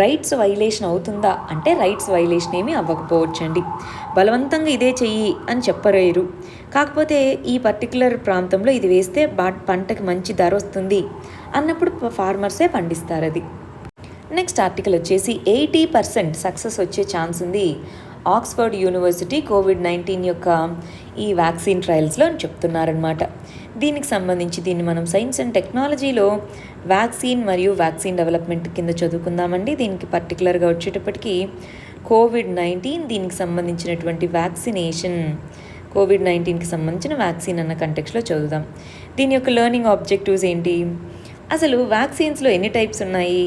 రైట్స్ వైలేషన్ అవుతుందా అంటే రైట్స్ వైలేషన్ ఏమీ అవ్వకపోవచ్చండి. బలవంతంగా ఇదే చెయ్యి అని చెప్పలేరు. కాకపోతే ఈ పర్టికులర్ ప్రాంతంలో ఇది వేస్తే పంటకి మంచి ధర వస్తుంది అన్నప్పుడు ఫార్మర్సే పండిస్తారు అది. నెక్స్ట్ ఆర్టికల్ వచ్చేసి 80% సక్సెస్ వచ్చే ఛాన్స్ ఉంది ఆక్స్ఫర్డ్ యూనివర్సిటీ కోవిడ్-19 యొక్క ఈ వ్యాక్సిన్ ట్రయల్స్లో అని చెప్తున్నారనమాట. దీనికి సంబంధించి దీన్ని మనం సైన్స్ అండ్ టెక్నాలజీలో వ్యాక్సిన్ మరియు వ్యాక్సిన్ డెవలప్మెంట్ కింద చదువుకుందామండి. దీనికి పర్టికులర్గా వచ్చేటప్పటికి కోవిడ్-19 దీనికి సంబంధించినటువంటి వ్యాక్సినేషన్, కోవిడ్-19కి సంబంధించిన వ్యాక్సిన్ అన్న కంటెక్స్లో చదువుదాం. దీని యొక్క లెర్నింగ్ ఆబ్జెక్టివ్స్ ఏంటి, అసలు వ్యాక్సిన్స్లో ఎన్ని టైప్స్ ఉన్నాయి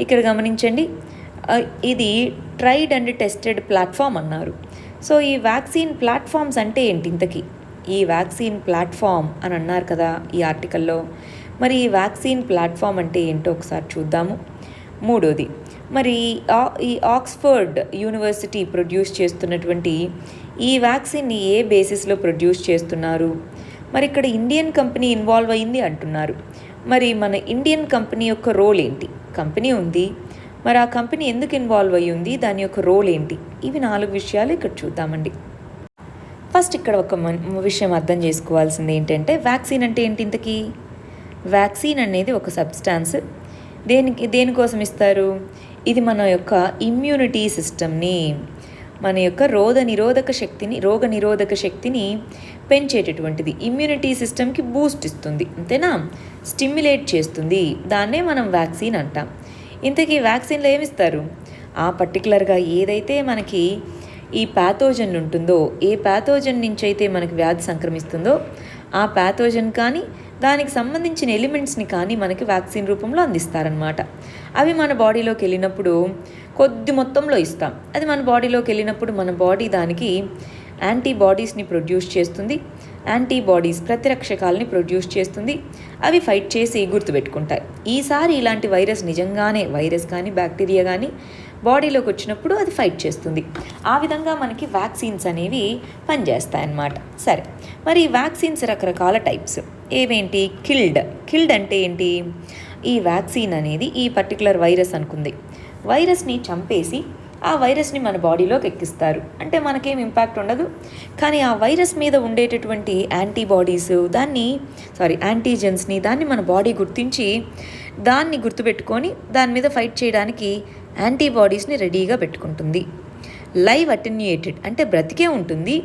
ఇక్కడ గమనించండి. ఇది ట్రైడ్ అండ్ టెస్టెడ్ ప్లాట్ఫామ్ అన్నారు. సో ఈ వ్యాక్సిన్ ప్లాట్ఫామ్స్ అంటే ఏంటి ఇంతకీ, ఈ వ్యాక్సిన్ ప్లాట్ఫామ్ అని అన్నారు కదా ఈ ఆర్టికల్లో. మరి ఈ వ్యాక్సిన్ ప్లాట్ఫామ్ అంటే ఏంటో ఒకసారి చూద్దాము. మూడోది, మరి ఈ ఆక్స్ఫర్డ్ యూనివర్సిటీ ప్రొడ్యూస్ చేస్తున్నటువంటి ఈ వ్యాక్సిన్ని ఏ బేసిస్లో ప్రొడ్యూస్ చేస్తున్నారు, మరి ఇక్కడ ఇండియన్ కంపెనీ ఇన్వాల్వ్ అయింది అంటున్నారు. మరి మన ఇండియన్ కంపెనీ యొక్క రోల్ ఏంటి? కంపెనీ ఉంది, మరి ఆ కంపెనీ ఎందుకు ఇన్వాల్వ్ అయ్యి ఉంది, దాని యొక్క రోల్ ఏంటి? ఇవి 4 విషయాలు ఇక్కడ చూద్దామండి. ఫస్ట్ ఇక్కడ ఒక విషయం అర్థం చేసుకోవాల్సింది ఏంటంటే, వ్యాక్సిన్ అంటే ఏంటి ఇంతకీ? వ్యాక్సిన్ అనేది ఒక సబ్స్టాన్స్. దేనికోసం ఇస్తారు? ఇది మన యొక్క ఇమ్యూనిటీ సిస్టమ్ని, మన యొక్క రోగ నిరోధక శక్తిని పెంచేటటువంటిది. ఇమ్యూనిటీ సిస్టమ్కి బూస్ట్ ఇస్తుంది, అంతేనా? స్టిమ్యులేట్ చేస్తుంది. దాన్నే మనం వ్యాక్సిన్ అంటాం. ఇంతకీ వ్యాక్సిన్లో ఏమిస్తారు? ఆ పర్టికులర్గా ఏదైతే మనకి ఈ ప్యాథోజన్ ఉంటుందో, ఏ ప్యాథోజన్ నుంచి అయితే మనకి వ్యాధి సంక్రమిస్తుందో ఆ ప్యాథోజన్ కానీ దానికి సంబంధించిన ఎలిమెంట్స్ని కానీ మనకి వ్యాక్సిన్ రూపంలో అందిస్తారనమాట. అవి మన బాడీలోకి వెళ్ళినప్పుడు కొద్ది మొత్తంలో ఇస్తాం. అది మన బాడీలోకి వెళ్ళినప్పుడు మన బాడీ దానికి యాంటీబాడీస్ని ప్రొడ్యూస్ చేస్తుంది. యాంటీబాడీస్ ప్రతిరక్షకాలని ప్రొడ్యూస్ చేస్తుంది. అవి ఫైట్ చేసి గుర్తుపెట్టుకుంటాయి. ఈసారి ఇలాంటి వైరస్ నిజంగానే వైరస్ కానీ బ్యాక్టీరియా కానీ బాడీలోకి వచ్చినప్పుడు అది ఫైట్ చేస్తుంది. ఆ విధంగా మనకి వ్యాక్సిన్స్ అనేవి పనిచేస్తాయన్నమాట. సరే, మరి ఈ వ్యాక్సిన్స్ రకరకాల టైప్స్ ఏవేంటి? కిల్డ్ అంటే ఏంటి? ఈ వ్యాక్సిన్ అనేది ఈ పర్టికులర్ వైరస్ అనుకుంది, వైరస్ని చంపేసి ఆ వైరస్ని మన బాడీలోకి ఎక్కిస్తారు. అంటే మనకేం ఇంపాక్ట్ ఉండదు, కానీ ఆ వైరస్ మీద ఉండేటటువంటి యాంటీజెన్స్ని దాన్ని మన బాడీ గుర్తించి దాన్ని గుర్తుపెట్టుకొని దాని మీద ఫైట్ చేయడానికి యాంటీబాడీస్ని రెడీగా పెట్టుకుంటుంది. లైవ్ అటెన్యూయేటెడ్ అంటే బ్రతికే ఉంటుంది,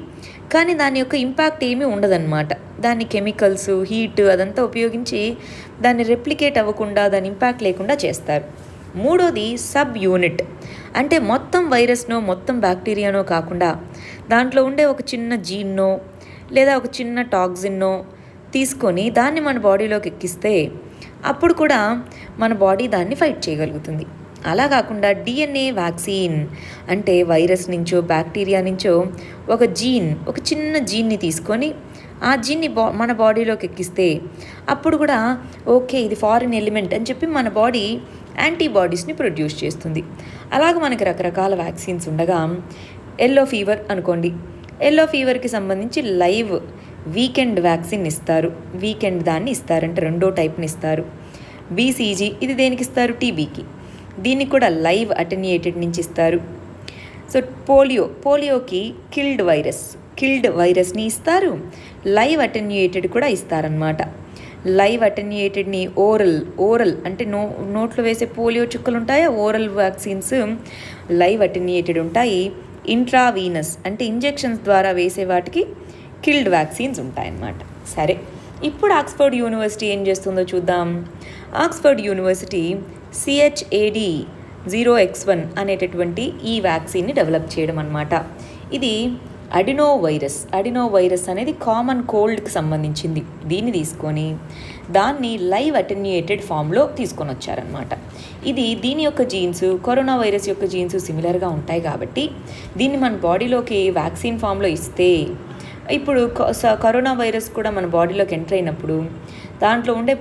కానీ దాని యొక్క ఇంపాక్ట్ ఏమీ ఉండదన్నమాట. దాన్ని కెమికల్స్, హీట్ అదంతా ఉపయోగించి దాన్ని రెప్లికేట్ అవ్వకుండా, దాని ఇంపాక్ట్ లేకుండా చేస్తారు. మూడోది సబ్ యూనిట్, అంటే మొత్తం వైరస్నో మొత్తం బ్యాక్టీరియానో కాకుండా దాంట్లో ఉండే ఒక చిన్న జీన్నో లేదా ఒక చిన్న టాక్సిన్నో తీసుకొని దాన్ని మన బాడీలోకి ఎక్కిస్తే అప్పుడు కూడా మన బాడీ దాన్ని ఫైట్ చేయగలుగుతుంది. అలా కాకుండా డిఎన్ఏ వ్యాక్సిన్ అంటే వైరస్ నుంచో బ్యాక్టీరియా నుంచో ఒక చిన్న జీన్ని తీసుకొని ఆ జీన్ని మన బాడీలోకి ఎక్కిస్తే అప్పుడు కూడా ఓకే ఇది ఫారిన్ ఎలిమెంట్ అని చెప్పి మన బాడీ యాంటీబాడీస్ని ప్రొడ్యూస్ చేస్తుంది. అలాగే మనకి రకరకాల వ్యాక్సిన్స్ ఉండగా ఎల్లో ఫీవర్ అనుకోండి, ఎల్లో ఫీవర్కి సంబంధించి లైవ్ వీకెండ్ వ్యాక్సిన్ ఇస్తారు. వీకెండ్ దాన్ని ఇస్తారంటే 2వ టైప్ని ఇస్తారు. బీసీజీ ఇది దేనికి ఇస్తారు? టీబీకి. దీన్ని కూడా లైవ్ అటెన్యూయేటెడ్ నుంచి ఇస్తారు. సో పోలియోకి కిల్డ్ వైరస్ని ఇస్తారు. లైవ్ అటెన్యూయేటెడ్ కూడా ఇస్తారనమాట. లైవ్ అటెన్యూయేటెడ్ని ఓరల్ అంటే నోట్లో వేసే పోలియో చుక్కలు ఉంటాయా, ఓరల్ వ్యాక్సిన్స్ లైవ్ అటెన్యూయేటెడ్ ఉంటాయి. ఇంట్రావీనస్ అంటే ఇంజెక్షన్స్ ద్వారా వేసే వాటికి కిల్డ్ వ్యాక్సిన్స్ ఉంటాయన్నమాట. సరే, ఇప్పుడు ఆక్స్ఫర్డ్ యూనివర్సిటీ ఏం చేస్తుందో చూద్దాం. ఆక్స్ఫర్డ్ యూనివర్సిటీ CHAD-0X1 అనేటటువంటి ఈ వ్యాక్సిన్ని డెవలప్ చేయడం అన్నమాట. ఇది అడినో వైరస్ అనేది కామన్ కోల్డ్కి సంబంధించింది. దీన్ని తీసుకొని దాన్ని లైవ్ అటెన్యూయేటెడ్ ఫామ్లో తీసుకొని వచ్చారనమాట. దీని యొక్క జీన్స్ కరోనా వైరస్ యొక్క జీన్స్ సిమిలర్గా ఉంటాయి కాబట్టి దీన్ని మన బాడీలోకి వ్యాక్సిన్ ఫామ్లో ఇస్తే ఇప్పుడు కరోనా వైరస్ కూడా మన బాడీలోకి ఎంటర్ అయినప్పుడు దాంట్లో ఉండే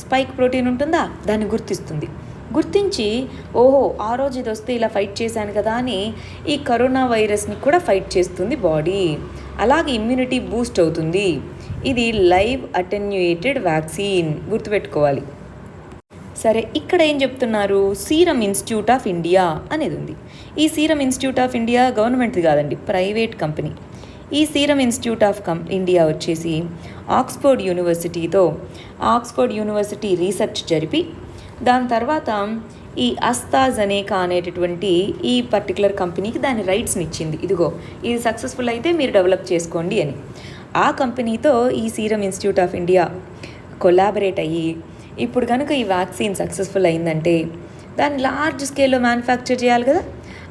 స్పైక్ ప్రోటీన్ ఉంటుందా, దాన్ని గుర్తించి ఓహో ఆ రోజు ఇది వస్తే ఇలా ఫైట్ చేశాను కదా అని ఈ కరోనా వైరస్ని కూడా ఫైట్ చేస్తుంది బాడీ. అలాగే ఇమ్యూనిటీ బూస్ట్ అవుతుంది. ఇది లైవ్ అటెన్యూయేటెడ్ వ్యాక్సిన్, గుర్తుపెట్టుకోవాలి. సరే, ఇక్కడ ఏం చెప్తున్నారు? సీరం ఇన్స్టిట్యూట్ ఆఫ్ ఇండియా అనేది ఉంది. ఈ సీరం ఇన్స్టిట్యూట్ ఆఫ్ ఇండియా గవర్నమెంట్ది కాదండి, ప్రైవేట్ కంపెనీ. ఈ సీరం ఇన్స్టిట్యూట్ ఆఫ్ ఇండియా వచ్చేసి ఆక్స్ఫర్డ్ యూనివర్సిటీ రీసెర్చ్ జరిపి దాని తర్వాత ఈ అస్ట్రాజెనెకా అనేటటువంటి ఈ పర్టికులర్ కంపెనీకి దాని రైట్స్ని ఇచ్చింది. ఇదిగో ఇది సక్సెస్ఫుల్ అయితే మీరు డెవలప్ చేసుకోండి అని. ఆ కంపెనీతో ఈ serum institute of India collaborate అయ్యి ఇప్పుడు కనుక ఈ వ్యాక్సిన్ సక్సెస్ఫుల్ అయిందంటే దాన్ని లార్జ్ స్కేల్లో మ్యానుఫ్యాక్చర్ చేయాలి కదా.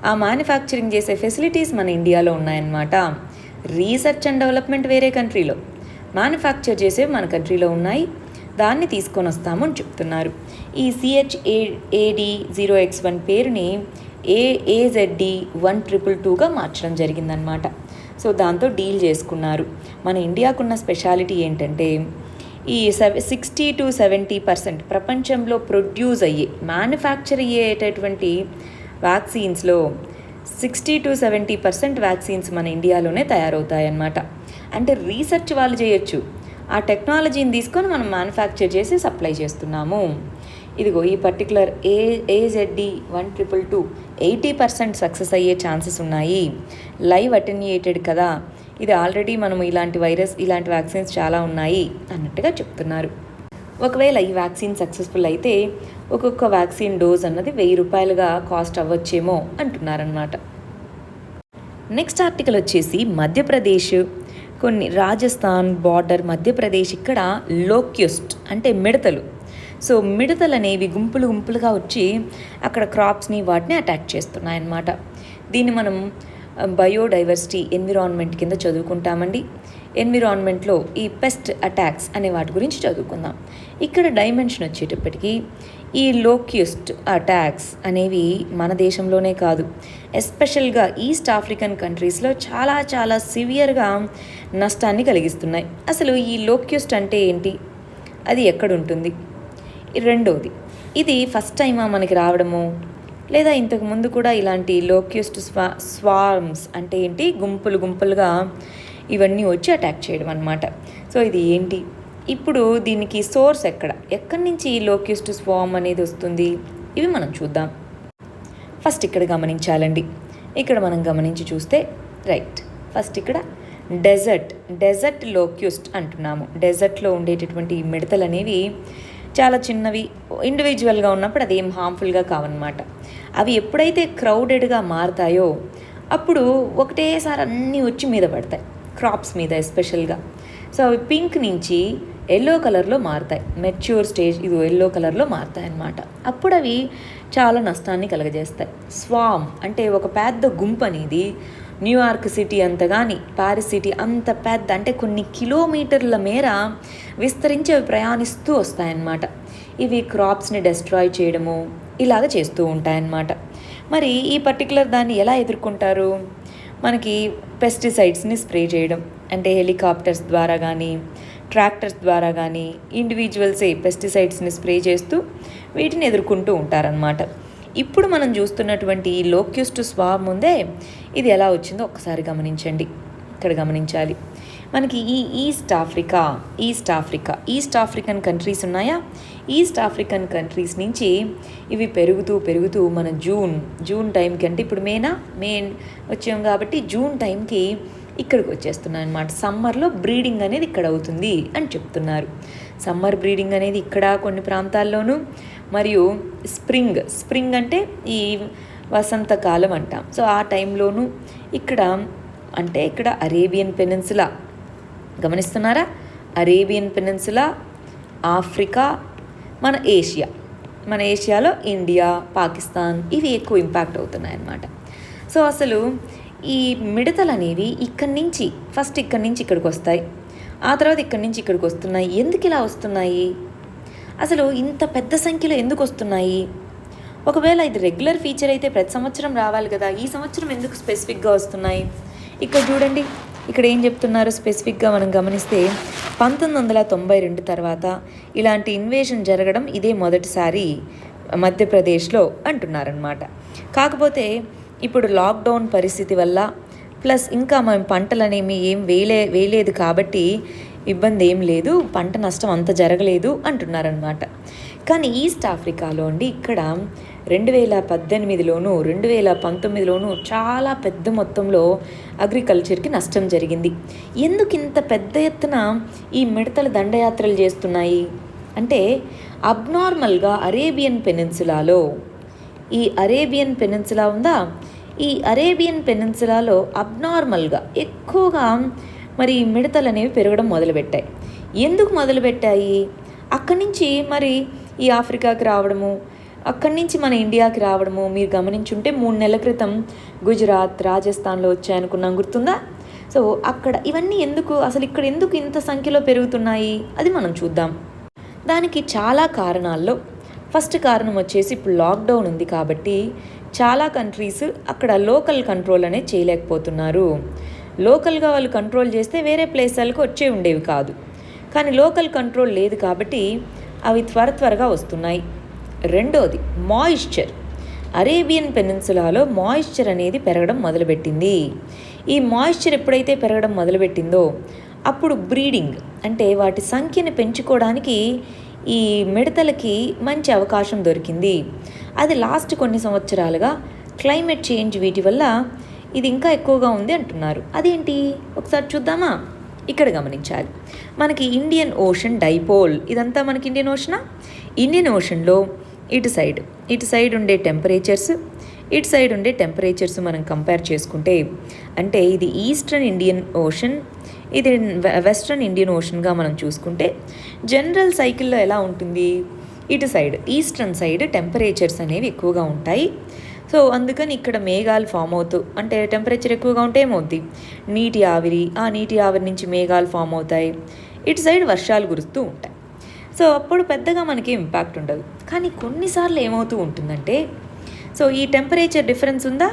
ఆ మ్యానుఫ్యాక్చరింగ్ చేసే ఫెసిలిటీస్ మన ఇండియాలో ఉన్నాయన్నమాట. రీసెర్చ్ అండ్ డెవలప్మెంట్ వేరే కంట్రీలో, మ్యానుఫ్యాక్చర్ చేసేవి మన కంట్రీలో ఉన్నాయి. దాన్ని తీసుకొని వస్తాము అని చెప్తున్నారు. ఈ CHAD-0X1 పేరుని AZD-1222గా మార్చడం జరిగిందనమాట. సో దాంతో డీల్ చేసుకున్నారు. మన ఇండియాకున్న స్పెషాలిటీ ఏంటంటే ఈ 60 to 70% ప్రపంచంలో ప్రొడ్యూస్ మ్యానుఫ్యాక్చర్ అయ్యేటటువంటి వ్యాక్సిన్స్లో 60 to 70% వ్యాక్సిన్స్ మన ఇండియాలోనే తయారవుతాయన్నమాట. అంటే రీసెర్చ్ వాళ్ళు చేయొచ్చు, ఆ టెక్నాలజీని తీసుకొని మనం మ్యానుఫ్యాక్చర్ చేసి సప్లై చేస్తున్నాము. ఇదిగో ఈ పర్టికులర్ AZD1222 80% సక్సెస్ అయ్యే ఛాన్సెస్ ఉన్నాయి. లైవ్ అటెన్యూయేటెడ్ కదా, ఇది ఆల్రెడీ మనం ఇలాంటి వ్యాక్సిన్స్ చాలా ఉన్నాయి అన్నట్టుగా చెప్తున్నారు. ఒకవేళ ఈ వ్యాక్సిన్ సక్సెస్ఫుల్ అయితే ఒక్కొక్క వ్యాక్సిన్ డోస్ అన్నది ₹1000 కాస్ట్ అవ్వచ్చేమో అంటున్నారనమాట. నెక్స్ట్ ఆర్టికల్ వచ్చేసి మధ్యప్రదేశ్, కొన్ని రాజస్థాన్ బార్డర్ మధ్యప్రదేశ్, ఇక్కడ లోక్యుస్ట్ అంటే మిడతలు. సో మిడతలు అనేవి గుంపులుగా వచ్చి అక్కడ క్రాప్స్ని వాటిని అటాక్ చేస్తున్నాయన్నమాట. దీన్ని మనం బయోడైవర్సిటీ ఎన్విరాన్మెంట్ కింద చదువుకుంటామండి. ఎన్విరాన్మెంట్లో ఈ పెస్ట్ అటాక్స్ అనే వాటి గురించి చదువుకుందాం. ఇక్కడ డైమెన్షన్ వచ్చేటప్పటికి ఈ లోక్యుస్ట్ అటాక్స్ అనేవి మన దేశంలోనే కాదు, ఎస్పెషల్గా ఈస్ట్ ఆఫ్రికన్ కంట్రీస్లో చాలా సివియర్గా నష్టాన్ని కలిగిస్తున్నాయి. అసలు ఈ లోక్యుస్ట్ అంటే ఏంటి, అది ఎక్కడుంటుంది? రెండోది, ఇది ఫస్ట్ టైమా మనకి రావడము, లేదా ఇంతకు ముందు కూడా ఇలాంటి లోక్యుస్ట్ స్వార్మ్స్ అంటే ఏంటి, గుంపులుగా ఇవన్నీ వచ్చి అటాక్ చేయడం అన్నమాట. సో ఇది ఏంటి, ఇప్పుడు దీనికి సోర్స్ ఎక్కడి నుంచి ఈ లోక్యుస్ట్ స్వార్మ్ అనేది వస్తుంది, ఇవి మనం చూద్దాం. ఫస్ట్ ఇక్కడ గమనించాలండి. ఇక్కడ మనం గమనించి చూస్తే రైట్, ఫస్ట్ ఇక్కడ డెజర్ట్ లోక్యుస్ట్ అంటున్నాము. డెజర్ట్లో ఉండేటటువంటి ఈ మిడతలు అనేవి చాలా చిన్నవి, ఇండివిజువల్గా ఉన్నప్పుడు అదేం హార్మ్ఫుల్గా కావన్నమాట. అవి ఎప్పుడైతే క్రౌడెడ్గా మారుతాయో అప్పుడు ఒకటేసారి అన్నీ వచ్చి మీద పడతాయి, క్రాప్స్ మీద ఎస్పెషల్గా. సో అవి పింక్ నుంచి ఎల్లో కలర్లో మారుతాయి, మెచ్యూర్ స్టేజ్ ఇది ఎల్లో కలర్లో మారుతాయి అన్నమాట. అప్పుడు అవి చాలా నష్టాన్ని కలగజేస్తాయి. స్వామ్ అంటే ఒక పెద్ద గుంపు అనేది న్యూయార్క్ సిటీ అంత కానీ, ప్యారిస్ సిటీ అంత పెద్ద, అంటే కొన్ని కిలోమీటర్ల మేర విస్తరించి అవి ప్రయాణిస్తూ వస్తాయన్నమాట. ఇవి క్రాప్స్ని డెస్ట్రాయ్ చేయడము ఇలాగ చేస్తూ ఉంటాయన్నమాట. మరి ఈ పర్టికులర్ దాన్ని ఎలా ఎదుర్కొంటారు? మనకి పెస్టిసైడ్స్ని స్ప్రే చేయడం, అంటే హెలికాప్టర్స్ ద్వారా కానీ ట్రాక్టర్స్ ద్వారా కానీ ఇండివిజువల్సే పెస్టిసైడ్స్ని స్ప్రే చేస్తూ వీటిని ఎదుర్కొంటూ ఉంటారనమాట. ఇప్పుడు మనం చూస్తున్నటువంటి ఈ లోక్యుస్ట్ స్వార్మ్ ఉందే, ఇది ఎలా వచ్చిందో ఒక్కసారి గమనించండి. ఇక్కడ గమనించాలి, మనకి ఈ ఈస్ట్ ఆఫ్రికన్ కంట్రీస్ ఉన్నాయా, ఈస్ట్ ఆఫ్రికన్ కంట్రీస్ నుంచి ఇవి పెరుగుతూ మన జూన్ టైంకి, అంటే ఇప్పుడు మే వచ్చాం కాబట్టి జూన్ టైంకి ఇక్కడికి వచ్చేస్తున్నాయి అన్నమాట. సమ్మర్లో బ్రీడింగ్ అనేది ఇక్కడ అవుతుంది అని చెప్తున్నారు. సమ్మర్ బ్రీడింగ్ అనేది ఇక్కడ కొన్ని ప్రాంతాల్లోనూ, మరియు స్ప్రింగ్ అంటే ఈ వసంతకాలం అంటాం. సో ఆ టైంలోనూ ఇక్కడ, అంటే ఇక్కడ అరేబియన్ పెనిన్సులా గమనిస్తున్నారా, అరేబియన్ పెనిన్సులా, ఆఫ్రికా, మన ఏషియాలో ఇండియా, పాకిస్తాన్ ఇవి ఎక్కువ ఇంపాక్ట్ అవుతున్నాయి అన్నమాట. సో అసలు ఈ మిడతలు అనేవి ఇక్కడి నుంచి ఇక్కడికి వస్తాయి, ఆ తర్వాత ఇక్కడి నుంచి ఇక్కడికి వస్తున్నాయి. ఎందుకు ఇలా వస్తున్నాయి, అసలు ఇంత పెద్ద సంఖ్యలో ఎందుకు వస్తున్నాయి? ఒకవేళ ఇది రెగ్యులర్ ఫీచర్ అయితే ప్రతి సంవత్సరం రావాలి కదా, ఈ సంవత్సరం ఎందుకు స్పెసిఫిక్గా వస్తున్నాయి? ఇక్కడ చూడండి, ఇక్కడ ఏం చెప్తున్నారు స్పెసిఫిక్గా మనం గమనిస్తే 1992 తర్వాత ఇలాంటి ఇన్వేషన్ జరగడం ఇదే మొదటిసారి మధ్యప్రదేశ్లో అంటున్నారనమాట. కాకపోతే ఇప్పుడు లాక్డౌన్ పరిస్థితి వల్ల ప్లస్ ఇంకా మేము పంటలనేమి ఏం వేయలేదు కాబట్టి ఇబ్బంది ఏం లేదు, పంట నష్టం అంత జరగలేదు అంటున్నారనమాట. కానీ ఈస్ట్ ఆఫ్రికాలో అండి ఇక్కడ 2018లోను 2019లోను చాలా పెద్ద మొత్తంలో అగ్రికల్చర్కి నష్టం జరిగింది. ఎందుకు ఇంత పెద్ద ఎత్తున ఈ మిడతలు దండయాత్రలు చేస్తున్నాయి అంటే, అబ్నార్మల్గా అరేబియన్ పెనిన్సులాలో, ఈ అరేబియన్ పెనిన్సులా ఉందా, ఈ అరేబియన్ పెనిన్సులాలో అబ్నార్మల్గా ఎక్కువగా మరి మిడతలు అనేవి పెరగడం మొదలుపెట్టాయి. ఎందుకు మొదలుపెట్టాయి? అక్కడి నుంచి మరి ఈ ఆఫ్రికాకి రావడము, అక్కడి నుంచి మన ఇండియాకి రావడము మీరు గమనించుంటే 3 నెలల క్రితం గుజరాత్, రాజస్థాన్లో వచ్చాయనుకున్నాం, గుర్తుందా? సో అక్కడ ఇవన్నీ ఎందుకు, అసలు ఇక్కడ ఎందుకు ఇంత సంఖ్యలో పెరుగుతున్నాయి అది మనం చూద్దాం. దానికి చాలా కారణాల్లో ఫస్ట్ కారణం వచ్చేసి ఇప్పుడు లాక్డౌన్ ఉంది కాబట్టి చాలా కంట్రీస్ అక్కడ లోకల్ కంట్రోల్ అనేది చేయలేకపోతున్నారు. లోకల్గా వాళ్ళు కంట్రోల్ చేస్తే వేరే ప్లేసులకు వచ్చే ఉండేవి కాదు, కానీ లోకల్ కంట్రోల్ లేదు కాబట్టి అవి త్వరగా వస్తున్నాయి. రెండోది మాయిశ్చర్, అరేబియన్ పెనిన్సులాలో మాయిశ్చర్ అనేది పెరగడం మొదలుపెట్టింది. ఈ మాయిశ్చర్ ఎప్పుడైతే పెరగడం మొదలుపెట్టిందో అప్పుడు బ్రీడింగ్ అంటే వాటి సంఖ్యని పెంచుకోవడానికి ఈ మిడతలకి మంచి అవకాశం దొరికింది. అది లాస్ట్ కొన్ని సంవత్సరాలుగా క్లైమేట్ చేంజ్ వీటి వల్ల ఇది ఇంకా ఎక్కువగా ఉంది అంటున్నారు. అదేంటి ఒకసారి చూద్దామా? ఇక్కడ గమనించాలి. మనకి ఇండియన్ ఓషన్ డైపోల్, ఇదంతా మనకి ఇండియన్ ఓషనా? ఇండియన్ ఓషన్లో ఇటు సైడ్ ఉండే టెంపరేచర్స్, ఇటు సైడ్ ఉండే టెంపరేచర్స్ మనం కంపేర్ చేసుకుంటే, అంటే ఇది ఈస్టర్న్ ఇండియన్ ఓషన్, ఇది వెస్ట్రన్ ఇండియన్ ఓషన్గా మనం చూసుకుంటే జనరల్ సైకిల్లో ఎలా ఉంటుంది? ఇటు సైడ్ ఈస్టర్న్ సైడ్ టెంపరేచర్స్ అనేవి ఎక్కువగా ఉంటాయి. సో అందుకని ఇక్కడ మేఘాలు ఫామ్ అవుతూ, అంటే టెంపరేచర్ ఎక్కువగా ఉంటే ఏమవుద్ది? నీటి ఆవిరి నుంచి మేఘాలు ఫామ్ అవుతాయి. ఇటు సైడ్ వర్షాలు కురుస్తూ ఉంటాయి. సో అప్పుడు పెద్దగా మనకి ఇంపాక్ట్ ఉండదు. కానీ కొన్నిసార్లు ఏమవుతూ ఉంటుందంటే, సో ఈ టెంపరేచర్ డిఫరెన్స్ ఉందా,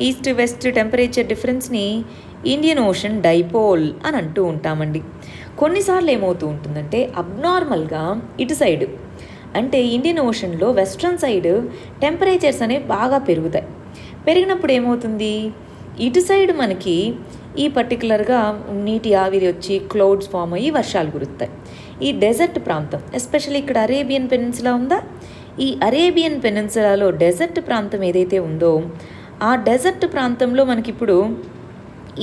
ఈస్ట్ వెస్ట్ టెంపరేచర్ డిఫరెన్స్ని ఇండియన్ ఓషన్ డైపోల్ అని అంటూ ఉంటామండి. కొన్నిసార్లు ఏమవుతూ ఉంటుందంటే అబ్నార్మల్గా ఇటు సైడ్, అంటే ఇండియన్ ఓషన్లో వెస్ట్రన్ సైడ్ టెంపరేచర్స్ అనేవి బాగా పెరుగుతాయి. పెరిగినప్పుడు ఏమవుతుంది? ఇటు సైడ్ మనకి ఈ పర్టికులర్గా నీటి ఆవిరి వచ్చి క్లౌడ్స్ ఫామ్ అయ్యి వర్షాలు కురుస్తాయి. ఈ డెజర్ట్ ప్రాంతం, ఎస్పెషల్లీ ఇక్కడ అరేబియన్ పెనిన్సులా ఉందా, ఈ అరేబియన్ పెనిన్సులాలో డెజర్ట్ ప్రాంతం ఏదైతే ఉందో ఆ డెజర్ట్ ప్రాంతంలో మనకిప్పుడు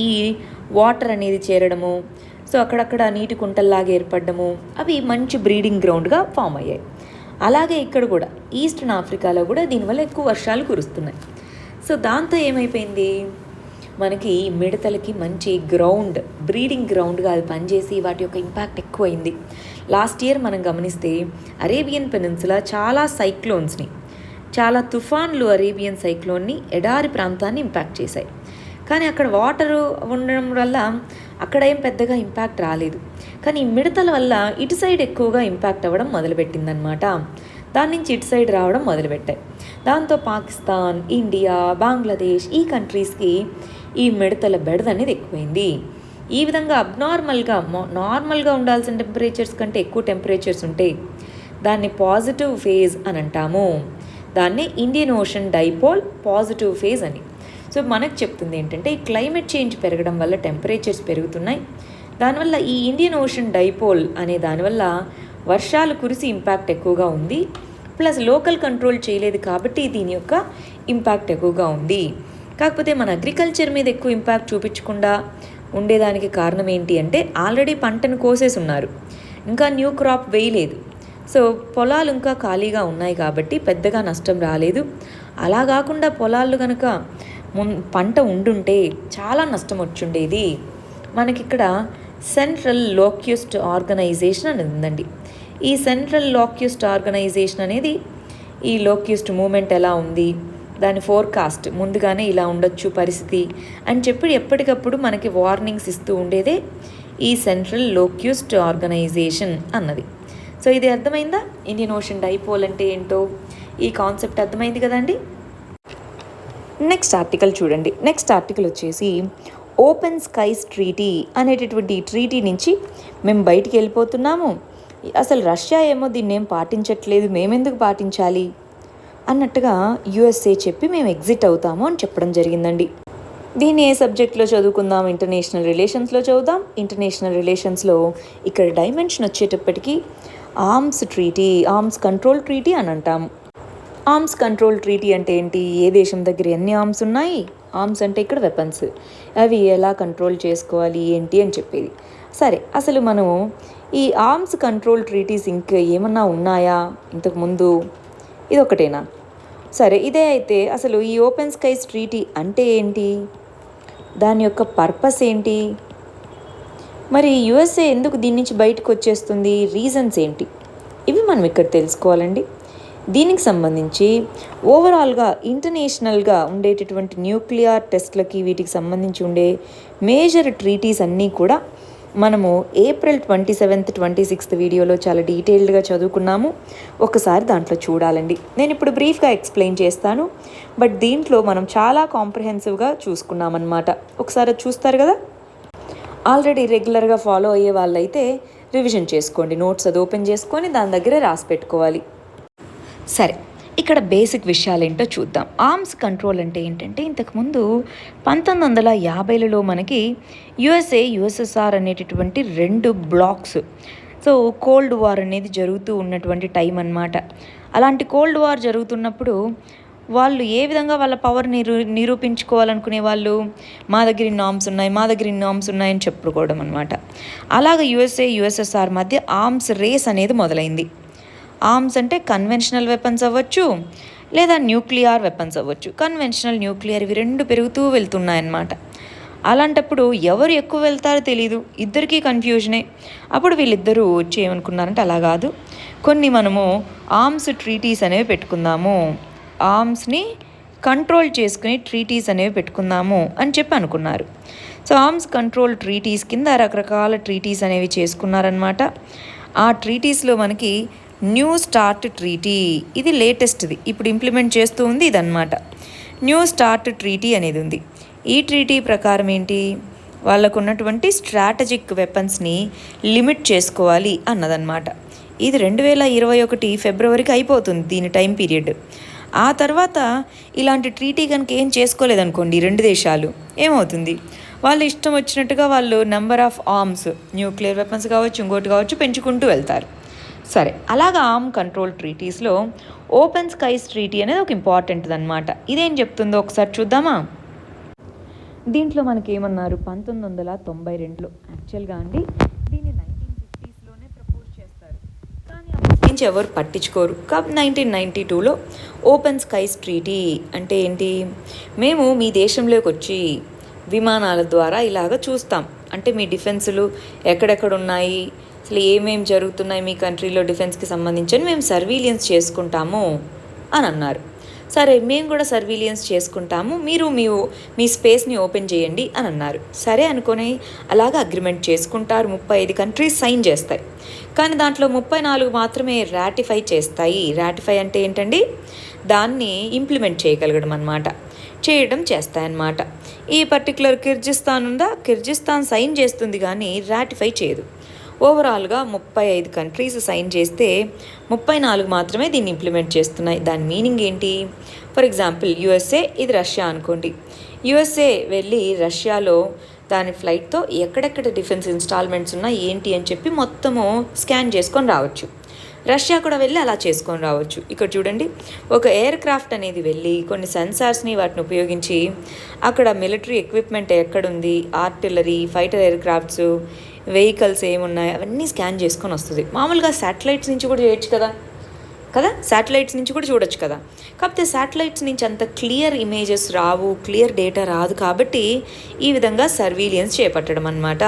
ఈ వాటర్ అనేది చేరడము, సో అక్కడక్కడ నీటి కుంటల్లాగా ఏర్పడము, అవి మంచి బ్రీడింగ్ గ్రౌండ్గా ఫామ్ అయ్యాయి. అలాగే ఇక్కడ కూడా ఈస్టర్న్ ఆఫ్రికాలో కూడా దీనివల్ల ఎక్కువ వర్షాలు కురుస్తున్నాయి. సో దాంతో ఏమైపోయింది, మనకి మిడతలకి మంచి గ్రౌండ్, బ్రీడింగ్ గ్రౌండ్గా అది పనిచేసి వాటి యొక్క ఇంపాక్ట్ ఎక్కువైంది. లాస్ట్ ఇయర్ మనం గమనిస్తే అరేబియన్ పెనిన్సులా చాలా తుఫాన్లు అరేబియన్ సైక్లోన్ని, ఎడారి ప్రాంతాన్ని ఇంపాక్ట్ చేశాయి. కానీ అక్కడ వాటరు ఉండడం వల్ల అక్కడ ఏం పెద్దగా ఇంపాక్ట్ రాలేదు. కానీ ఈ మిడతల వల్ల ఇటు సైడ్ ఎక్కువగా ఇంపాక్ట్ అవ్వడం మొదలుపెట్టిందనమాట. దాని నుంచి ఇటు సైడ్ రావడం మొదలుపెట్టాయి. దాంతో పాకిస్తాన్, ఇండియా, బంగ్లాదేశ్ ఈ కంట్రీస్కి ఈ మిడతల బెడద అనేది ఎక్కువైంది. ఈ విధంగా నార్మల్గా ఉండాల్సిన టెంపరేచర్స్ కంటే ఎక్కువ టెంపరేచర్స్ ఉంటే దాన్ని పాజిటివ్ ఫేజ్ అని అంటాము. దాన్ని Indian ocean dipole positive phase అని. సో మనకు చెప్తుంది ఏంటంటే, ఈ క్లైమేట్ చేంజ్ పెరగడం వల్ల టెంపరేచర్స్ పెరుగుతున్నాయి. దానివల్ల ఈ ఇండియన్ ఓషన్ డైపోల్ అనే దానివల్ల వర్షాలు కురిసి ఇంపాక్ట్ ఎక్కువగా ఉంది. ప్లస్ లోకల్ కంట్రోల్ చేయలేదు కాబట్టి దీని యొక్క ఇంపాక్ట్ ఎక్కువగా ఉంది. కాకపోతే మన అగ్రికల్చర్ మీద ఎక్కువ ఇంపాక్ట్ చూపించకుండా ఉండేదానికి కారణం ఏంటి అంటే, ఆల్రెడీ పంటను కోసేసి ఉన్నారు, ఇంకా న్యూ క్రాప్ వేయలేదు. సో పొలాలు ఇంకా ఖాళీగా ఉన్నాయి కాబట్టి పెద్దగా నష్టం రాలేదు. అలా కాకుండా పొలాలు కనుక పంట ఉండుంటే చాలా నష్టం వచ్చుండేది. మనకిక్కడ సెంట్రల్ లోక్యూస్ట్ ఆర్గనైజేషన్ అనేది ఉందండి. ఈ సెంట్రల్ లోక్యూస్ట్ ఆర్గనైజేషన్ అనేది ఈ లోక్యూస్ట్ మూమెంట్ ఎలా ఉంది, దాని ఫోర్కాస్ట్ ముందుగానే ఇలా ఉండొచ్చు పరిస్థితి అని చెప్పి ఎప్పటికప్పుడు మనకి వార్నింగ్స్ ఇస్తూ ఉండేదే ఈ సెంట్రల్ లోక్యూస్ట్ ఆర్గనైజేషన్ అన్నది. సో ఇది అర్థమైందా? ఇండియన్ ఓషన్ డైపోల్ అంటే ఏంటో ఈ కాన్సెప్ట్ అర్థమైంది కదండి. నెక్స్ట్ ఆర్టికల్ చూడండి. నెక్స్ట్ ఆర్టికల్ వచ్చేసి ఓపెన్ స్కైస్ ట్రీటీ అనేటటువంటి ట్రీటీ నుంచి మేము బయటికి వెళ్ళిపోతున్నాము, అసలు రష్యా ఏమో దీన్ని ఏం పాటించట్లేదు, మేమెందుకు పాటించాలి అన్నట్టుగా యుఎస్ఏ చెప్పి మేము ఎగ్జిట్ అవుతాము అని చెప్పడం జరిగిందండి. దీన్ని ఏ సబ్జెక్ట్లో చదువుకుందాం? ఇంటర్నేషనల్ రిలేషన్స్లో చదువుదాం. ఇంటర్నేషనల్ రిలేషన్స్లో ఇక్కడ డైమెన్షన్ వచ్చేటప్పటికి ఆర్మ్స్ కంట్రోల్ ట్రీటీ అని అంటాము. ఆర్మ్స్ కంట్రోల్ ట్రీటీ అంటే ఏంటి? ఏ దేశం దగ్గర ఎన్ని ఆర్మ్స్ ఉన్నాయి, ఆర్మ్స్ అంటే ఇక్కడ వెపన్స్, అవి ఎలా కంట్రోల్ చేసుకోవాలి ఏంటి అని చెప్పేది. సరే, అసలు మనము ఈ ఆర్మ్స్ కంట్రోల్ ట్రీటీస్ ఇంకా ఏమన్నా ఉన్నాయా ఇంతకుముందు? ఇది ఒకటేనా? సరే, ఇదే అయితే అసలు ఈ ఓపెన్ స్కైస్ ట్రీటీ అంటే ఏంటి, దాని యొక్క పర్పస్ ఏంటి, మరి యుఎస్ఏ ఎందుకు దీని నుంచి బయటకు వచ్చేస్తుంది, రీజన్స్ ఏంటి, ఇవి మనం ఇక్కడ తెలుసుకోవాలండి. దీనికి సంబంధించి ఓవరాల్గా ఇంటర్నేషనల్గా ఉండేటటువంటి న్యూక్లియర్ టెస్ట్లకి వీటికి సంబంధించి ఉండే మేజర్ ట్రీటీస్ అన్నీ కూడా మనము April 27th 26th వీడియోలో చాలా డీటెయిల్డ్గా చదువుకున్నాము. ఒకసారి దాంట్లో చూడాలండి. నేను ఇప్పుడు బ్రీఫ్గా ఎక్స్ప్లెయిన్ చేస్తాను, బట్ దీంట్లో మనం చాలా కాంప్రహెన్సివ్గా చూసుకున్నామన్నమాట. ఒకసారి చూస్తారు కదా. ఆల్రెడీ రెగ్యులర్గా ఫాలో అయ్యే వాళ్ళైతే రివిజన్ చేసుకోండి, నోట్స్ అది ఓపెన్ చేసుకొని దాని దగ్గరే రాసి పెట్టుకోవాలి. సరే, ఇక్కడ బేసిక్ విషయాలేంటో చూద్దాం. ఆర్మ్స్ కంట్రోల్ అంటే ఏంటంటే, ఇంతకుముందు 1950లలో మనకి యుఎస్ఎస్ఆర్ అనేటటువంటి 2 బ్లాక్స్. సో కోల్డ్ వార్ అనేది జరుగుతూ ఉన్నటువంటి టైం అన్నమాట. అలాంటి కోల్డ్ వార్ జరుగుతున్నప్పుడు వాళ్ళు ఏ విధంగా వాళ్ళ పవర్ నిరూపించుకోవాలనుకునే వాళ్ళు, మా దగ్గర ఇన్ని ఆర్మ్స్ ఉన్నాయి, మా దగ్గర ఇన్ని ఆర్మ్స్ ఉన్నాయని చెప్పుకోవడం అనమాట. అలాగ యుఎస్ఎస్ఆర్ మధ్య ఆర్మ్స్ రేస్ అనేది మొదలైంది. ఆర్మ్స్ అంటే కన్వెన్షనల్ వెపన్స్ అవ్వచ్చు, లేదా న్యూక్లియర్ వెపన్స్ అవ్వచ్చు. కన్వెన్షనల్, న్యూక్లియర్ ఇవి 2 పెరుగుతూ వెళ్తున్నాయన్నమాట. అలాంటప్పుడు ఎవరు ఎక్కువ వెళ్తారో తెలీదు, ఇద్దరికీ కన్ఫ్యూజనే. అప్పుడు వీళ్ళిద్దరూ వచ్చి ఏమనుకున్నారంటే, అలా కాదు, కొన్ని మనము ఆర్మ్స్ ట్రీటీస్ అనేవి పెట్టుకుందాము, ఆర్మ్స్ని కంట్రోల్ చేసుకుని ట్రీటీస్ అనేవి పెట్టుకుందాము అని చెప్పి అనుకున్నారు. సో ఆర్మ్స్ కంట్రోల్ ట్రీటీస్ కింద రకరకాల ట్రీటీస్ అనేవి చేసుకున్నారనమాట. ఆ ట్రీటీస్లో మనకి న్యూ స్టార్ట్ ట్రీటీ, ఇది లేటెస్ట్ది, ఇప్పుడు ఇంప్లిమెంట్ చేస్తూ ఉంది ఇదన్నమాట. న్యూ స్టార్ట్ ట్రీటీ అనేది ఉంది. ఈ ట్రీటీ ప్రకారం ఏంటి, వాళ్ళకు ఉన్నటువంటి స్ట్రాటజిక్ వెపన్స్ని లిమిట్ చేసుకోవాలి అన్నదన్నమాట. ఇది 2021 ఫిబ్రవరికి అయిపోతుంది దీని టైం పీరియడ్. ఆ తర్వాత ఇలాంటి ట్రీటీ కనుక ఏం చేసుకోలేదనుకోండి 2 దేశాలు, ఏమవుతుంది, వాళ్ళు ఇష్టం వచ్చినట్టుగా వాళ్ళు number of arms, nuclear weapons కావచ్చు, ఇంకోటి కావచ్చు, పెంచుకుంటూ వెళ్తారు. సరే, అలాగా ఆర్మ్ కంట్రోల్ ట్రీటీస్లో ఓపెన్ స్కైస్ ట్రీటీ అనేది ఒక ఇంపార్టెంట్ అనమాట. ఇదేం చెప్తుందో ఒకసారి చూద్దామా. దీంట్లో మనకి ఏమన్నారు, 1992లో యాక్చువల్గా అండి దీన్ని 1950స్లోనే ప్రపోజ్ చేస్తారు, కానీ అప్పటి నుంచి ఎవరు పట్టించుకోరు. 1992లో ఓపెన్ స్కైస్ ట్రీటీ అంటే ఏంటి, మేము మీ దేశంలోకి వచ్చి విమానాల ద్వారా ఇలాగ చూస్తాం, అంటే మీ డిఫెన్సులు ఎక్కడెక్కడ ఉన్నాయి, అసలు ఏమేమి జరుగుతున్నాయి మీ కంట్రీలో డిఫెన్స్కి సంబంధించి మేము సర్వీలియన్స్ చేసుకుంటాము అని అన్నారు. సరే, మేము కూడా సర్వీలియన్స్ చేసుకుంటాము, మీరు మీ స్పేస్ని ఓపెన్ చేయండి అని అన్నారు. సరే అనుకొని అలాగ అగ్రిమెంట్ చేసుకుంటారు. 35 కంట్రీస్ సైన్ చేస్తాయి, కానీ దాంట్లో 34 మాత్రమే రాటిఫై చేస్తాయి. రాటిఫై అంటే ఏంటండి, దాన్ని ఇంప్లిమెంట్ చేయగలగడం అన్నమాట, చేస్తాయన్నమాట. ఈ పర్టికులర్ కిర్గిస్తాన్ ఉందా, కిర్గిస్తాన్ సైన్ చేస్తుంది కానీ రాటిఫై చేయదు. ఓవరాల్గా 35 కంట్రీస్ సైన్ చేస్తే 34 మాత్రమే దీన్ని ఇంప్లిమెంట్ చేస్తున్నాయి. దాని మీనింగ్ ఏంటి, ఫర్ ఎగ్జాంపుల్ యుఎస్ఏ, ఇది రష్యా అనుకోండి. యుఎస్ఏ వెళ్ళి రష్యాలో దాని ఫ్లైట్తో ఎక్కడెక్కడ డిఫెన్స్ ఇన్స్టాల్మెంట్స్ ఉన్నాయి ఏంటి అని చెప్పి మొత్తము స్కాన్ చేసుకొని రావచ్చు. రష్యా కూడా వెళ్ళి అలా చేసుకొని రావచ్చు. ఇక్కడ చూడండి, ఒక ఎయిర్ క్రాఫ్ట్ అనేది వెళ్ళి కొన్ని సెన్సార్స్ని వాటిని ఉపయోగించి అక్కడ మిలిటరీ ఎక్విప్మెంట్ ఎక్కడుంది, artillery, fighter air crafts, vehicles ఏమున్నాయి అవన్నీ స్కాన్ చేసుకొని వస్తుంది. మామూలుగా శాటిలైట్స్ నుంచి కూడా చేయొచ్చు కదా, శాటిలైట్స్ నుంచి కూడా చూడొచ్చు కదా. కాకపోతే శాటిలైట్స్ నుంచి అంత క్లియర్ ఇమేజెస్ రావు, క్లియర్ డేటా రాదు, కాబట్టి ఈ విధంగా సర్వీలియన్స్ చేపట్టడం అన్నమాట.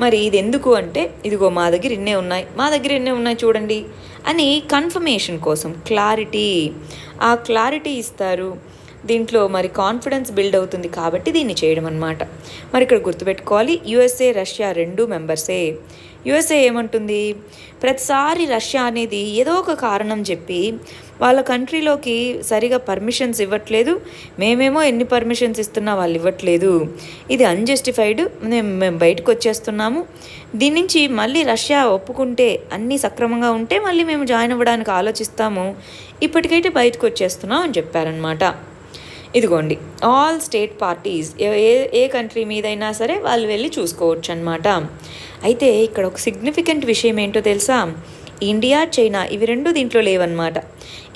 మరి ఇది ఎందుకు అంటే, ఇదిగో మా దగ్గర ఇన్నే ఉన్నాయి చూడండి అని కన్ఫర్మేషన్ కోసం, క్లారిటీ, ఆ క్లారిటీ ఇస్తారు. దీంట్లో మరి కాన్ఫిడెన్స్ బిల్డ్ అవుతుంది కాబట్టి దీన్ని చేయడం అన్నమాట. మరి ఇక్కడ గుర్తుపెట్టుకోవాలి, యుఎస్ఏ రష్యా 2 మెంబర్సే. యుఎస్ఏ ఏమంటుంది, ప్రతిసారి రష్యా అనేది ఏదో ఒక కారణం చెప్పి వాళ్ళ కంట్రీలోకి సరిగా పర్మిషన్స్ ఇవ్వట్లేదు, మేమేమో ఎన్ని పర్మిషన్స్ ఇస్తున్నా వాళ్ళు ఇవ్వట్లేదు, ఇది అన్జస్టిఫైడ్, మేము బయటకు వచ్చేస్తున్నాము, దీని నుంచి మళ్ళీ రష్యా ఒప్పుకుంటే అన్నీ సక్రమంగా ఉంటే మళ్ళీ మేము జాయిన్ అవ్వడానికి ఆలోచిస్తాము, ఇప్పటికైతే బయటకు వచ్చేస్తున్నాం అని చెప్పారనమాట. ఇదిగోండి, ఆల్ స్టేట్ పార్టీస్ ఏ కంట్రీ మీదైనా సరే వాళ్ళు వెళ్ళి చూసుకోవచ్చు అనమాట. అయితే ఇక్కడ ఒక సిగ్నిఫికెంట్ విషయం ఏంటో తెలుసా, ఇండియా, చైనా ఇవి 2 దీంట్లో లేవన్నమాట.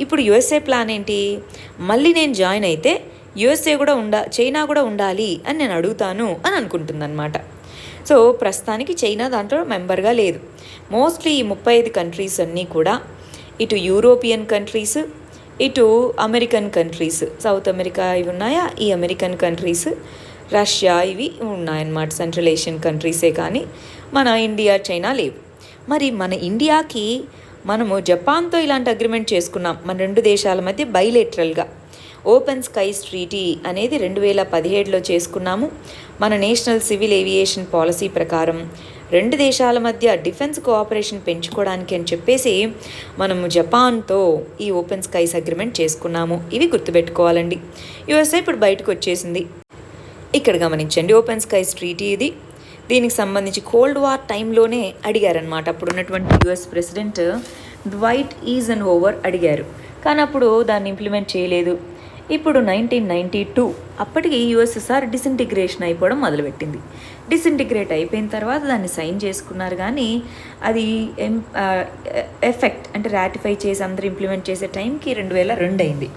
ఇప్పుడు యుఎస్ఏ ప్లాన్ ఏంటి, మళ్ళీ నేను జాయిన్ అయితే యుఎస్ఏ కూడా చైనా కూడా ఉండాలి అని నేను అడుగుతాను అని అనుకుంటుందన్నమాట. సో ప్రస్తుతానికి చైనా దాంట్లో మెంబర్గా లేదు. మోస్ట్లీ ఈ 35 కంట్రీస్ అన్నీ కూడా ఇటు యూరోపియన్ కంట్రీస్, ఇటు అమెరికన్ కంట్రీస్, సౌత్ అమెరికా ఇవి ఉన్నాయా, ఈ అమెరికన్ కంట్రీస్, రష్యా ఇవి ఉన్నాయన్నమాట, సెంట్రల్ ఏషియన్ కంట్రీసే, కానీ మన ఇండియా, చైనా లేవు. మరి మన ఇండియాకి మనము జపాన్తో ఇలాంటి అగ్రిమెంట్ చేసుకున్నాం, మన 2 దేశాల మధ్య బైలేటరల్గా. ఓపెన్ స్కైస్ ట్రీటీ అనేది 2017లో చేసుకున్నాము. మన నేషనల్ సివిల్ ఏవియేషన్ పాలసీ ప్రకారం 2 దేశాల మధ్య డిఫెన్స్ కోఆపరేషన్ పెంచుకోవడానికి అని చెప్పేసి మనము జపాన్తో ఈ ఓపెన్ స్కైస్ అగ్రిమెంట్ చేసుకున్నాము. ఇవి గుర్తుపెట్టుకోవాలండి. యుఎస్ఏ ఇప్పుడు బయటకు వచ్చేసింది. ఇక్కడ గమనించండి, ఓపెన్ స్కైస్ ట్రీటీ ఇది. దీనికి సంబంధించి కోల్డ్ వార్ టైంలోనే అడిగారనమాట. అప్పుడు ఉన్నటువంటి యుఎస్ ప్రెసిడెంట్ డ్వైట్ ఈజెన్హోవర్ అడిగారు, కానీ అప్పుడు దాన్ని ఇంప్లిమెంట్ చేయలేదు. ఇప్పుడు 1992 అప్పటికి యుఎస్ఎస్ఆర్ డిసింటిగ్రేషన్ అయిపోవడం మొదలుపెట్టింది. డిసింటిగ్రేట్ అయిపోయిన తర్వాత దాన్ని సైన్ చేసుకున్నారు, కానీ అది ఎఫెక్ట్ అంటే రాటిఫై చేసి అందరూ ఇంప్లిమెంట్ చేసే టైంకి 2002 అయింది.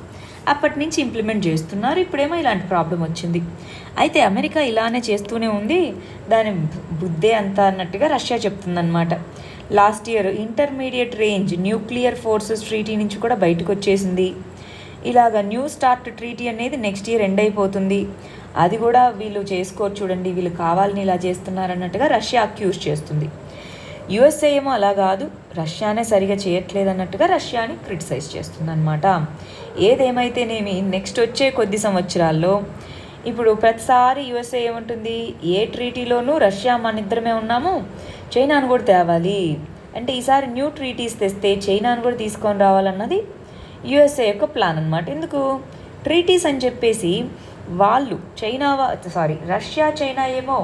అప్పటి నుంచి ఇంప్లిమెంట్ చేస్తున్నారు. ఇప్పుడేమో ఇలాంటి ప్రాబ్లం వచ్చింది. అయితే అమెరికా ఇలానే చేస్తూనే ఉంది, దాని బుద్ధే అంతా అన్నట్టుగా రష్యా చెప్తుందన్నమాట. Last year intermediate range nuclear forces treaty నుంచి కూడా బయటకు వచ్చేసింది. ఇలాగ న్యూ స్టార్ట్ ట్రీటీ అనేది నెక్స్ట్ ఇయర్ ఎండ్ అయిపోతుంది. అది కూడా వీళ్ళు చేసుకోరు, చూడండి వీళ్ళు కావాలని ఇలా చేస్తున్నారన్నట్టుగా రష్యా అక్యూజ్ చేస్తుంది. యుఎస్ఏ ఏమో అలా కాదు, రష్యానే సరిగా చేయట్లేదు అన్నట్టుగా రష్యాని క్రిటిసైజ్ చేస్తుంది అనమాట. ఏదేమైతేనేమి నెక్స్ట్ వచ్చే కొద్ది సంవత్సరాల్లో ఇప్పుడు ప్రతిసారి యుఎస్ఏ ఏముంటుంది, ఏ ట్రీటీలోనూ రష్యా మన ఇద్దరమే ఉన్నాము, చైనాను కూడా తేవాలి అంటే ఈసారి న్యూ ట్రీటీస్ తెస్తే చైనాను కూడా తీసుకొని రావాలన్నది యుఎస్ఏ యొక్క ప్లాన్ అనమాట. ఎందుకు ట్రీటీస్ అని చెప్పేసి వాళ్ళు రష్యా చైనా ఏమో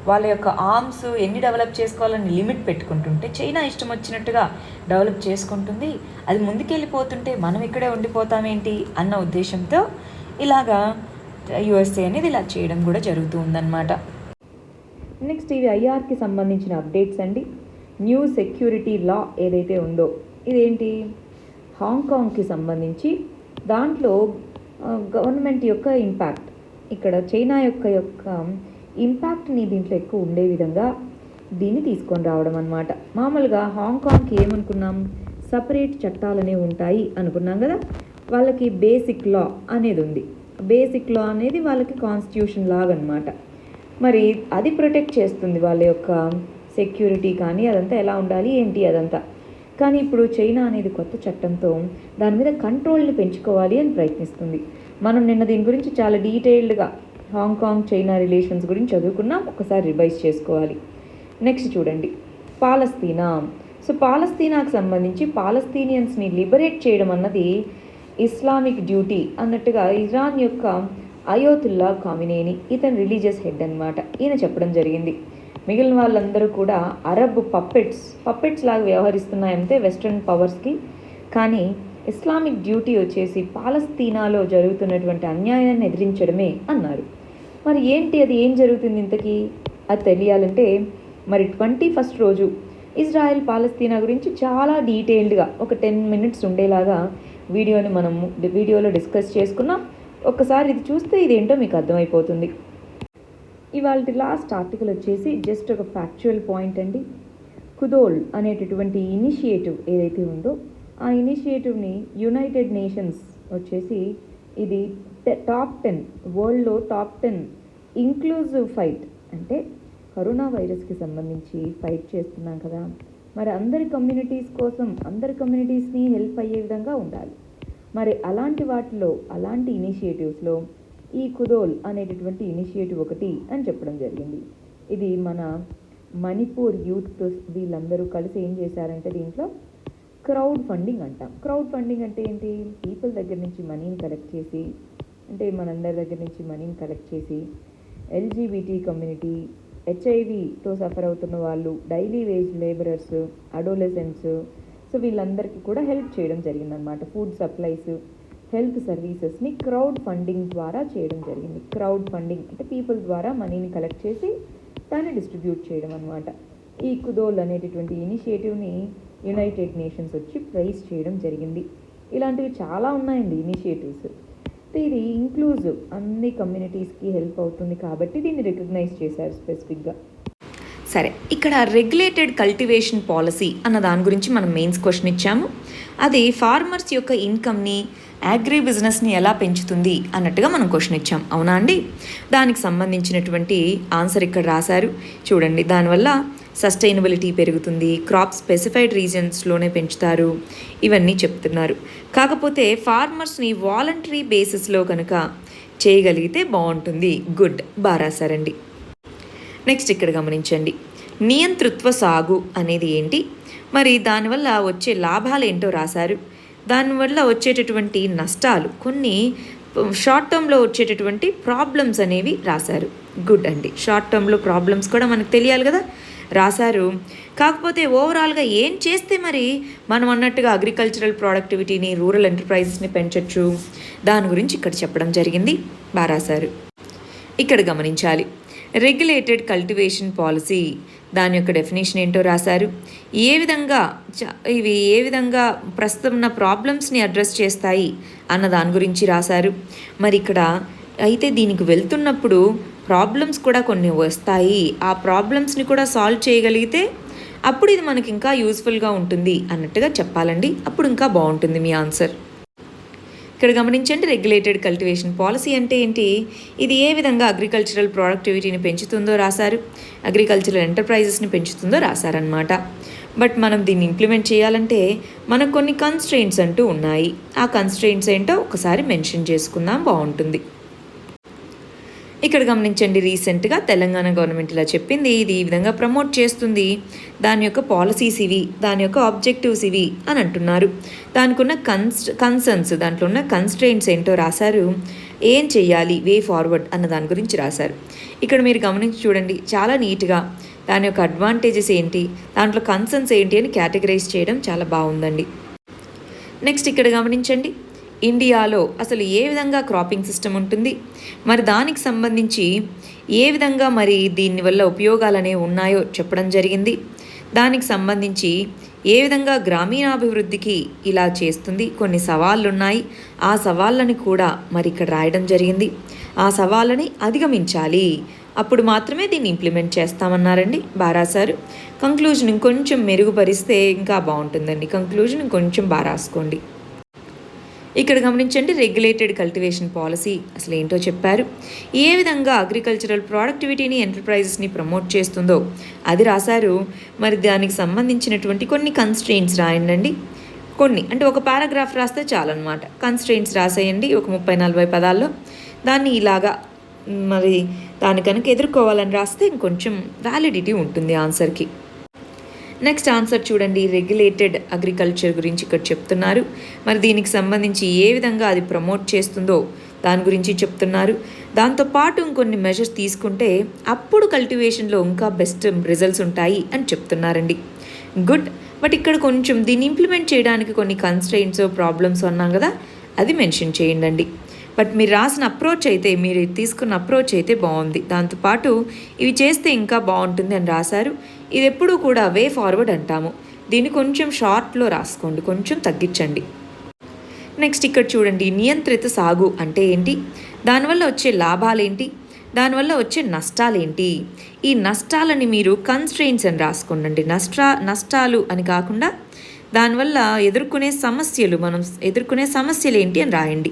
వాళ్ళ యొక్క ఆర్మ్స్ ఎన్ని డెవలప్ చేసుకోవాలని లిమిట్ పెట్టుకుంటుంటే చైనా ఇష్టం వచ్చినట్టుగా డెవలప్ చేసుకుంటుంది. అది ముందుకెళ్ళిపోతుంటే మనం ఇక్కడే ఉండిపోతామేంటి అన్న ఉద్దేశంతో ఇలాగా యుఎస్ఏ అనేది ఇలా చేయడం కూడా జరుగుతూ ఉందన్నమాట. నెక్స్ట్ ఇది ఐఆర్కి సంబంధించిన అప్డేట్స్ అండి. న్యూ సెక్యూరిటీ లా ఏదైతే ఉందో ఇదేంటి, హాంకాంగ్కి సంబంధించి దాంట్లో గవర్నమెంట్ యొక్క ఇంపాక్ట్, ఇక్కడ చైనా యొక్క ఇంపాక్ట్ని దీంట్లో ఎక్కువ ఉండే విధంగా దీన్ని తీసుకొని రావడం అన్నమాట. మామూలుగా హాంకాంగ్కి ఏమనుకున్నాం, సపరేట్ చట్టాలనేవి ఉంటాయి అనుకున్నాం కదా. వాళ్ళకి బేసిక్ లా అనేది ఉంది. బేసిక్ లా అనేది వాళ్ళకి కాన్స్టిట్యూషన్ లాగా అనమాట. మరి అది ప్రొటెక్ట్ చేస్తుంది వాళ్ళ యొక్క సెక్యూరిటీ కానీ అదంతా ఎలా ఉండాలి ఏంటి అదంతా. కానీ ఇప్పుడు చైనా అనేది కొత్త చట్టంతో దాని మీద కంట్రోల్ని పెంచుకోవాలి అని ప్రయత్నిస్తుంది. మనం నిన్న దీని గురించి చాలా డీటెయిల్డ్గా హాంకాంగ్ చైనా రిలేషన్స్ గురించి చదువుకున్నాం, ఒకసారి రివైజ్ చేసుకోవాలి. నెక్స్ట్ చూడండి, పాలస్తీనా. సో పాలస్తీనాకు సంబంధించి పాలస్తీనియన్స్ని లిబరేట్ చేయడం అన్నది ఇస్లామిక్ డ్యూటీ అన్నట్టుగా ఇరాన్ యొక్క అయోతుల్లా ఖామినేని, ఇతను రిలీజియస్ హెడ్ అనమాట, ఈయన చెప్పడం జరిగింది. మిగిలిన వాళ్ళందరూ కూడా అరబ్ పప్పెట్స్ లాగా వ్యవహరిస్తున్నాయంటే వెస్ట్రన్ పవర్స్కి. కానీ ఇస్లామిక్ డ్యూటీ వచ్చేసి పాలస్తీనాలో జరుగుతున్నటువంటి అన్యాయాన్ని ఎదిరించడమే అన్నారు. మరి ఏంటి అది, ఏం జరుగుతుంది ఇంతకీ అది తెలియాలంటే మరి 21 రోజు ఇజ్రాయెల్ పాలస్తీనా గురించి చాలా డీటెయిల్డ్గా ఒక 10 minutes ఉండేలాగా వీడియోలో డిస్కస్ చేసుకున్నాం. ఒక్కసారి ఇది చూస్తే ఇదేంటో మీకు అర్థమైపోతుంది. ఇవాళ లాస్ట్ ఆర్టికల్ వచ్చేసి జస్ట్ ఒక ఫ్యాక్చువల్ పాయింట్ అండి. కుదోల్ అనేటటువంటి ఇనిషియేటివ్ ఏదైతే ఉందో ఆ ఇనిషియేటివ్ని యునైటెడ్ నేషన్స్ వచ్చేసి ఇది టాప్ 10 వరల్డ్లో టాప్ 10 ఇంక్లూజివ్ ఫైట్, అంటే కరోనా వైరస్కి సంబంధించి ఫైట్ చేస్తున్నాం కదా, మరి అందరి కమ్యూనిటీస్ కోసం అందరి కమ్యూనిటీస్ని హెల్ప్ అయ్యే విధంగా ఉండాలి. మరి అలాంటి వాటిలో అలాంటి ఇనిషియేటివ్స్లో ఈ కుదోల్ అనేటటువంటి ఇనిషియేటివ్ ఒకటి అని చెప్పడం జరిగింది. ఇది మన మణిపూర్ యూత్ వీళ్ళందరూ కలిసి ఏం చేశారంటే దీంట్లో క్రౌడ్ ఫండింగ్ అంటాం. క్రౌడ్ ఫండింగ్ అంటే ఏంటి, పీపుల్ దగ్గర నుంచి మనీని కలెక్ట్ చేసి, అంటే మనందరి దగ్గర నుంచి మనీని కలెక్ట్ చేసి ఎల్జీబీటీ కమ్యూనిటీ, హెచ్ఐవితో సఫర్ అవుతున్న వాళ్ళు, daily wage labourers, adolescents, so వీళ్ళందరికీ కూడా హెల్ప్ చేయడం జరిగిందనమాట. ఫుడ్ సప్లైస్, హెల్త్ సర్వీసెస్ని క్రౌడ్ ఫండింగ్ ద్వారా చేయడం జరిగింది. క్రౌడ్ ఫండింగ్ అంటే పీపుల్ ద్వారా మనీని కలెక్ట్ చేసి దాన్ని డిస్ట్రిబ్యూట్ చేయడం అనమాట. ఈ కుదోల్ అనేటటువంటి ఇనిషియేటివ్ని యునైటెడ్ నేషన్స్ వచ్చి ప్రైజ్ చేయడం జరిగింది. ఇలాంటివి చాలా ఉన్నాయండి ఇనిషియేటివ్స్. ఇది ఇంక్లూజివ్, అన్ని కమ్యూనిటీస్కి హెల్ప్ అవుతుంది కాబట్టి దీన్ని రికగ్నైజ్ చేశారు స్పెసిఫిక్గా. సరే, ఇక్కడ రెగ్యులేటెడ్ కల్టివేషన్ పాలసీ అన్న దాని గురించి మనం మెయిన్స్ క్వశ్చన్ ఇచ్చాము. అది ఫార్మర్స్ యొక్క ఇన్కమ్ని, అగ్రి బిజినెస్ని ఎలా పెంచుతుంది అన్నట్టుగా మనం క్వశ్చన్ ఇచ్చాం, అవునా అండి? దానికి సంబంధించినటువంటి ఆన్సర్ ఇక్కడ రాశారు చూడండి. దానివల్ల సస్టైనబిలిటీ పెరుగుతుంది, క్రాప్ స్పెసిఫైడ్ రీజన్స్లోనే పెంచుతారు, ఇవన్నీ చెప్తున్నారు. కాకపోతే ఫార్మర్స్ని వాలంటరీ బేసిస్లో కనుక చేయగలిగితే బాగుంటుంది. గుడ్, బాగా రాశారండి. నెక్స్ట్ ఇక్కడ గమనించండి, నియంతృత్వ సాగు అనేది ఏంటి, మరి దానివల్ల వచ్చే లాభాలు ఏంటో రాశారు. దానివల్ల వచ్చేటటువంటి నష్టాలు, కొన్ని షార్ట్ టర్మ్లో వచ్చేటటువంటి ప్రాబ్లమ్స్ అనేవి రాశారు. గుడ్ అండి. షార్ట్ టర్మ్లో ప్రాబ్లమ్స్ కూడా మనకు తెలియాలి కదా. రాశారు. కాకపోతే ఓవరాల్గా ఏం చేస్తే మరి మనం అన్నట్టుగా అగ్రికల్చరల్ ప్రొడక్టివిటీని, రూరల్ ఎంటర్ప్రైజెస్ని పెంచవచ్చు, దాని గురించి ఇక్కడ చెప్పడం జరిగింది. బాగా రాశారు. ఇక్కడ గమనించాలి, రెగ్యులేటెడ్ కల్టివేషన్ పాలసీ, దాని యొక్క డెఫినేషన్ ఏంటో రాశారు. ఇవి ఏ విధంగా ప్రస్తుతం ఉన్న ప్రాబ్లమ్స్ని అడ్రస్ చేస్తాయి అన్న దాని గురించి రాశారు. మరి ఇక్కడ అయితే దీనికి వెళ్తున్నప్పుడు ప్రాబ్లమ్స్ కూడా కొన్ని వస్తాయి, ఆ ప్రాబ్లమ్స్ని కూడా సాల్వ్ చేయగలిగితే అప్పుడు ఇది మనకి ఇంకా యూస్ఫుల్గా ఉంటుంది అన్నట్టుగా చెప్పాలండి. అప్పుడు ఇంకా బాగుంటుంది మీ ఆన్సర్. ఇక్కడ గమనించండి, రెగ్యులేటెడ్ కల్టివేషన్ పాలసీ అంటే ఏంటి, ఇది ఏ విధంగా అగ్రికల్చరల్ ప్రొడక్టివిటీని పెంచుతుందో రాశారు, అగ్రికల్చరల్ ఎంటర్ప్రైజెస్ని పెంచుతుందో రాశారనమాట. బట్ మనం దీన్ని ఇంప్లిమెంట్ చేయాలంటే మనకు కొన్ని కన్స్ట్రెయింట్స్ అంటూ ఉన్నాయి. ఆ కన్స్ట్రెయింట్స్ ఏంటో ఒకసారి మెన్షన్ చేసుకుందాం, బాగుంటుంది. ఇక్కడ గమనించండి, రీసెంట్గా తెలంగాణ గవర్నమెంట్ ఇలా చెప్పింది, ఇది ఈ విధంగా ప్రమోట్ చేస్తుంది, దాని యొక్క పాలసీస్ ఇవి, దాని యొక్క ఆబ్జెక్టివ్స్ ఇవి అని అంటున్నారు. దానికి ఉన్న కన్సర్న్స్, దాంట్లో ఉన్న కన్స్ట్రెయింట్స్ ఏంటో రాశారు, ఏం చెయ్యాలి, వే ఫార్వర్డ్ అన్న దాని గురించి రాశారు. ఇక్కడ మీరు గమనించి చూడండి, చాలా నీట్గా దాని యొక్క అడ్వాంటేజెస్ ఏంటి, దాంట్లో కన్సర్న్స్ ఏంటి అని కేటగరైజ్ చేయడం చాలా బాగుందండి. నెక్స్ట్ ఇక్కడ గమనించండి, ఇండియాలో అసలు ఏ విధంగా క్రాపింగ్ సిస్టమ్ ఉంటుంది, మరి దానికి సంబంధించి ఏ విధంగా మరి దీనివల్ల ఉపయోగాలు అనేవి ఉన్నాయో చెప్పడం జరిగింది. దానికి సంబంధించి ఏ విధంగా గ్రామీణాభివృద్ధికి ఇలా చేస్తుంది, కొన్ని సవాళ్ళు ఉన్నాయి, ఆ సవాళ్ళని కూడా మరి ఇక్కడ రాయడం జరిగింది. ఆ సవాళ్ళని అధిగమించాలి, అప్పుడు మాత్రమే దీన్ని ఇంప్లిమెంట్ చేస్తామన్నారండి. బాగా రాశారు. కంక్లూజన్ ఇంకొంచెం మెరుగుపరిస్తే ఇంకా బాగుంటుందండి. కంక్లూజన్ ఇంకొంచెం బాగా రాసుకోండి. ఇక్కడ గమనించండి, రెగ్యులేటెడ్ కల్టివేషన్ పాలసీ అసలు ఏంటో చెప్పారు, ఏ విధంగా అగ్రికల్చరల్ ప్రొడక్టివిటీని, ఎంటర్ప్రైజెస్ని ప్రమోట్ చేస్తుందో అది రాశారు. మరి దానికి సంబంధించినటువంటి కొన్ని కన్స్ట్రెయింట్స్ రాయండి. కొన్ని అంటే ఒక పారాగ్రాఫ్ రాస్తే చాలన్నమాట. కన్స్ట్రెయింట్స్ రాసేయండి ఒక 30-40 పదాల్లో. దాన్ని ఇలాగా మరి దాని కనుక ఎదుర్కోవాలని రాస్తే ఇంకొంచెం వ్యాలిడిటీ ఉంటుంది ఆన్సర్కి. నెక్స్ట్ ఆన్సర్ చూడండి, రెగ్యులేటెడ్ అగ్రికల్చర్ గురించి ఇక్కడ చెప్తున్నారు. మరి దీనికి సంబంధించి ఏ విధంగా అది ప్రమోట్ చేస్తుందో దాని గురించి చెప్తున్నారు. దాంతోపాటు ఇంకొన్ని మెజర్స్ తీసుకుంటే అప్పుడు కల్టివేషన్లో ఇంకా బెస్ట్ రిజల్ట్స్ ఉంటాయి అని చెప్తున్నారండి. గుడ్. బట్ ఇక్కడ కొంచెం దీన్ని ఇంప్లిమెంట్ చేయడానికి కొన్ని కన్స్ట్రెయింట్స్, ప్రాబ్లమ్స్ అన్నాం కదా, అది మెన్షన్ చేయండి. బట్ మీరు రాసిన అప్రోచ్ అయితే, మీరు తీసుకున్న అప్రోచ్ అయితే బాగుంది. దాంతోపాటు ఇవి చేస్తే ఇంకా బాగుంటుంది అని రాశారు. ఇది ఎప్పుడూ కూడా వే ఫార్వర్డ్ అంటాము. దీన్ని కొంచెం షార్ట్లో రాసుకోండి, కొంచెం తగ్గించండి. నెక్స్ట్ ఇక్కడ చూడండి, నియంత్రిత సాగు అంటే ఏంటి, దానివల్ల వచ్చే లాభాలేంటి, దానివల్ల వచ్చే నష్టాలేంటి. ఈ నష్టాలని మీరు కన్స్ట్రెయింట్స్ అని రాసుకోండి. నష్టాలు అని కాకుండా దానివల్ల ఎదుర్కొనే సమస్యలు, మనం ఎదుర్కొనే సమస్యలు ఏంటి అని రాయండి.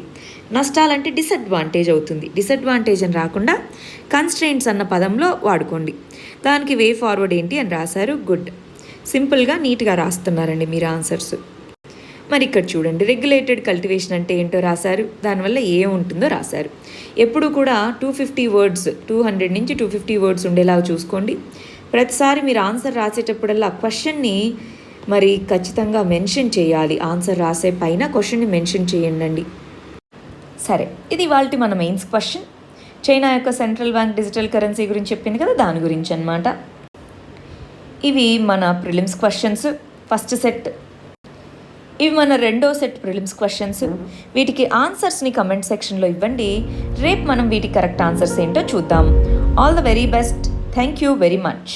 నష్టాలంటే డిసడ్వాంటేజ్ అవుతుంది, డిసడ్వాంటేజ్ అని రాకుండా కన్స్ట్రెయింట్స్ అన్న పదంలో వాడుకోండి. దానికి వే ఫార్వర్డ్ ఏంటి అని రాశారు. గుడ్. సింపుల్గా నీట్గా రాస్తున్నారండి మీరు ఆన్సర్స్. మరి ఇక్కడ చూడండి, రెగ్యులేటెడ్ కల్టివేషన్ అంటే ఏంటో రాశారు, దానివల్ల ఏముంటుందో రాశారు. ఎప్పుడు కూడా 250 వర్డ్స్, 200 నుంచి 250 వర్డ్స్ ఉండేలాగా చూసుకోండి. ప్రతిసారి మీరు ఆన్సర్ రాసేటప్పుడల్లా క్వశ్చన్ని మరి ఖచ్చితంగా మెన్షన్ చేయాలి. ఆన్సర్ రాసే పైన క్వశ్చన్ని మెన్షన్ చేయండి. సరే, ఇది ఇవాల్టి మన మెయిన్స్ క్వశ్చన్. చైనా యొక్క సెంట్రల్ బ్యాంక్ డిజిటల్ కరెన్సీ గురించి చెప్పింది కదా, దాని గురించి అన్నమాట. ఇవి మన ప్రిలిమ్స్ క్వశ్చన్స్ ఫస్ట్ సెట్. ఇవి మన రెండో సెట్ ప్రిలిమ్స్ క్వశ్చన్స్. వీటికి ఆన్సర్స్ని కమెంట్ సెక్షన్లో ఇవ్వండి. రేపు మనం వీటి కరెక్ట్ ఆన్సర్స్ ఏంటో చూద్దాం. All the very best. Thank you very much.